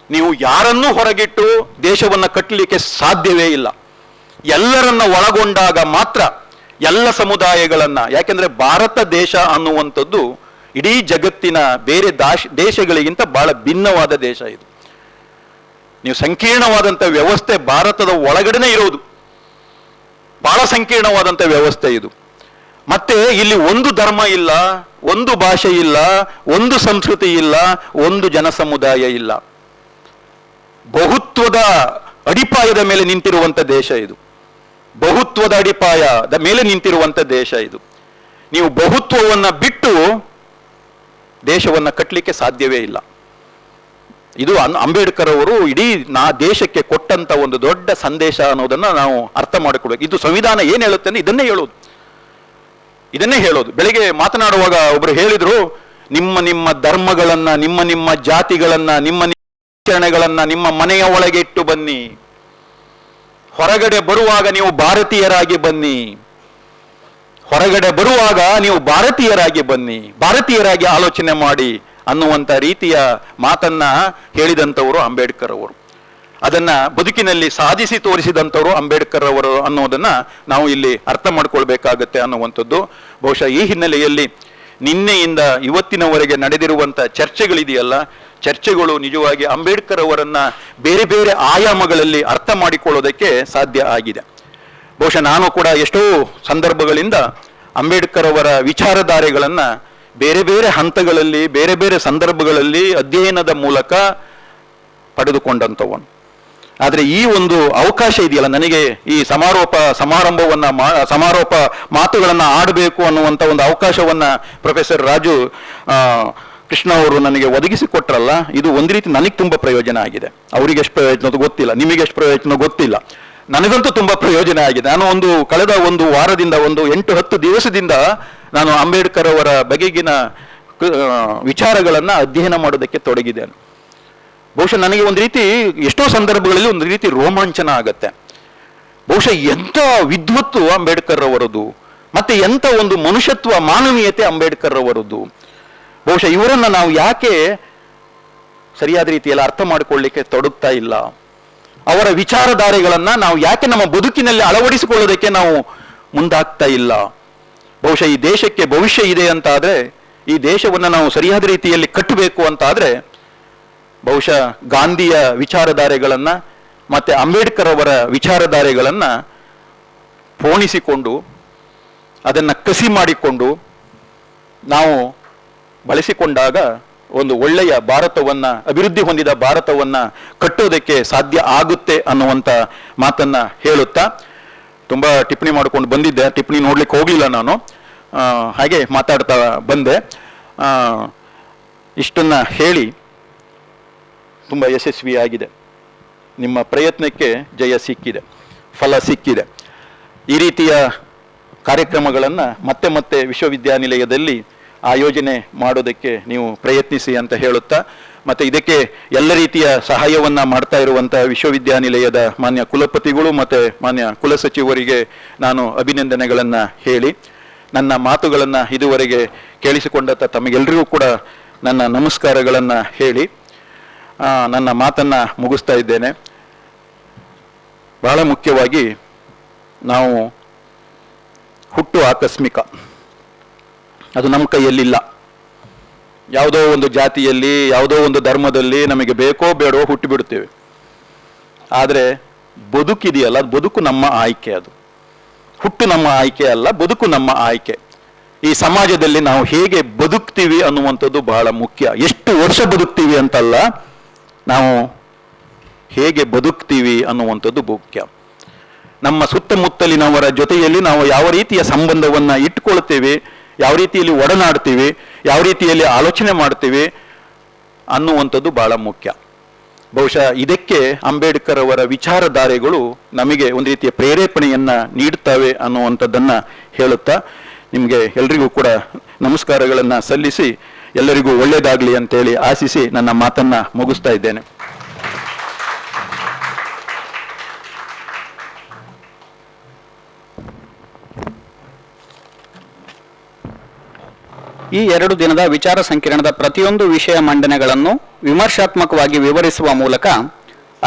ನೀವು ಯಾರನ್ನೂ ಹೊರಗಿಟ್ಟು ದೇಶವನ್ನ ಕಟ್ಟಲಿಕ್ಕೆ ಸಾಧ್ಯವೇ ಇಲ್ಲ. ಎಲ್ಲರನ್ನ ಒಳಗೊಂಡಾಗ ಮಾತ್ರ, ಎಲ್ಲ ಸಮುದಾಯಗಳನ್ನ, ಯಾಕೆಂದ್ರೆ ಭಾರತ ದೇಶ ಅನ್ನುವಂಥದ್ದು ಇಡೀ ಜಗತ್ತಿನ ಬೇರೆ ದೇಶಗಳಿಗಿಂತ ಬಹಳ ಭಿನ್ನವಾದ ದೇಶ ಇದು. ನೀವು ಸಂಕೀರ್ಣವಾದಂಥ ವ್ಯವಸ್ಥೆ ಭಾರತದ ಒಳಗಡೆನೆ ಇರೋದು, ಬಹಳ ಸಂಕೀರ್ಣವಾದಂಥ ವ್ಯವಸ್ಥೆ ಇದು. ಮತ್ತೆ ಇಲ್ಲಿ ಒಂದು ಧರ್ಮ ಇಲ್ಲ, ಒಂದು ಭಾಷೆ ಇಲ್ಲ, ಒಂದು ಸಂಸ್ಕೃತಿ ಇಲ್ಲ, ಒಂದು ಜನಸಮುದಾಯ ಇಲ್ಲ. ಬಹುತ್ವದ ಅಡಿಪಾಯದ ಮೇಲೆ ನಿಂತಿರುವಂಥ ದೇಶ ಇದು. ಬಹುತ್ವದ ಅಡಿಪಾಯದ ಮೇಲೆ ನಿಂತಿರುವಂಥ ದೇಶ ಇದು. ನೀವು ಬಹುತ್ವವನ್ನ ಬಿಟ್ಟು ದೇಶವನ್ನ ಕಟ್ಟಲಿಕ್ಕೆ ಸಾಧ್ಯವೇ ಇಲ್ಲ. ಇದು ಅಂಬೇಡ್ಕರ್ ಅವರು ಇಡೀ ದೇಶಕ್ಕೆ ಕೊಟ್ಟಂತ ಒಂದು ದೊಡ್ಡ ಸಂದೇಶ ಅನ್ನೋದನ್ನ ನಾವು ಅರ್ಥ ಮಾಡಿಕೊಡ್ಬೇಕು. ಇದು ಸಂವಿಧಾನ ಏನ್ ಹೇಳುತ್ತೆ ಅಂದ್ರೆ ಇದನ್ನೇ ಹೇಳೋದು. ಬೆಳಿಗ್ಗೆ ಮಾತನಾಡುವಾಗ ಒಬ್ರು ಹೇಳಿದ್ರು, ನಿಮ್ಮ ಧರ್ಮಗಳನ್ನ, ನಿಮ್ಮ ಜಾತಿಗಳನ್ನ, ನಿಮ್ಮ ಆಚರಣೆಗಳನ್ನ ನಿಮ್ಮ ಮನೆಯ ಒಳಗೆ ಇಟ್ಟು ಬನ್ನಿ. ಹೊರಗಡೆ ಬರುವಾಗ ನೀವು ಭಾರತೀಯರಾಗಿ ಬನ್ನಿ. ಹೊರಗಡೆ ಬರುವಾಗ ನೀವು ಭಾರತೀಯರಾಗಿ ಬನ್ನಿ, ಭಾರತೀಯರಾಗಿ ಆಲೋಚನೆ ಮಾಡಿ ಅನ್ನುವಂಥ ರೀತಿಯ ಮಾತನ್ನ ಹೇಳಿದಂಥವರು ಅಂಬೇಡ್ಕರ್ ಅವರು. ಅದನ್ನ ಬದುಕಿನಲ್ಲಿ ಸಾಧಿಸಿ ತೋರಿಸಿದಂಥವರು ಅಂಬೇಡ್ಕರ್ ಅವರು ಅನ್ನೋದನ್ನ ನಾವು ಇಲ್ಲಿ ಅರ್ಥ ಮಾಡ್ಕೊಳ್ಬೇಕಾಗತ್ತೆ ಅನ್ನುವಂಥದ್ದು. ಬಹುಶಃ ಈ ಹಿನ್ನೆಲೆಯಲ್ಲಿ ನಿನ್ನೆಯಿಂದ ಇವತ್ತಿನವರೆಗೆ ನಡೆದಿರುವಂಥ ಚರ್ಚೆಗಳಿದೆಯಲ್ಲ, ಚರ್ಚೆಗಳು ನಿಜವಾಗಿ ಅಂಬೇಡ್ಕರ್ ಅವರನ್ನ ಬೇರೆ ಬೇರೆ ಆಯಾಮಗಳಲ್ಲಿ ಅರ್ಥ ಮಾಡಿಕೊಳ್ಳೋದಕ್ಕೆ ಸಾಧ್ಯ ಆಗಿದೆ. ಬಹುಶಃ ನಾನು ಕೂಡ ಎಷ್ಟೋ ಸಂದರ್ಭಗಳಿಂದ ಅಂಬೇಡ್ಕರ್ ಅವರ ವಿಚಾರಧಾರೆಗಳನ್ನ ಬೇರೆ ಬೇರೆ ಹಂತಗಳಲ್ಲಿ, ಬೇರೆ ಬೇರೆ ಸಂದರ್ಭಗಳಲ್ಲಿ ಅಧ್ಯಯನದ ಮೂಲಕ ಪಡೆದುಕೊಂಡಂಥವನು. ಆದರೆ ಈ ಒಂದು ಅವಕಾಶ ಇದೆಯಲ್ಲ, ನನಗೆ ಈ ಸಮಾರೋಪ ಮಾತುಗಳನ್ನ ಆಡಬೇಕು ಅನ್ನುವಂಥ ಒಂದು ಅವಕಾಶವನ್ನ ಪ್ರೊಫೆಸರ್ ರಾಜು ಕೃಷ್ಣ ಅವರು ನನಗೆ ಒದಗಿಸಿಕೊಟ್ರಲ್ಲ, ಇದು ಒಂದು ರೀತಿ ನನಗೆ ತುಂಬಾ ಪ್ರಯೋಜನ ಆಗಿದೆ. ಅವರಿಗೆ ಎಷ್ಟು ಪ್ರಯೋಜನ ಗೊತ್ತಿಲ್ಲ, ನಿಮಗೆ ಎಷ್ಟು ಪ್ರಯೋಜನ ಗೊತ್ತಿಲ್ಲ, ನನಗಂತೂ ತುಂಬಾ ಪ್ರಯೋಜನ ಆಗಿದೆ. ನಾನು ಕಳೆದ ಒಂದು ವಾರದಿಂದ, ಒಂದು 8-10 ದಿವಸದಿಂದ ನಾನು ಅಂಬೇಡ್ಕರ್ ಅವರ ಬಗೆಗಿನ ವಿಚಾರಗಳನ್ನ ಅಧ್ಯಯನ ಮಾಡೋದಕ್ಕೆ ತೊಡಗಿದ್ದೇನೆ. ಬಹುಶಃ ನನಗೆ ಒಂದು ರೀತಿ, ಎಷ್ಟೋ ಸಂದರ್ಭಗಳಲ್ಲಿ ಒಂದು ರೀತಿ ರೋಮಾಂಚನ ಆಗತ್ತೆ. ಬಹುಶಃ ಎಂಥ ವಿದ್ವತ್ತು ಅಂಬೇಡ್ಕರ್ ಅವರದು, ಮತ್ತೆ ಎಂಥ ಒಂದು ಮನುಷ್ಯತ್ವ, ಮಾನವೀಯತೆ ಅಂಬೇಡ್ಕರ್ ಅವರದು. ಬಹುಶಃ ಇವರನ್ನ ನಾವು ಯಾಕೆ ಸರಿಯಾದ ರೀತಿಯಲ್ಲಿ ಅರ್ಥ ಮಾಡಿಕೊಳ್ಳಿಕ್ಕೆ ತೊಡಗ್ತಾ ಇಲ್ಲ? ಅವರ ವಿಚಾರಧಾರೆಗಳನ್ನ ನಾವು ಯಾಕೆ ನಮ್ಮ ಬದುಕಿನಲ್ಲಿ ಅಳವಡಿಸಿಕೊಳ್ಳೋದಕ್ಕೆ ನಾವು ಮುಂದಾಗ್ತಾ ಇಲ್ಲ? ಬಹುಶಃ ಈ ದೇಶಕ್ಕೆ ಭವಿಷ್ಯ ಇದೆ ಅಂತ ಆದ್ರೆ, ಈ ದೇಶವನ್ನ ನಾವು ಸರಿಯಾದ ರೀತಿಯಲ್ಲಿ ಕಟ್ಟಬೇಕು ಅಂತ ಆದ್ರೆ, ಬಹುಶಃ ಗಾಂಧಿಯ ವಿಚಾರಧಾರೆಗಳನ್ನ ಮತ್ತೆ ಅಂಬೇಡ್ಕರ್ ಅವರ ವಿಚಾರಧಾರೆಗಳನ್ನ ಪೋಣಿಸಿಕೊಂಡು, ಅದನ್ನ ಕಸಿ ಮಾಡಿಕೊಂಡು ನಾವು ಬಳಸಿಕೊಂಡಾಗ ಒಂದು ಒಳ್ಳೆಯ ಭಾರತವನ್ನ, ಅಭಿವೃದ್ಧಿ ಹೊಂದಿದ ಭಾರತವನ್ನ ಕಟ್ಟೋದಕ್ಕೆ ಸಾಧ್ಯ ಆಗುತ್ತೆ ಅನ್ನುವಂಥ ಮಾತನ್ನ ಹೇಳುತ್ತಾ ತುಂಬಾ ಟಿಪ್ಪಣಿ ಮಾಡ್ಕೊಂಡು ಬಂದಿದ್ದೆ. ಟಿಪ್ಪಣಿ ನೋಡ್ಲಿಕ್ಕೆ ಹೋಗ್ಲಿಲ್ಲ ನಾನು, ಹಾಗೆ ಮಾತಾಡ್ತಾ ಬಂದೆ. ಇಷ್ಟನ್ನ ಹೇಳಿ, ತುಂಬಾ ಯಶಸ್ವಿಯಾಗಿದೆ. ನಿಮ್ಮ ಪ್ರಯತ್ನಕ್ಕೆ ಜಯ ಸಿಕ್ಕಿದೆ, ಫಲ ಸಿಕ್ಕಿದೆ. ಈ ರೀತಿಯ ಕಾರ್ಯಕ್ರಮಗಳನ್ನು ಮತ್ತೆ ಮತ್ತೆ ವಿಶ್ವವಿದ್ಯಾನಿಲಯದಲ್ಲಿ ಆಯೋಜನೆ ಮಾಡೋದಕ್ಕೆ ನೀವು ಪ್ರಯತ್ನಿಸಿ ಅಂತ ಹೇಳುತ್ತಾ, ಮತ್ತೆ ಇದಕ್ಕೆ ಎಲ್ಲ ರೀತಿಯ ಸಹಾಯವನ್ನ ಮಾಡ್ತಾ ಇರುವಂತಹ ವಿಶ್ವವಿದ್ಯಾನಿಲಯದ ಮಾನ್ಯ ಕುಲಪತಿಗಳು ಮತ್ತೆ ಮಾನ್ಯ ಕುಲಸಚಿವರಿಗೆ ನಾನು ಅಭಿನಂದನೆಗಳನ್ನ ಹೇಳಿ, ನನ್ನ ಮಾತುಗಳನ್ನ ಇದುವರೆಗೆ ಕೇಳಿಸಿಕೊಂಡ ತಮಗೆಲ್ಲರಿಗೂ ಕೂಡ ನನ್ನ ನಮಸ್ಕಾರಗಳನ್ನ ಹೇಳಿ ನನ್ನ ಮಾತನ್ನ ಮುಗಿಸ್ತಾ ಇದ್ದೇನೆ. ಬಹಳ ಮುಖ್ಯವಾಗಿ, ನಾವು ಹುಟ್ಟು ಆಕಸ್ಮಿಕ, ಅದು ನಮ್ಮ ಕೈಯಲ್ಲಿಲ್ಲ. ಯಾವುದೋ ಒಂದು ಜಾತಿಯಲ್ಲಿ, ಯಾವುದೋ ಒಂದು ಧರ್ಮದಲ್ಲಿ ನಮಗೆ ಬೇಕೋ ಬೇಡವೋ ಹುಟ್ಟಿಬಿಡ್ತೇವೆ. ಆದರೆ ಬದುಕಿದೆಯಲ್ಲ, ಅದು ಬದುಕು ನಮ್ಮ ಆಯ್ಕೆ. ಅದು ಹುಟ್ಟು ನಮ್ಮ ಆಯ್ಕೆ ಅಲ್ಲ, ಬದುಕು ನಮ್ಮ ಆಯ್ಕೆ. ಈ ಸಮಾಜದಲ್ಲಿ ನಾವು ಹೇಗೆ ಬದುಕ್ತೀವಿ ಅನ್ನುವಂಥದ್ದು ಬಹಳ ಮುಖ್ಯ. ಎಷ್ಟು ವರ್ಷ ಬದುಕ್ತೀವಿ ಅಂತಲ್ಲ, ನಾವು ಹೇಗೆ ಬದುಕ್ತೀವಿ ಅನ್ನುವಂಥದ್ದು ಮುಖ್ಯ. ನಮ್ಮ ಸುತ್ತಮುತ್ತಲಿನವರ ಜೊತೆಯಲ್ಲಿ ನಾವು ಯಾವ ರೀತಿಯ ಸಂಬಂಧವನ್ನ ಇಟ್ಕೊಳ್ತೇವೆ, ಯಾವ ರೀತಿಯಲ್ಲಿ ಒಡನಾಡ್ತೀವಿ, ಯಾವ ರೀತಿಯಲ್ಲಿ ಆಲೋಚನೆ ಮಾಡ್ತೀವಿ ಅನ್ನುವಂಥದ್ದು ಬಹಳ ಮುಖ್ಯ. ಬಹುಶಃ ಇದಕ್ಕೆ ಅಂಬೇಡ್ಕರ್ ಅವರ ವಿಚಾರಧಾರೆಗಳು ನಮಗೆ ಒಂದು ರೀತಿಯ ಪ್ರೇರೇಪಣೆಯನ್ನ ನೀಡುತ್ತವೆ ಅನ್ನುವಂಥದ್ದನ್ನ ಹೇಳುತ್ತಾ ನಿಮಗೆ ಎಲ್ರಿಗೂ ಕೂಡ ನಮಸ್ಕಾರಗಳನ್ನ ಸಲ್ಲಿಸಿ ಎಲ್ಲರಿಗೂ ಒಳ್ಳೆಯದಾಗಲಿ ಅಂತೇಳಿ ಆಶಿಸಿ ನನ್ನ ಮಾತನ್ನ ಮುಗಿಸ್ತಾ ಇದ್ದೇನೆ. ಈ 2 ದಿನದ ವಿಚಾರ ಸಂಕಿರಣದ ಪ್ರತಿಯೊಂದು ವಿಷಯ ಮಂಡನೆಗಳನ್ನು ವಿಮರ್ಶಾತ್ಮಕವಾಗಿ ವಿವರಿಸುವ ಮೂಲಕ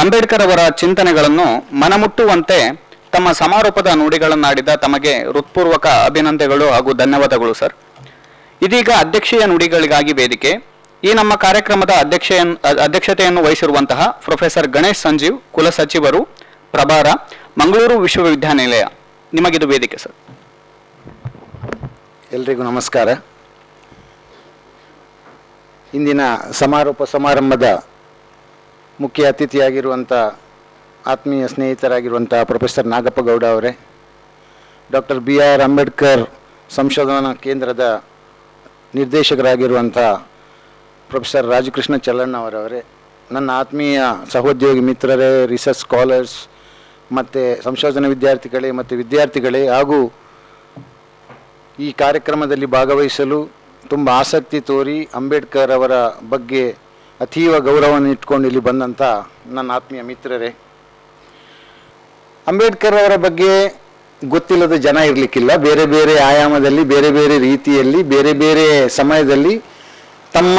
ಅಂಬೇಡ್ಕರ್ ಅವರ ಚಿಂತನೆಗಳನ್ನು ಮನಮುಟ್ಟುವಂತೆ ತಮ್ಮ ಸಮಾರೋಪದ ನುಡಿಗಳನ್ನಾಡಿದ ತಮಗೆ ಹೃತ್ಪೂರ್ವಕ ಅಭಿನಂದನೆಗಳು ಹಾಗೂ ಧನ್ಯವಾದಗಳು ಸರ್. ಇದೀಗ ಅಧ್ಯಕ್ಷೀಯ ನುಡಿಗಳಿಗಾಗಿ ವೇದಿಕೆ. ಈ ನಮ್ಮ ಕಾರ್ಯಕ್ರಮದ ಅಧ್ಯಕ್ಷತೆಯನ್ನು ವಹಿಸಿರುವಂತಹ ಪ್ರೊಫೆಸರ್ ಗಣೇಶ್ ಸಂಜೀವ್, ಕುಲಸಚಿವರು, ಪ್ರಭಾರ, ಮಂಗಳೂರು ವಿಶ್ವವಿದ್ಯಾನಿಲಯ. ನಿಮಗಿದು ವೇದಿಕೆ ಸರ್. ಎಲ್ರಿಗೂ ನಮಸ್ಕಾರ. ಇಂದಿನ ಸಮಾರೋಪ ಸಮಾರಂಭದ ಮುಖ್ಯ ಅತಿಥಿಯಾಗಿರುವಂಥ ಆತ್ಮೀಯ ಸ್ನೇಹಿತರಾಗಿರುವಂಥ ಪ್ರೊಫೆಸರ್ ನಾಗಪ್ಪ ಗೌಡ ಅವರೇ, ಡಾಕ್ಟರ್ BR ಅಂಬೇಡ್ಕರ್ ಸಂಶೋಧನಾ ಕೇಂದ್ರದ ನಿರ್ದೇಶಕರಾಗಿರುವಂಥ ಪ್ರೊಫೆಸರ್ ರಾಜಕೃಷ್ಣ ಚಲ್ಲಣ್ಣವರವರೇ, ನನ್ನ ಆತ್ಮೀಯ ಸಹೋದ್ಯೋಗಿ ಮಿತ್ರರೇ, ರಿಸರ್ಚ್ ಸ್ಕಾಲರ್ಸ್ ಮತ್ತು ಸಂಶೋಧನಾ ವಿದ್ಯಾರ್ಥಿಗಳೇ ಮತ್ತು ವಿದ್ಯಾರ್ಥಿಗಳೇ, ಹಾಗೂ ಈ ಕಾರ್ಯಕ್ರಮದಲ್ಲಿ ಭಾಗವಹಿಸಲು ತುಂಬ ಆಸಕ್ತಿ ತೋರಿ ಅಂಬೇಡ್ಕರ್ ಅವರ ಬಗ್ಗೆ ಅತೀವ ಗೌರವವನ್ನು ಇಟ್ಕೊಂಡು ಇಲ್ಲಿ ಬಂದಂಥ ನನ್ನ ಆತ್ಮೀಯ ಮಿತ್ರರೇ, ಅಂಬೇಡ್ಕರ್ ಅವರ ಬಗ್ಗೆ ಗೊತ್ತಿಲ್ಲದ ಜನ ಇರಲಿಕ್ಕಿಲ್ಲ. ಬೇರೆ ಬೇರೆ ಆಯಾಮದಲ್ಲಿ, ಬೇರೆ ಬೇರೆ ರೀತಿಯಲ್ಲಿ, ಬೇರೆ ಬೇರೆ ಸಮಯದಲ್ಲಿ ತಮ್ಮ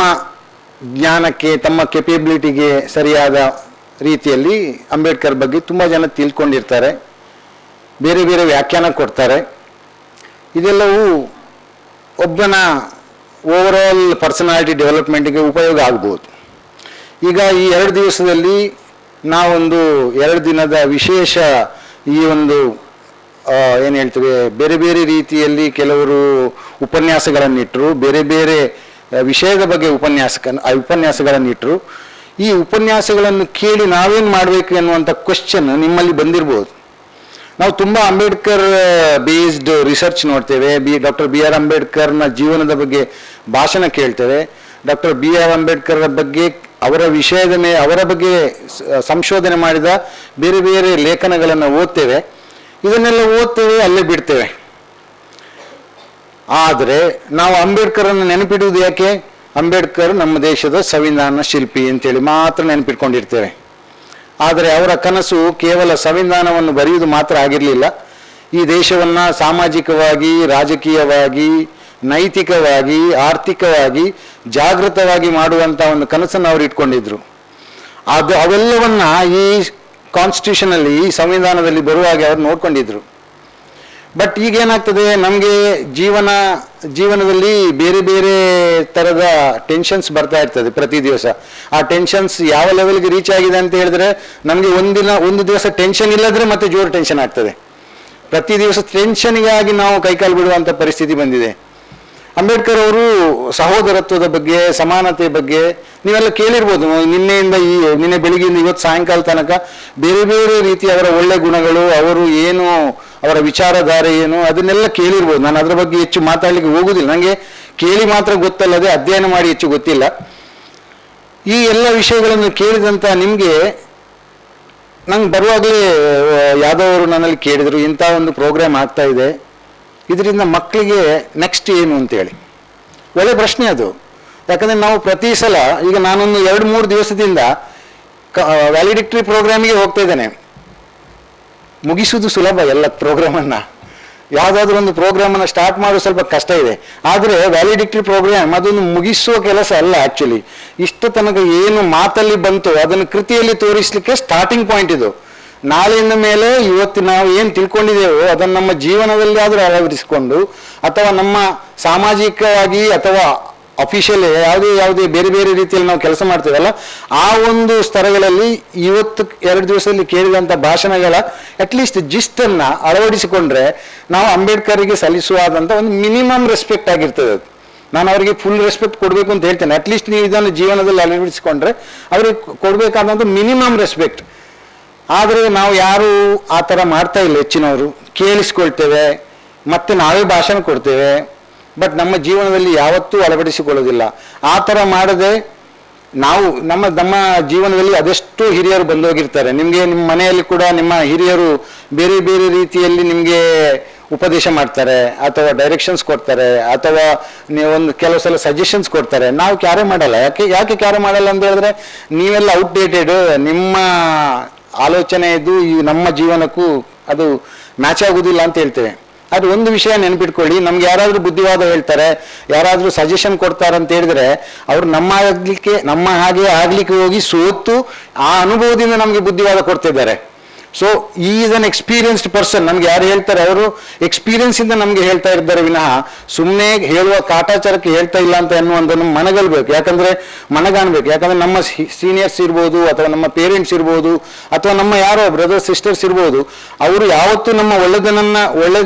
ಜ್ಞಾನಕ್ಕೆ, ತಮ್ಮ ಕೆಪಬಿಲಿಟಿಗೆ ಸರಿಯಾದ ರೀತಿಯಲ್ಲಿ ಅಂಬೇಡ್ಕರ್ ಬಗ್ಗೆ ತುಂಬ ಜನ ತಿಳ್ಕೊಂಡಿರ್ತಾರೆ, ಬೇರೆ ಬೇರೆ ವ್ಯಾಖ್ಯಾನ ಕೊಡ್ತಾರೆ. ಇದೆಲ್ಲವೂ ಒಬ್ಬನ ಓವರಾಲ್ ಪರ್ಸನಾಲಿಟಿ ಡೆವಲಪ್ಮೆಂಟ್ಗೆ ಉಪಯೋಗ ಆಗ್ಬೋದು. ಈಗ ಈ 2 ದಿವಸದಲ್ಲಿ ನಾವೊಂದು 2 ದಿನದ ವಿಶೇಷ ಈ ಒಂದು ಏನು ಹೇಳ್ತೀವಿ, ಬೇರೆ ಬೇರೆ ರೀತಿಯಲ್ಲಿ ಕೆಲವರು ಉಪನ್ಯಾಸಗಳನ್ನಿಟ್ಟರು, ಬೇರೆ ಬೇರೆ ವಿಷಯದ ಬಗ್ಗೆ ಉಪನ್ಯಾಸಗಳನ್ನಿಟ್ಟರು. ಈ ಉಪನ್ಯಾಸಗಳನ್ನು ಕೇಳಿ ನಾವೇನು ಮಾಡಬೇಕು ಎನ್ನುವಂಥ ಕ್ವೆಶ್ಚನ್ ನಿಮ್ಮಲ್ಲಿ ಬಂದಿರ್ಬೋದು. ನಾವು ತುಂಬ ಅಂಬೇಡ್ಕರ್ ಬೇಸ್ಡ್ ರಿಸರ್ಚ್ ನೋಡ್ತೇವೆ, ಡಾಕ್ಟರ್ BR ಅಂಬೇಡ್ಕರ್ನ ಜೀವನದ ಬಗ್ಗೆ ಭಾಷಣ ಕೇಳ್ತೇವೆ, ಡಾಕ್ಟರ್ BR ಅಂಬೇಡ್ಕರ್ ಬಗ್ಗೆ ಅವರ ವಿಷಯದ ಅವರ ಬಗ್ಗೆ ಸಂಶೋಧನೆ ಮಾಡಿದ ಬೇರೆ ಬೇರೆ ಲೇಖನಗಳನ್ನು ಓದ್ತೇವೆ. ಇದನ್ನೆಲ್ಲ ಓದ್ತೇವೆ, ಅಲ್ಲೇ ಬಿಡ್ತೇವೆ. ಆದರೆ ನಾವು ಅಂಬೇಡ್ಕರನ್ನು ನೆನಪಿಡುವುದು ಯಾಕೆ? ಅಂಬೇಡ್ಕರ್ ನಮ್ಮ ದೇಶದ ಸಂವಿಧಾನ ಶಿಲ್ಪಿ ಅಂತೇಳಿ ಮಾತ್ರ ನೆನಪಿಟ್ಕೊಂಡಿರ್ತೇವೆ. ಆದರೆ ಅವರ ಕನಸು ಕೇವಲ ಸಂವಿಧಾನವನ್ನು ಬರೆಯುವುದು ಮಾತ್ರ ಆಗಿರಲಿಲ್ಲ. ಈ ದೇಶವನ್ನು ಸಾಮಾಜಿಕವಾಗಿ, ರಾಜಕೀಯವಾಗಿ, ನೈತಿಕವಾಗಿ, ಆರ್ಥಿಕವಾಗಿ ಜಾಗೃತವಾಗಿ ಮಾಡುವಂಥ ಒಂದು ಕನಸನ್ನು ಅವರು ಇಟ್ಕೊಂಡಿದ್ರು. ಅವೆಲ್ಲವನ್ನ ಈ ಕಾನ್ಸ್ಟಿಟ್ಯೂಷನಲ್ಲಿ, ಈ ಸಂವಿಧಾನದಲ್ಲಿ ಬರುವಾಗ ಅವರು ನೋಡ್ಕೊಂಡಿದ್ರು. ಬಟ್ ಈಗೇನಾಗ್ತದೆ, ನಮಗೆ ಜೀವನದಲ್ಲಿ ಬೇರೆ ಬೇರೆ ಥರದ ಟೆನ್ಷನ್ಸ್ ಬರ್ತಾ ಇರ್ತದೆ ಪ್ರತಿ ದಿವಸ. ಆ ಟೆನ್ಷನ್ಸ್ ಯಾವ ಲೆವೆಲ್ಗೆ ರೀಚ್ ಆಗಿದೆ ಅಂತ ಹೇಳಿದ್ರೆ, ನಮಗೆ ಒಂದು ದಿವಸ ಟೆನ್ಷನ್ ಇಲ್ಲದ್ರೆ ಮತ್ತೆ ಜೋರು ಟೆನ್ಷನ್ ಆಗ್ತದೆ. ಪ್ರತಿ ದಿವಸ ಟೆನ್ಷನ್ಗಾಗಿ ನಾವು ಕೈಕಾಲು ಬಿಡುವಂಥ ಪರಿಸ್ಥಿತಿ ಬಂದಿದೆ. ಅಂಬೇಡ್ಕರ್ ಅವರು ಸಹೋದರತ್ವದ ಬಗ್ಗೆ, ಸಮಾನತೆ ಬಗ್ಗೆ ನೀವೆಲ್ಲ ಕೇಳಿರ್ಬೋದು. ನಿನ್ನೆ ಬೆಳಿಗ್ಗೆಯಿಂದ ಇವತ್ತು ಸಾಯಂಕಾಲ ತನಕ ಬೇರೆ ಬೇರೆ ರೀತಿಯ ಅವರ ಒಳ್ಳೆ ಗುಣಗಳು, ಅವರು ಏನು, ಅವರ ವಿಚಾರಧಾರೆ ಏನು, ಅದನ್ನೆಲ್ಲ ಕೇಳಿರ್ಬೋದು. ನಾನು ಅದರ ಬಗ್ಗೆ ಹೆಚ್ಚು ಮಾತಾಡಲಿಕ್ಕೆ ಹೋಗುದಿಲ್ಲ. ನನಗೆ ಕೇಳಿ ಮಾತ್ರ ಗೊತ್ತಲ್ಲದೆ ಅಧ್ಯಯನ ಮಾಡಿ ಹೆಚ್ಚು ಗೊತ್ತಿಲ್ಲ. ಈ ಎಲ್ಲ ವಿಷಯಗಳನ್ನು ಕೇಳಿದಂಥ ನಿಮಗೆ, ನಂಗೆ ಬರುವಾಗಲೇ ಯಾದವ್ ಅವರು ನನ್ನಲ್ಲಿ ಕೇಳಿದರು, ಇಂಥ ಒಂದು ಪ್ರೋಗ್ರಾಮ್ ಆಗ್ತಾ ಇದೆ, ಇದರಿಂದ ಮಕ್ಕಳಿಗೆ ನೆಕ್ಸ್ಟ್ ಏನು ಅಂತೇಳಿ. ಒಳ್ಳೆ ಪ್ರಶ್ನೆ ಅದು. ಯಾಕಂದರೆ ನಾವು ಪ್ರತಿ ಸಲ, ಈಗ ನಾನೊಂದು 2-3 ದಿವಸದಿಂದ ವ್ಯಾಲಿಡಿಕ್ಟರಿ ಪ್ರೋಗ್ರಾಮಿಗೆ ಹೋಗ್ತಾ ಇದ್ದೇನೆ. ಮುಗಿಸುವುದು ಸುಲಭ ಎಲ್ಲ ಪ್ರೋಗ್ರಾಮನ್ನು. ಯಾವುದಾದ್ರೂ ಒಂದು ಪ್ರೋಗ್ರಾಮನ್ನು ಸ್ಟಾರ್ಟ್ ಮಾಡೋದು ಸ್ವಲ್ಪ ಕಷ್ಟ ಇದೆ. ಆದರೆ ವ್ಯಾಲಿಡಿಕ್ಟರಿ ಪ್ರೋಗ್ರಾಮ್ ಅದನ್ನು ಮುಗಿಸುವ ಕೆಲಸ ಅಲ್ಲ. ಆ್ಯಕ್ಚುಲಿ ಇಷ್ಟು ತನಕ ಏನು ಮಾತಲ್ಲಿ ಬಂತು ಅದನ್ನು ಕೃತಿಯಲ್ಲಿ ತೋರಿಸಲಿಕ್ಕೆ ಸ್ಟಾರ್ಟಿಂಗ್ ಪಾಯಿಂಟ್ ಇದು. ನಾಳೆಯಿಂದ ಮೇಲೆ ಇವತ್ತು ನಾವು ಏನು ತಿಳ್ಕೊಂಡಿದ್ದೇವೋ ಅದನ್ನು ನಮ್ಮ ಜೀವನದಲ್ಲಿ ಆದರೂ ಅಳವಡಿಸಿಕೊಂಡು, ಅಥವಾ ನಮ್ಮ ಸಾಮಾಜಿಕವಾಗಿ ಅಥವಾ ಅಫಿಷಿಯಲ್ ಯಾವುದೇ ಬೇರೆ ಬೇರೆ ರೀತಿಯಲ್ಲಿ ನಾವು ಕೆಲಸ ಮಾಡ್ತೀವಲ್ಲ, ಆ ಒಂದು ಸ್ತರಗಳಲ್ಲಿ ಇವತ್ತು 2 ದಿವಸದಲ್ಲಿ ಕೇಳಿದಂಥ ಭಾಷಣಗಳ ಅಟ್ಲೀಸ್ಟ್ ಜಿಸ್ಟನ್ನು ಅಳವಡಿಸಿಕೊಂಡ್ರೆ ನಾವು ಅಂಬೇಡ್ಕರ್ಗೆ ಸಲ್ಲಿಸುವಾದಂಥ ಒಂದು ಮಿನಿಮಮ್ ರೆಸ್ಪೆಕ್ಟ್ ಆಗಿರ್ತದೆ ಅದು. ನಾನು ಅವರಿಗೆ ಫುಲ್ ರೆಸ್ಪೆಕ್ಟ್ ಕೊಡಬೇಕು ಅಂತ ಹೇಳ್ತೇನೆ. ಅಟ್ಲೀಸ್ಟ್ ನೀವು ಇದನ್ನು ಜೀವನದಲ್ಲಿ ಅಳವಡಿಸಿಕೊಂಡ್ರೆ ಅವ್ರಿಗೆ ಕೊಡಬೇಕಾದಂಥ ಮಿನಿಮಮ್ ರೆಸ್ಪೆಕ್ಟ್. ಆದರೆ ನಾವು ಯಾರು ಆ ಥರ ಮಾಡ್ತಾ ಇಲ್ಲ. ಹೆಚ್ಚಿನವರು ಕೇಳಿಸ್ಕೊಳ್ತೇವೆ, ಮತ್ತೆ ನಾವೇ ಭಾಷಣ ಕೊಡ್ತೇವೆ, ಬಟ್ ನಮ್ಮ ಜೀವನದಲ್ಲಿ ಯಾವತ್ತೂ ಅಳವಡಿಸಿಕೊಳ್ಳೋದಿಲ್ಲ. ಆ ಥರ ಮಾಡದೆ ನಾವು ನಮ್ಮ ಜೀವನದಲ್ಲಿ ಅದೆಷ್ಟು ಹಿರಿಯರು ಬಂದೋಗಿರ್ತಾರೆ. ನಿಮಗೆ ನಿಮ್ಮ ಮನೆಯಲ್ಲಿ ಕೂಡ ನಿಮ್ಮ ಹಿರಿಯರು ಬೇರೆ ಬೇರೆ ರೀತಿಯಲ್ಲಿ ನಿಮಗೆ ಉಪದೇಶ ಮಾಡ್ತಾರೆ, ಅಥವಾ ಡೈರೆಕ್ಷನ್ಸ್ ಕೊಡ್ತಾರೆ, ಅಥವಾ ಒಂದು ಕೆಲವು ಸಲ ಸಜೆಷನ್ಸ್ ಕೊಡ್ತಾರೆ. ನಾವು ಕ್ಯಾರೆ ಮಾಡಲ್ಲ. ಯಾಕೆ ಕ್ಯಾರೆ ಮಾಡಲ್ಲ ಅಂತ ಹೇಳಿದ್ರೆ, ನೀವೆಲ್ಲ ಔಟ್ಡೇಟೆಡ್, ನಿಮ್ಮ ಆಲೋಚನೆ ಇದು ನಮ್ಮ ಜೀವನಕ್ಕೂ ಅದು ಮ್ಯಾಚ್ ಆಗುವುದಿಲ್ಲ ಅಂತ ಹೇಳ್ತೇವೆ. ಅದು ಒಂದು ವಿಷಯ ನೆನ್ಪಿಟ್ಕೊಳ್ಳಿ, ನಮ್ಗೆ ಯಾರಾದರೂ ಬುದ್ಧಿವಾದ ಹೇಳ್ತಾರೆ, ಯಾರಾದರೂ ಸಜೆಷನ್ ಕೊಡ್ತಾರೆ ಅಂತ ಹೇಳಿದ್ರೆ, ಅವ್ರು ನಮ್ಮ ಹಾಗೆ ಆಗ್ಲಿಕ್ಕೆ ಹೋಗಿ ಸೋತು ಆ ಅನುಭವದಿಂದ ನಮಗೆ ಬುದ್ಧಿವಾದ ಕೊಡ್ತಿದ್ದಾರೆ. So is an experienced person. ನಮ್ಗೆ ಯಾರು ಹೇಳ್ತಾರೆ ಅವರು ಎಕ್ಸ್ಪೀರಿಯನ್ಸ್ ಇಂದ ನಮ್ಗೆ ಹೇಳ್ತಾ ಇದ್ದಾರೆ ವಿನಃ ಸುಮ್ಮನೆ ಹೇಳುವ ಕಾಟಾಚಾರಕ್ಕೆ ಹೇಳ್ತಾ ಇಲ್ಲ ಅಂತ ಅನ್ನುವಂಥದ್ದು ಮನಗಲ್ಬೇಕು. ಮನಗಾಣ್ಬೇಕು. ಯಾಕಂದ್ರೆ ನಮ್ಮ ಸೀನಿಯರ್ಸ್ ಇರ್ಬೋದು, ಅಥವಾ ನಮ್ಮ ಪೇರೆಂಟ್ಸ್ ಇರ್ಬೋದು, ಅಥವಾ ನಮ್ಮ ಯಾರೋ ಬ್ರದರ್ಸ್ ಸಿಸ್ಟರ್ಸ್ ಇರ್ಬೋದು, ಅವರು ಯಾವತ್ತೂ ನಮ್ಮ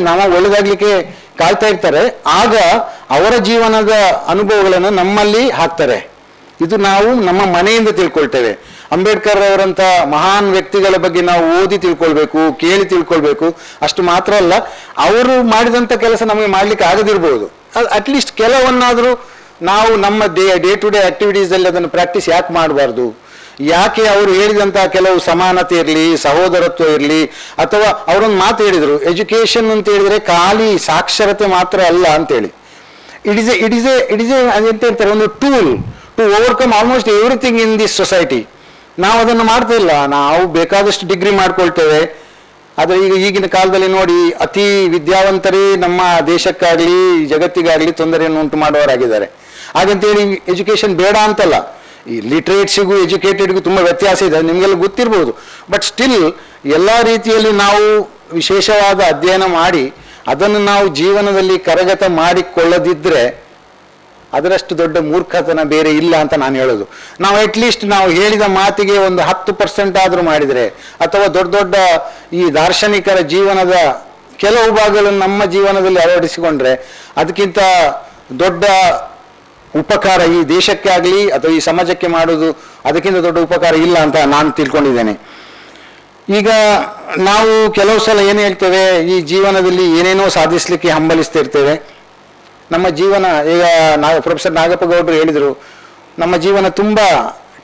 ನಾವು ಒಳ್ಳೇದಾಗ್ಲಿಕ್ಕೆ ಕಾಯ್ತಾ ಇರ್ತಾರೆ. ಆಗ ಅವರ ಜೀವನದ ಅನುಭವಗಳನ್ನು ನಮ್ಮಲ್ಲಿ ಹಾಕ್ತಾರೆ. ಇದು ನಾವು ನಮ್ಮ ಮನೆಯಿಂದ ತಿಳ್ಕೊಳ್ತೇವೆ. ಅಂಬೇಡ್ಕರ್ ಅವರಂಥ ಮಹಾನ್ ವ್ಯಕ್ತಿಗಳ ಬಗ್ಗೆ ನಾವು ಓದಿ ತಿಳ್ಕೊಳ್ಬೇಕು, ಕೇಳಿ ತಿಳ್ಕೊಳ್ಬೇಕು. ಅಷ್ಟು ಮಾತ್ರ ಅಲ್ಲ, ಅವರು ಮಾಡಿದಂಥ ಕೆಲಸ ನಮಗೆ ಮಾಡ್ಲಿಕ್ಕೆ ಆಗದಿರ್ಬೋದು. ಅಟ್ಲೀಸ್ಟ್ ಕೆಲವನ್ನಾದರೂ ನಾವು ನಮ್ಮ ಡೇ ಟು ಡೇ ಆಕ್ಟಿವಿಟೀಸಲ್ಲಿ ಅದನ್ನು ಪ್ರಾಕ್ಟೀಸ್ ಯಾಕೆ ಮಾಡಬಾರ್ದು? ಯಾಕೆ ಅವರು ಹೇಳಿದಂಥ ಕೆಲವು ಸಮಾನತೆ ಇರಲಿ, ಸಹೋದರತ್ವ ಇರಲಿ, ಅಥವಾ ಅವರೊಂದು ಮಾತು ಹೇಳಿದರು, ಎಜುಕೇಶನ್ ಅಂತ ಹೇಳಿದ್ರೆ ಖಾಲಿ ಸಾಕ್ಷರತೆ ಮಾತ್ರ ಅಲ್ಲ ಅಂತೇಳಿ. ಇಟ್ ಇಸ್ ಎ ಎಂತ ಹೇಳ್ತಾರೆ, ಒಂದು tool to overcome almost everything in this society. ನಾವು ಅದನ್ನು ಮಾಡ್ತಾ ಇಲ್ಲ. ನಾವು ಬೇಕಾದಷ್ಟು ಡಿಗ್ರಿ ಮಾಡ್ಕೊಳ್ತೇವೆ. ಆದರೆ ಈಗಿನ ಕಾಲದಲ್ಲಿ ನೋಡಿ, ಅತಿ ವಿದ್ಯಾವಂತರೇ ನಮ್ಮ ದೇಶಕ್ಕಾಗಲಿ ಜಗತ್ತಿಗಾಗಲಿ ತೊಂದರೆಯನ್ನು ಉಂಟು ಮಾಡುವವರಾಗಿದ್ದಾರೆ. ಹಾಗಂತೇಳಿ ಎಜುಕೇಶನ್ ಬೇಡ ಅಂತಲ್ಲ. ಈ ಲಿಟ್ರೇಟ್ಸಿಗೂ ಎಜುಕೇಟೆಡ್ಗೂ ತುಂಬ ವ್ಯತ್ಯಾಸ ಇದೆ, ನಿಮಗೆಲ್ಲ ಗೊತ್ತಿರ್ಬೋದು. ಬಟ್ ಸ್ಟಿಲ್ ಎಲ್ಲ ರೀತಿಯಲ್ಲಿ ನಾವು ವಿಶೇಷವಾದ ಅಧ್ಯಯನ ಮಾಡಿ ಅದನ್ನು ನಾವು ಜೀವನದಲ್ಲಿ ಕರಗತ ಮಾಡಿಕೊಳ್ಳದಿದ್ದರೆ ಅದರಷ್ಟು ದೊಡ್ಡ ಮೂರ್ಖತನ ಬೇರೆ ಇಲ್ಲ ಅಂತ ನಾನು ಹೇಳೋದು. ನಾವು ಅಟ್ಲೀಸ್ಟ್ ನಾವು ಹೇಳಿದ ಮಾತಿಗೆ ಒಂದು 10% ಆದರೂ ಮಾಡಿದರೆ, ಅಥವಾ ದೊಡ್ಡ ಈ ದಾರ್ಶನಿಕರ ಜೀವನದ ಕೆಲವು ಭಾಗಗಳನ್ನು ನಮ್ಮ ಜೀವನದಲ್ಲಿ ಅಳವಡಿಸಿಕೊಂಡ್ರೆ ಅದಕ್ಕಿಂತ ದೊಡ್ಡ ಉಪಕಾರ ಈ ದೇಶಕ್ಕೆ ಆಗಲಿ ಅಥವಾ ಈ ಸಮಾಜಕ್ಕೆ ಮಾಡೋದು ಅದಕ್ಕಿಂತ ದೊಡ್ಡ ಉಪಕಾರ ಇಲ್ಲ ಅಂತ ನಾನು ತಿಳ್ಕೊಂಡಿದ್ದೇನೆ. ಈಗ ನಾವು ಕೆಲವು ಸಲ ಏನು ಹೇಳ್ತೇವೆ, ಈ ಜೀವನದಲ್ಲಿ ಏನೇನೋ ಸಾಧಿಸಲಿಕ್ಕೆ ಹಂಬಲಿಸ್ತಿರ್ತೇವೆ. ನಮ್ಮ ಜೀವನ, ಈಗ ಪ್ರೊಫೆಸರ್ ನಾಗಪ್ಪ ಗೌಡರು ಹೇಳಿದರು, ನಮ್ಮ ಜೀವನ ತುಂಬ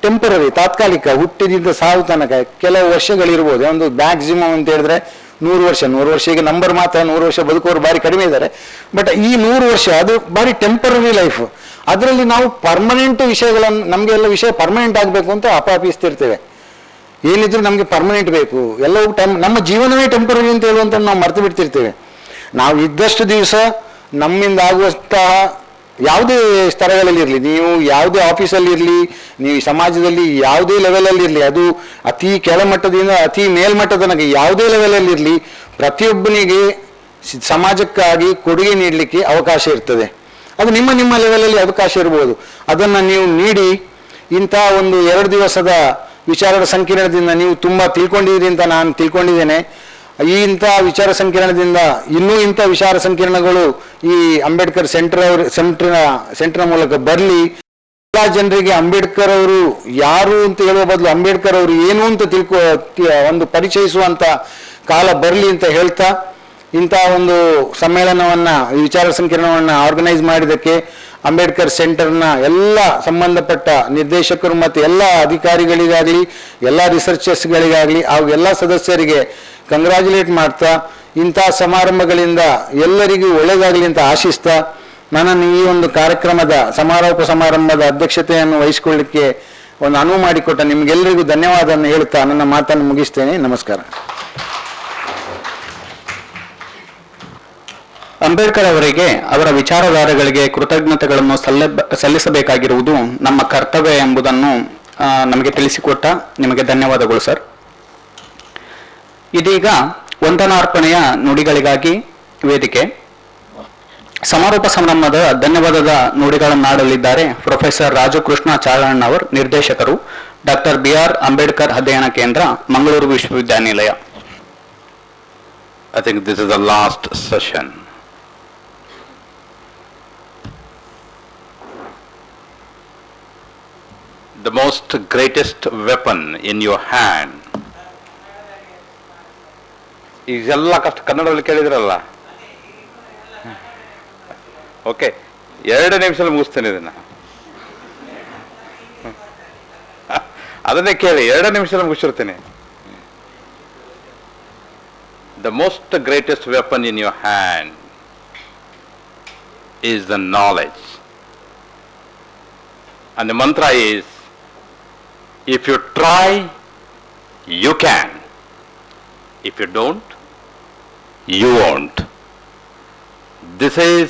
ಟೆಂಪರರಿ, ತಾತ್ಕಾಲಿಕ. ಹುಟ್ಟಿದಿಂದ ಸಾವು ತನಕ ಕೆಲವು ವರ್ಷಗಳಿರ್ಬೋದು. ಒಂದು ಮ್ಯಾಕ್ಸಿಮಮ್ ಅಂತ ಹೇಳಿದ್ರೆ 100 ವರ್ಷ. ಈಗ ನಂಬರ್ ಮಾತ್ರ 100 ವರ್ಷ ಬದುಕೋರು ಭಾರಿ ಕಡಿಮೆ ಇದ್ದಾರೆ. ಬಟ್ ಈ 100 ವರ್ಷ ಅದು ಭಾರಿ ಟೆಂಪರರಿ ಲೈಫ್. ಅದರಲ್ಲಿ ನಾವು ಪರ್ಮನೆಂಟ್ ವಿಷಯಗಳನ್ನು, ನಮಗೆಲ್ಲ ವಿಷಯ ಪರ್ಮನೆಂಟ್ ಆಗಬೇಕು ಅಂತ ಅಪಾಪಿಸ್ತಿರ್ತೇವೆ. ಏನಿದ್ರು ನಮಗೆ ಪರ್ಮನೆಂಟ್ ಬೇಕು, ಎಲ್ಲವೂ ನಮ್ಮ ಜೀವನವೇ ಟೆಂಪರರಿ ಅಂತ ಹೇಳುವಂತ ನಾವು ಮರೆತು ಬಿಡ್ತಿರ್ತೇವೆ. ನಾವು ಇದ್ದಷ್ಟು ದಿವಸ ನಮ್ಮಿಂದ ಆಗುವಂತಹ ಯಾವುದೇ ಸ್ತರಗಳಲ್ಲಿ ಇರಲಿ, ನೀವು ಯಾವುದೇ ಆಫೀಸಲ್ಲಿ ಇರಲಿ, ನೀವು ಸಮಾಜದಲ್ಲಿ ಯಾವುದೇ ಲೆವೆಲಲ್ಲಿ ಇರಲಿ, ಅದು ಅತಿ ಕೆಳಮಟ್ಟದಿಂದ ಅತಿ ಮೇಲ್ಮಟ್ಟದ ತನಕ ಯಾವುದೇ ಲೆವೆಲಲ್ಲಿ ಇರಲಿ, ಪ್ರತಿಯೊಬ್ಬನಿಗೆ ಸಮಾಜಕ್ಕಾಗಿ ಕೊಡುಗೆ ನೀಡಲಿಕ್ಕೆ ಅವಕಾಶ ಇರ್ತದೆ. ಅದು ನಿಮ್ಮ ಲೆವೆಲಲ್ಲಿ ಅವಕಾಶ ಇರ್ಬೋದು. ಅದನ್ನು ನೀವು ನೀಡಿ ಇಂಥ ಒಂದು 2 ದಿವಸದ ವಿಚಾರದ ಸಂಕಿರಣದಿಂದ ನೀವು ತುಂಬ ತಿಳ್ಕೊಂಡಿದ್ದೀರಿ ಅಂತ ನಾನು ತಿಳ್ಕೊಂಡಿದ್ದೇನೆ. ಇಂಥ ವಿಚಾರ ಸಂಕಿರಣದಿಂದ ಇನ್ನೂ ಇಂಥ ವಿಚಾರ ಸಂಕಿರಣಗಳು ಈ ಅಂಬೇಡ್ಕರ್ ಸೆಂಟರ್ನ ಮೂಲಕ ಬರಲಿ. ಎಲ್ಲ ಜನರಿಗೆ ಅಂಬೇಡ್ಕರ್ ಅವರು ಯಾರು ಅಂತ ಹೇಳುವ ಬದಲು ಅಂಬೇಡ್ಕರ್ ಅವರು ಏನು ಅಂತ ಒಂದು ಪರಿಚಯಿಸುವಂಥ ಕಾಲ ಬರಲಿ ಅಂತ ಹೇಳ್ತಾ, ಇಂಥ ಒಂದು ಸಮ್ಮೇಳನವನ್ನು, ವಿಚಾರ ಸಂಕಿರಣವನ್ನು ಆರ್ಗನೈಸ್ ಮಾಡಿದ್ದಕ್ಕೆ ಅಂಬೇಡ್ಕರ್ ಸೆಂಟರ್ನ ಎಲ್ಲ ಸಂಬಂಧಪಟ್ಟ ನಿರ್ದೇಶಕರು ಮತ್ತು ಎಲ್ಲ ಅಧಿಕಾರಿಗಳಿಗಾಗಲಿ, ಎಲ್ಲ ರಿಸರ್ಚರ್ಸ್ಗಳಿಗಾಗಲಿ, ಹಾಗೂ ಎಲ್ಲ ಸದಸ್ಯರಿಗೆ ಕಂಗ್ರ್ಯಾಚುಲೇಟ್ ಮಾಡ್ತಾ, ಇಂಥ ಸಮಾರಂಭಗಳಿಂದ ಎಲ್ಲರಿಗೂ ಒಳ್ಳೆಯದಾಗಲಿ ಅಂತ ಆಶಿಸ್ತಾ, ನನ್ನನ್ನು ಈ ಒಂದು ಕಾರ್ಯಕ್ರಮದ ಸಮಾರೋಪ ಸಮಾರಂಭದ ಅಧ್ಯಕ್ಷತೆಯನ್ನು ವಹಿಸಿಕೊಳ್ಳಲಿಕ್ಕೆ ಒಂದು ಅನುವು ಮಾಡಿಕೊಟ್ಟ ನಿಮಗೆಲ್ಲರಿಗೂ ಧನ್ಯವಾದವನ್ನು ಹೇಳ್ತಾ ನನ್ನ ಮಾತನ್ನು ಮುಗಿಸ್ತೇನೆ. ನಮಸ್ಕಾರ. ಅಂಬೇಡ್ಕರ್ ಅವರಿಗೆ, ಅವರ ವಿಚಾರಧಾರೆಗಳಿಗೆ ಕೃತಜ್ಞತೆಗಳನ್ನು ಸಲ್ಲಿಸಬೇಕಾಗಿರುವುದು ನಮ್ಮ ಕರ್ತವ್ಯ ಎಂಬುದನ್ನು ನಮಗೆ ತಿಳಿಸಿಕೊಟ್ಟ ನಿಮಗೆ ಧನ್ಯವಾದಗಳು ಸರ್. ಇದೀಗ ವಂದನಾರ್ಪಣೆಯ ನುಡಿಗಳಿಗಾಗಿ ವೇದಿಕೆ ಸಮಾರೋಪ ಸಮಾರಂಭದ ಧನ್ಯವಾದದ ನುಡಿಗಳನ್ನಾಡಲಿದ್ದಾರೆ ಪ್ರೊಫೆಸರ್ ರಾಜು ಕೃಷ್ಣ ಚಾರಣ್ ನಿರ್ದೇಶಕರು, ಡಾಕ್ಟರ್ BR ಅಂಬೇಡ್ಕರ್ ಅಧ್ಯಯನ ಕೇಂದ್ರ, ಮಂಗಳೂರು ವಿಶ್ವವಿದ್ಯಾನಿಲಯ. I think this is the last session. The most greatest weapon in your hand. ಈಗೆಲ್ಲ ಕಷ್ಟ ಕನ್ನಡದಲ್ಲಿ ಕೇಳಿದ್ರಲ್ಲ. ಓಕೆ, 2 ನಿಮಿಷದಲ್ಲಿ ಮುಗಿಸ್ತೇನೆ ಇದನ್ನ. ಅದನ್ನೇ ಕೇಳಿ, 2 ನಿಮಿಷದಲ್ಲಿ ಮುಗಿಸಿರ್ತೀನಿ. The most greatest weapon in your hand is the knowledge. And the mantra is, if you try, you can. If you don't, you won't. This is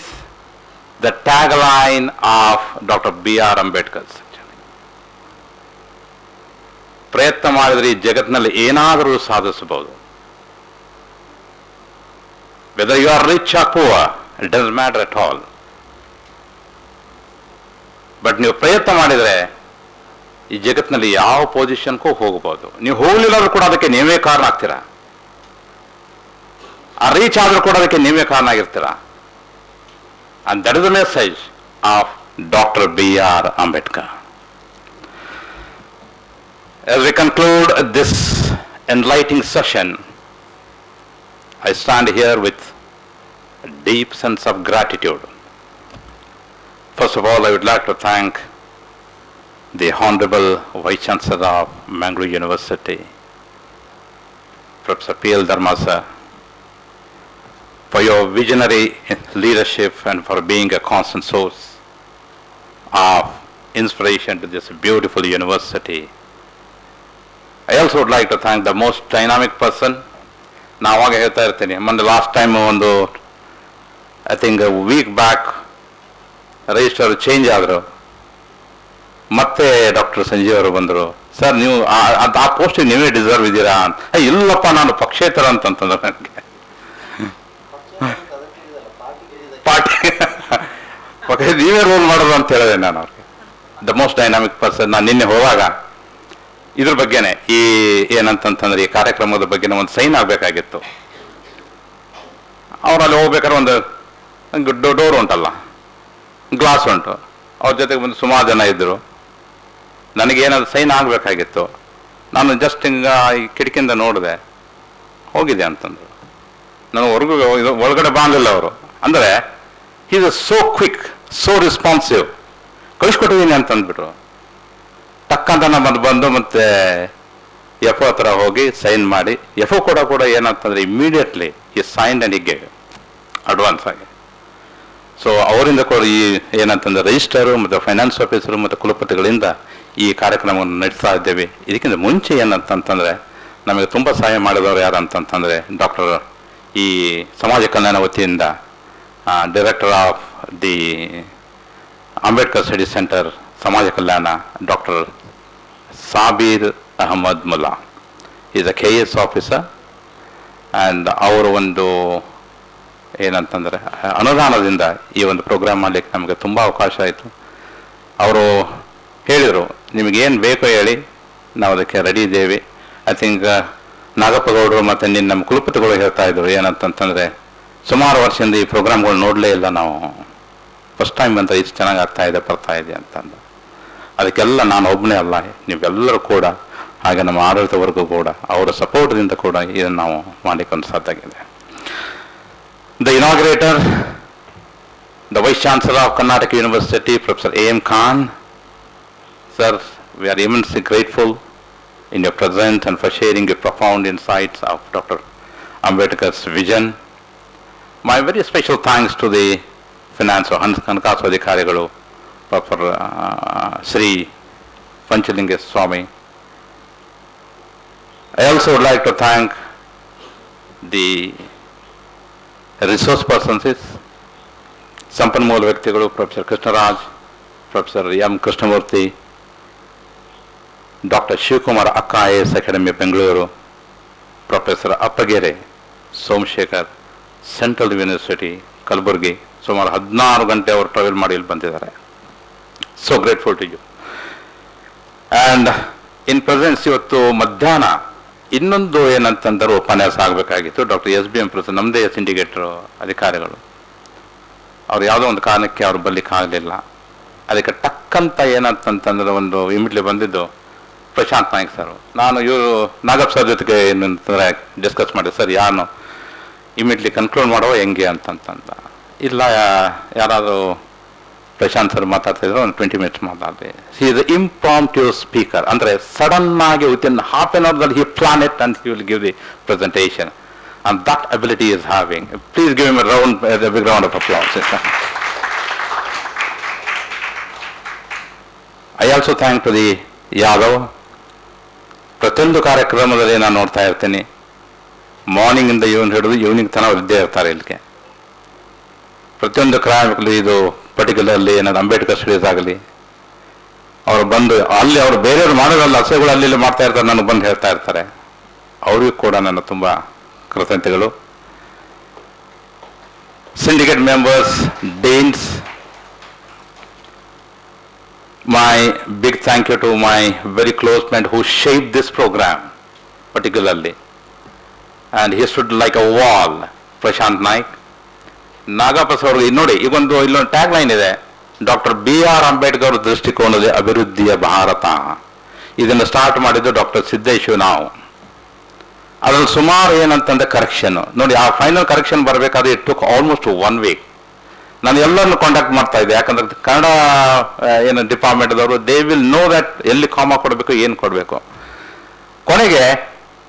the tagline of Dr. B.R. Ambedkar. ಪ್ರಯತ್ನ ಮಾಡಿದರೆ ಈ ಜಗತ್ತಿನಲ್ಲಿ ಏನಾದರೂ ಸಾಧಿಸಬಹುದು. Whether you are rich or poor, it doesn't matter at all. But ನೀವು ಪ್ರಯತ್ನ ಮಾಡಿದರೆ ಈ ಜಗತ್ತಿನಲ್ಲಿ ಯಾವ ಪೊಸಿಷನ್ಗೂ ಹೋಗಬಹುದು. ನೀವು ಹೋಗಲಿಲ್ಲರೂ ಕೂಡ ಅದಕ್ಕೆ ನೀವೇ ಕಾರಣ ಆಗ್ತೀರಾ. ಆ ರೀಚ್ ಆದರೂ ಕೂಡ ಅದಕ್ಕೆ ನೀವೇ ಕಾರಣ ಆಗಿರ್ತೀರಾ. And that is the message of Dr. B.R. Ambedkar. As we conclude this enlightening session, I stand here with a deep sense of gratitude. First of all, I would like to thank the Honorable Vice Chancellor of Mangalore University, Professor P.L. Dharma sir, for your visionary leadership and for being a constant source of inspiration to this beautiful university. I also would like to thank the most dynamic person. ನಾವಾಗ ಹೇಳ್ತಾ ಇರ್ತೀನಿ, ಮೊನ್ನೆ last time ಒಂದು I think week back register change ಆದರು, ಮತ್ತೆ doctor Sanjeev ಅವರು ಬಂದರು. Sir ನೀವು ಆ ಪೋಸ್ಟಿಗೆ ನೀವೇ ಡಿಸರ್ವ್ ಇದ್ದೀರಾ ಅಂತ. ಇಲ್ಲಪ್ಪ, ನಾನು ಪಕ್ಷೇತರ ಅಂತಂತಂದ್ರೆ ನನಗೆ ಪಾರ್ಟಿ ನೀವೇ ರೋಲ್ ಮಾಡೋದು ಅಂತ ಹೇಳಿದೆ ನಾನು ಅವ್ರಿಗೆ. The most dynamic person. ನಾನು ನಿನ್ನೆ ಹೋದಾಗ ಇದ್ರ ಬಗ್ಗೆನೆ ಈ ಏನಂತಂತಂದ್ರೆ ಈ ಕಾರ್ಯಕ್ರಮದ ಬಗ್ಗೆ ಒಂದು ಸೈನ್ ಆಗಬೇಕಾಗಿತ್ತು. ಅವ್ರು ಅಲ್ಲಿ ಹೋಗ್ಬೇಕಾದ್ರೆ ಒಂದು ಡೋರ್ ಉಂಟಲ್ಲ, ಗ್ಲಾಸ್ ಉಂಟು, ಅವ್ರ ಜೊತೆಗೆ ಒಂದು ಸುಮಾರು ಜನ ಇದ್ದರು. ನನಗೇನಾದ್ರು ಸೈನ್ ಆಗಬೇಕಾಗಿತ್ತು. ನಾನು ಜಸ್ಟ್ ಹಿಂಗೆ ಈ ಕಿಟಕಿಯಿಂದ ನೋಡಿದೆ, ಹೋಗಿದೆ ಅಂತಂದರು. ನಾನು ಒಳಗಡೆ ಬಾಂದಿಲ್ಲ ಅವರು. ಅಂದರೆ is so quick, so responsive. ಕಳಿಸ್ಕೊಟ್ಟಿದ್ದೀನಿ ಅಂತಂದ್ಬಿಟ್ರು. ಟಕ್ಕಂತ ನಾನು ಬಂದು ಮತ್ತೆ ಎಫ್ ಹತ್ರ ಹೋಗಿ ಸೈನ್ ಮಾಡಿ, ಎಫ್ ಕೂಡ ಏನಂತಂದ್ರೆ ಇಮಿಡಿಯೇಟ್ಲಿ ಈ ಸೈನ್ ಅಂಡ್ ಹೀಗೆ ಅಡ್ವಾನ್ಸ್ ಆಗಿ. ಸೊ ಅವರಿಂದ ಕೂಡ ಈ ಏನಂತಂದ್ರೆ ರಿಜಿಸ್ಟರು ಮತ್ತು ಫೈನಾನ್ಸ್ ಆಫೀಸರು ಮತ್ತು ಕುಲಪತಿಗಳಿಂದ ಈ ಕಾರ್ಯಕ್ರಮವನ್ನು ನಡೆಸ್ತಾ ಇದ್ದೇವೆ. ಇದಕ್ಕಿಂತ ಮುಂಚೆ ಏನಂತಂತಂದರೆ ನಮಗೆ ತುಂಬ ಸಹಾಯ ಮಾಡಿದವರು ಯಾರು ಅಂತಂತಂದರೆ ಡಾಕ್ಟರ್ ಈ ಸಮಾಜ ಕಲ್ಯಾಣ ವತಿಯಿಂದ director of the Ambedkar study centre ಸಮಾಜ ಕಲ್ಯಾಣ doctor Sabir Ahmed Mulla is a KS officer. And ಅವರು ಒಂದು ಏನಂತಂದರೆ ಅನುದಾನದಿಂದ ಈ ಒಂದು ಪ್ರೋಗ್ರಾಮ್ ಮಾಡಲಿಕ್ಕೆ ನಮಗೆ ತುಂಬ ಅವಕಾಶ ಆಯಿತು. ಅವರು ಹೇಳಿದರು, ನಿಮಗೇನು ಬೇಕೋ ಹೇಳಿ, ನಾವು ಅದಕ್ಕೆ ರೆಡಿ ಇದ್ದೇವೆ. ಐ ಥಿಂಕ್ ನಾಗಪ್ಪಗೌಡರು ಮತ್ತು ನಮ್ಮ ಕುಲಪತಿಗಳು ಹೇಳ್ತಾ ಇದ್ರು ಏನಂತಂತಂದರೆ, ಸುಮಾರು ವರ್ಷದಿಂದ ಈ ಪ್ರೋಗ್ರಾಮ್ಗಳು ನೋಡಲೇ ಇಲ್ಲ ನಾವು, ಫಸ್ಟ್ ಟೈಮ್ ಅಂತ ಇಷ್ಟು ಚೆನ್ನಾಗಿ ಬರ್ತಾ ಇದೆ ಅಂತಂದು. ಅದಕ್ಕೆಲ್ಲ ನಾನು ಒಬ್ಬನೇ ಅಲ್ಲ, ನೀವೆಲ್ಲರೂ ಕೂಡ, ಹಾಗೆ ನಮ್ಮ ಆಡಳಿತ ವರ್ಗ ಕೂಡ ಅವರ ಸಪೋರ್ಟ್ದಿಂದ ಕೂಡ ಇದನ್ನು ನಾವು ಮಾಡಲಿಕ್ಕೊಂದು ಸಾಧ್ಯ ಆಗಿದೆ. The inaugurator, the Vice Chancellor of Karnataka University, Professor A.M. Khan. Sir, we are immensely grateful in your presence and for sharing your profound insights of Dr. Ambedkar's vision. My very special thanks to the Finance Hankasu Adhikarigalu, Professor Sri Panchalinga Swami. I also would like to thank the resource persons, ಸಂಪನ್ಮೂಲ ವ್ಯಕ್ತಿಗಳು, professor Krishnaraj, professor M Krishnamurthy, doctor Shivakumar Akka IAS academy Bengaluru, professor Appagere Somashekhar, central university Kalaburagi, ಸುಮಾರು 16 ಗಂಟೆ ಅವರು travel ಮಾಡಿ ಇಲ್ಲಿ ಬಂದಿದ್ದಾರೆ. So grateful to you. And in presence ಇವತ್ತು ಮಧ್ಯಾಹ್ನ ಇನ್ನೊಂದು ಏನಂತಂದ್ರೆ ಉಪನ್ಯಾಸ ಆಗಬೇಕಾಗಿತ್ತು. ಡಾಕ್ಟರ್ SBM ಪ್ರಸಾದ್, ನಮ್ಮದೇ ಸಿಂಡಿಕೇಟ್ರು ಅಧಿಕಾರಿಗಳು, ಅವ್ರು ಯಾವುದೋ ಒಂದು ಕಾರಣಕ್ಕೆ ಅವ್ರು ಬರ್ಲಿಕ್ಕೆ ಆಗಲಿಲ್ಲ. ಅದಕ್ಕೆ ಟಕ್ಕಂತ ಏನಂತಂತಂದ್ರೆ ಒಂದು ಇಮಿಡಿಯೇಟ್ಲಿ ಬಂದಿದ್ದು ಪ್ರಶಾಂತ್ ನಾಯ್ಕ್ ಸರ್. ನಾನು ಇವರು ನಾಗಪ್ಪ ಸರ್ ಜೊತೆಗೆ ಏನಂತಂದರೆ ಡಿಸ್ಕಸ್ ಮಾಡಿದೆ, ಸರ್ ಯಾರು ಇಮಿಡಿಯೇಟ್ಲಿ ಕನ್ಕ್ಲೂಡ್ ಮಾಡೋ ಹೆಂಗೆ ಅಂತಂತ. ಇಲ್ಲ ಯಾರಾದರೂ ಪ್ರಶಾಂತ್ ಸರ್ ಮಾತಾಡ್ತಿದ್ರು, ಒಂದು 20 ಮಿನಿಟ್ಸ್ ಮಾತಾಡಿದೆ. ಹಿ ಇಸ್ ಇಂಪ್ರಾಂಪ್ಟಿವ್ ಸ್ಪೀಕರ್, ಅಂದರೆ ಸಡನ್ ಆಗಿ ವಿತಿನ್ ಹಾಫ್ ಆನ್ ಅವರ್ದಲ್ಲಿ he plan it and he will give the presentation. And that ability is having. Please give him a big round of applause. I also thank to the Yadav. ಪ್ರತಿಯೊಂದು ಕಾರ್ಯಕ್ರಮದಲ್ಲಿ ನಾನು ನೋಡ್ತಾ ಇರ್ತೀನಿ, morning ಇಂದ ಹಿಡಿದು evening ತನಕ ಇದ್ದೇ ಇರ್ತಾರೆ ಇಲ್ಲಿಗೆ. ಪ್ರತಿಯೊಂದು ಕಾರ್ಯಕ್ರಮಗಳು, ಇದು ಪರ್ಟಿಕ್ಯುಲರ್ಲಿ ಏನಾದ್ರು ಅಂಬೇಡ್ಕರ್ ಸ್ಟಡೀಸ್ ಆಗಲಿ, ಅವರು ಬಂದು ಅಲ್ಲಿ ಅವರು ಬೇರೆಯವರು ಮಾಡೋದಲ್ಲ, ಹಸೆಗಳು ಅಲ್ಲಿ ಮಾಡ್ತಾ ಇರ್ತಾರೆ, ನನಗೆ ಬಂದು ಹೇಳ್ತಾ ಇರ್ತಾರೆ. ಅವ್ರಿಗೂ ಕೂಡ ನನ್ನ ತುಂಬ ಕೃತಜ್ಞತೆಗಳು. Syndicate members, deans, my big thank you to my very close friend who shaped this program particularly, and he stood like a wall. Prashant Naik, Nagappa sir, ನೋಡಿ ಇಲ್ಲೊಂದು ಟ್ಯಾಗ್ ಲೈನ್ ಇದೆ, ಡಾಕ್ಟರ್ BR ಅಂಬೇಡ್ಕರ್ ದೃಷ್ಟಿಕೋನದ ಅಭಿವೃದ್ಧಿಯ ಭಾರತ. ಇದನ್ನು start ಮಾಡಿದ್ದು doctor Siddeshwara. ನಾವು ಅದ್ರಲ್ಲಿ ಸುಮಾರು ಏನಂತಂದ್ರೆ ಕರೆಕ್ಷನ್ ನೋಡಿ, ಆ ಫೈನಲ್ ಕರೆಕ್ಷನ್ ಬರಬೇಕಾದ್ರೆ ಇಟ್ ಟುಕ್ ಆಲ್ಮೋಸ್ಟ್ 1 ವೀಕ್. ನಾನು ಎಲ್ಲರನ್ನು ಕಾಂಟ್ಯಾಕ್ಟ್ ಮಾಡ್ತಾ ಇದ್ದೆ, ಯಾಕಂದ್ರೆ ಕನ್ನಡ ಏನು ಡಿಪಾರ್ಟ್ಮೆಂಟ್ದವರು ದೇ ವಿಲ್ ನೋ ದಟ್ ಎಲ್ಲಿ ಕಾಮ ಕೊಡಬೇಕು, ಏನು ಕೊಡಬೇಕು. ಕೊನೆಗೆ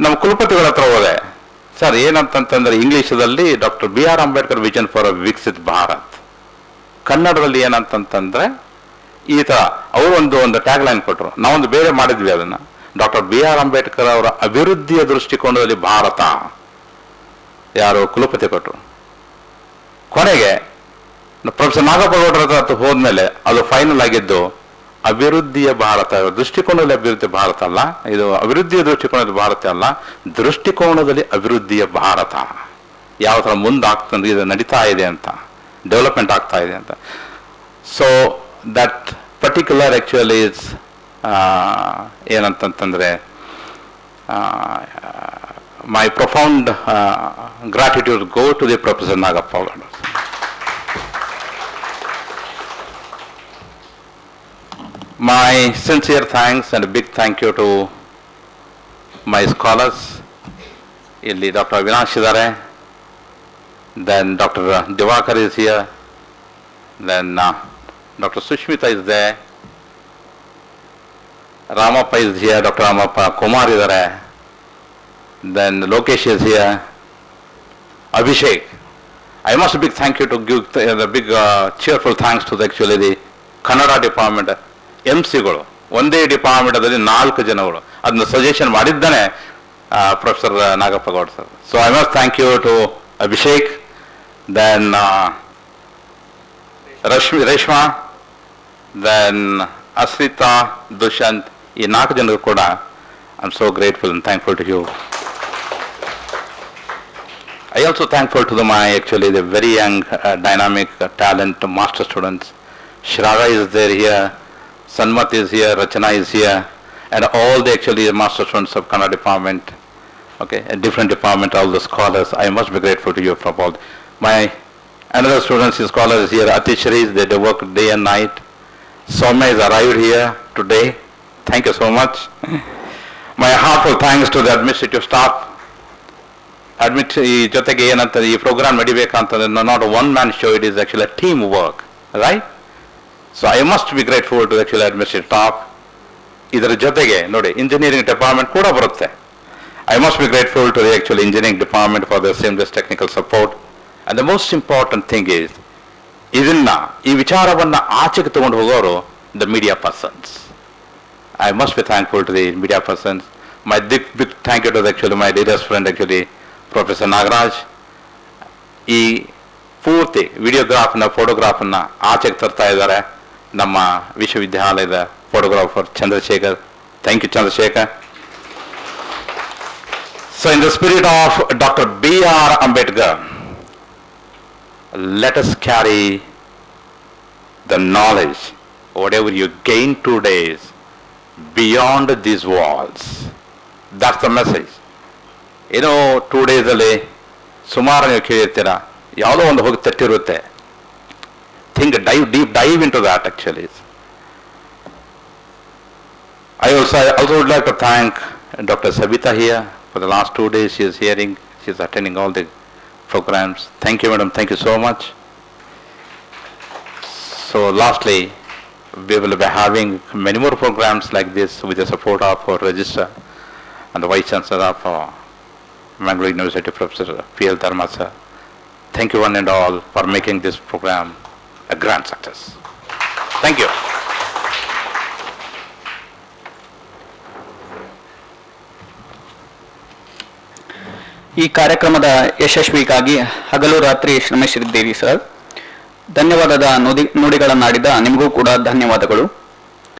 ನಮ್ಮ ಕುಲಪತಿಗಳ ಹತ್ರ ಹೋದೆ, ಸರ್ ಏನಂತಂತಂದ್ರೆ ಇಂಗ್ಲೀಷದಲ್ಲಿ doctor BR Ambedkar vision for a Viksit Bharat, ಕನ್ನಡದಲ್ಲಿ ಏನಂತಂತಂದ್ರೆ ಈ ಥರ ಅವರು ಒಂದು ಟ್ಯಾಗ್ ಲೈನ್ ಕೊಟ್ಟರು. ನಾವೊಂದು ಬೇರೆ ಮಾಡಿದ್ವಿ ಅದನ್ನ, ಡಾಕ್ಟರ್ BR ಅಂಬೇಡ್ಕರ್ ಅವರ ಅಭಿವೃದ್ಧಿಯ ದೃಷ್ಟಿಕೋನದಲ್ಲಿ ಭಾರತ, ಯಾರು ಕುಲಪತಿ ಕೊಟ್ಟರು. ಕೊನೆಗೆ ಪ್ರೊಫೆಸರ್ ನಾಗಪ್ಪ ಗೌಡರ ಹತ್ರ ಹೋದ್ಮೇಲೆ ಅದು ಫೈನಲ್ ಆಗಿದ್ದು ಅಭಿವೃದ್ಧಿಯ ಭಾರತ, ದೃಷ್ಟಿಕೋನದಲ್ಲಿ ಅಭಿವೃದ್ಧಿ ಭಾರತ ಅಲ್ಲ, ಇದು ಅಭಿವೃದ್ಧಿಯ ದೃಷ್ಟಿಕೋನದಲ್ಲಿ ಭಾರತ ಅಲ್ಲ, ದೃಷ್ಟಿಕೋನದಲ್ಲಿ ಅಭಿವೃದ್ಧಿಯ ಭಾರತ. ಯಾವ ಥರ ಮುಂದಾಗ್ತಂದ್ರೆ ಇದು ನಡೀತಾ ಇದೆ ಅಂತ, ಡೆವಲಪ್ಮೆಂಟ್ ಆಗ್ತಾ ಇದೆ ಅಂತ. So that particular actually is ಏನಂತಂತಂದರೆ my profound gratitude go to the professor Nagappa Gowda. My sincere thanks and a big thank you to my scholars. ಇಲ್ಲಿ ಡಾಕ್ಟರ್ ಅವಿನಾಶ್ ಇದ್ದಾರೆ, then Dr. Divakar is here, then Dr. Sushmita is there, Ramappa is here, Dr. Ramappa, Kumar ಇದ್ದಾರೆ, then Lokesh is here, Abhishek. I must big thank you to give the big cheerful thanks to actually the Kannada department. MC-ಗಳು ಒಂದೇ ಡಿಪಾರ್ಟ್ಮೆಂಟದಲ್ಲಿ 4 ಜನಗಳು ಅದನ್ನ suggestion ಮಾಡಿದ್ದಾನೆ professor Nagappa Gowda sir. So I must thank you to Abhishek, then Reshma, then Asritha, Dushyanth, ಈ 4 ಜನರು ಕೂಡ I am so grateful and thankful to you. I also thankful to my actually the very young dynamic talent master students. Shraddha is there here, Sanmat is here, Rachana is here, and all the actually master students of Kannada department, okay, a different department, all the scholars. I must be grateful to you for all. My another students and scholars is here, Atishri, they work day and night. Soumya has arrived here today. Thank you so much. My heartfelt thanks to the administrative staff. ಈ ಜೊತೆಗೆ ಏನಂತ ಈ programme ನಡಿಬೇಕಂತಂದ್ರೆ not one man show, it is actually a team work, right? So I must be grateful to actually administrative staff. ಇದರ ಜೊತೆಗೆ ನೋಡಿ engineering department ಕೂಡ ಬರುತ್ತೆ. I must be grateful to the actually engineering department for the seamless technical support. And the most important thing is ಈ ವಿಚಾರವನ್ನ ಆಚೆಗೆ ತಗೊಂಡು ಹೋಗೋರು the media persons. I must be thankful to the media persons. My big thank you to actually my dearest friend actually professor Nagaraj. ಈ ಪೂರ್ತಿ ವಿಡಿಯೋಗ್ರಾಫ್ನ ಫೋಟೋಗ್ರಾಫನ್ನ ಆಚೆಗೆ ತರ್ತಾ ಇದ್ದಾರೆ ನಮ್ಮ ವಿಶ್ವವಿದ್ಯಾಲಯದ photographer Chandrashekhar. Thank you Chandrashekhar. So in the spirit of doctor BR Ambedkar, let us carry the knowledge, whatever you gain 2 days, beyond these walls. That's the message. 2 days ಅಲ್ಲಿ ಸುಮಾರು ನೀವು ಕೇಳಿರ್ತೀರ, ಯಾವುದೋ ಒಂದು ಹೋಗಿ ತಟ್ಟಿರುತ್ತೆ. Think, dive into that actually. I also would like to thank Dr. Sabita here for the last 2 days. She is hearing, she is attending all the programs. Thank you, madam. Thank you so much. So lastly, we will be having many more programs like this with the support of our registrar and the Vice Chancellor of Mangalore University, Professor P.L. Dharma sir. Thank you one and all for making this program a grand success. Thank you. ಈ ಕಾರ್ಯಕ್ರಮದ ಯಶಸ್ವಿಗಾಗಿ ಹಗಲು ರಾತ್ರಿ ಶ್ರಮಿಸಿದ್ದೀರಿ sir. ಧನ್ಯವಾದದ ನುಡಿಗಳನ್ನಾಡಿದ ನಿಮಗೂ ಕೂಡ ಧನ್ಯವಾದಗಳು.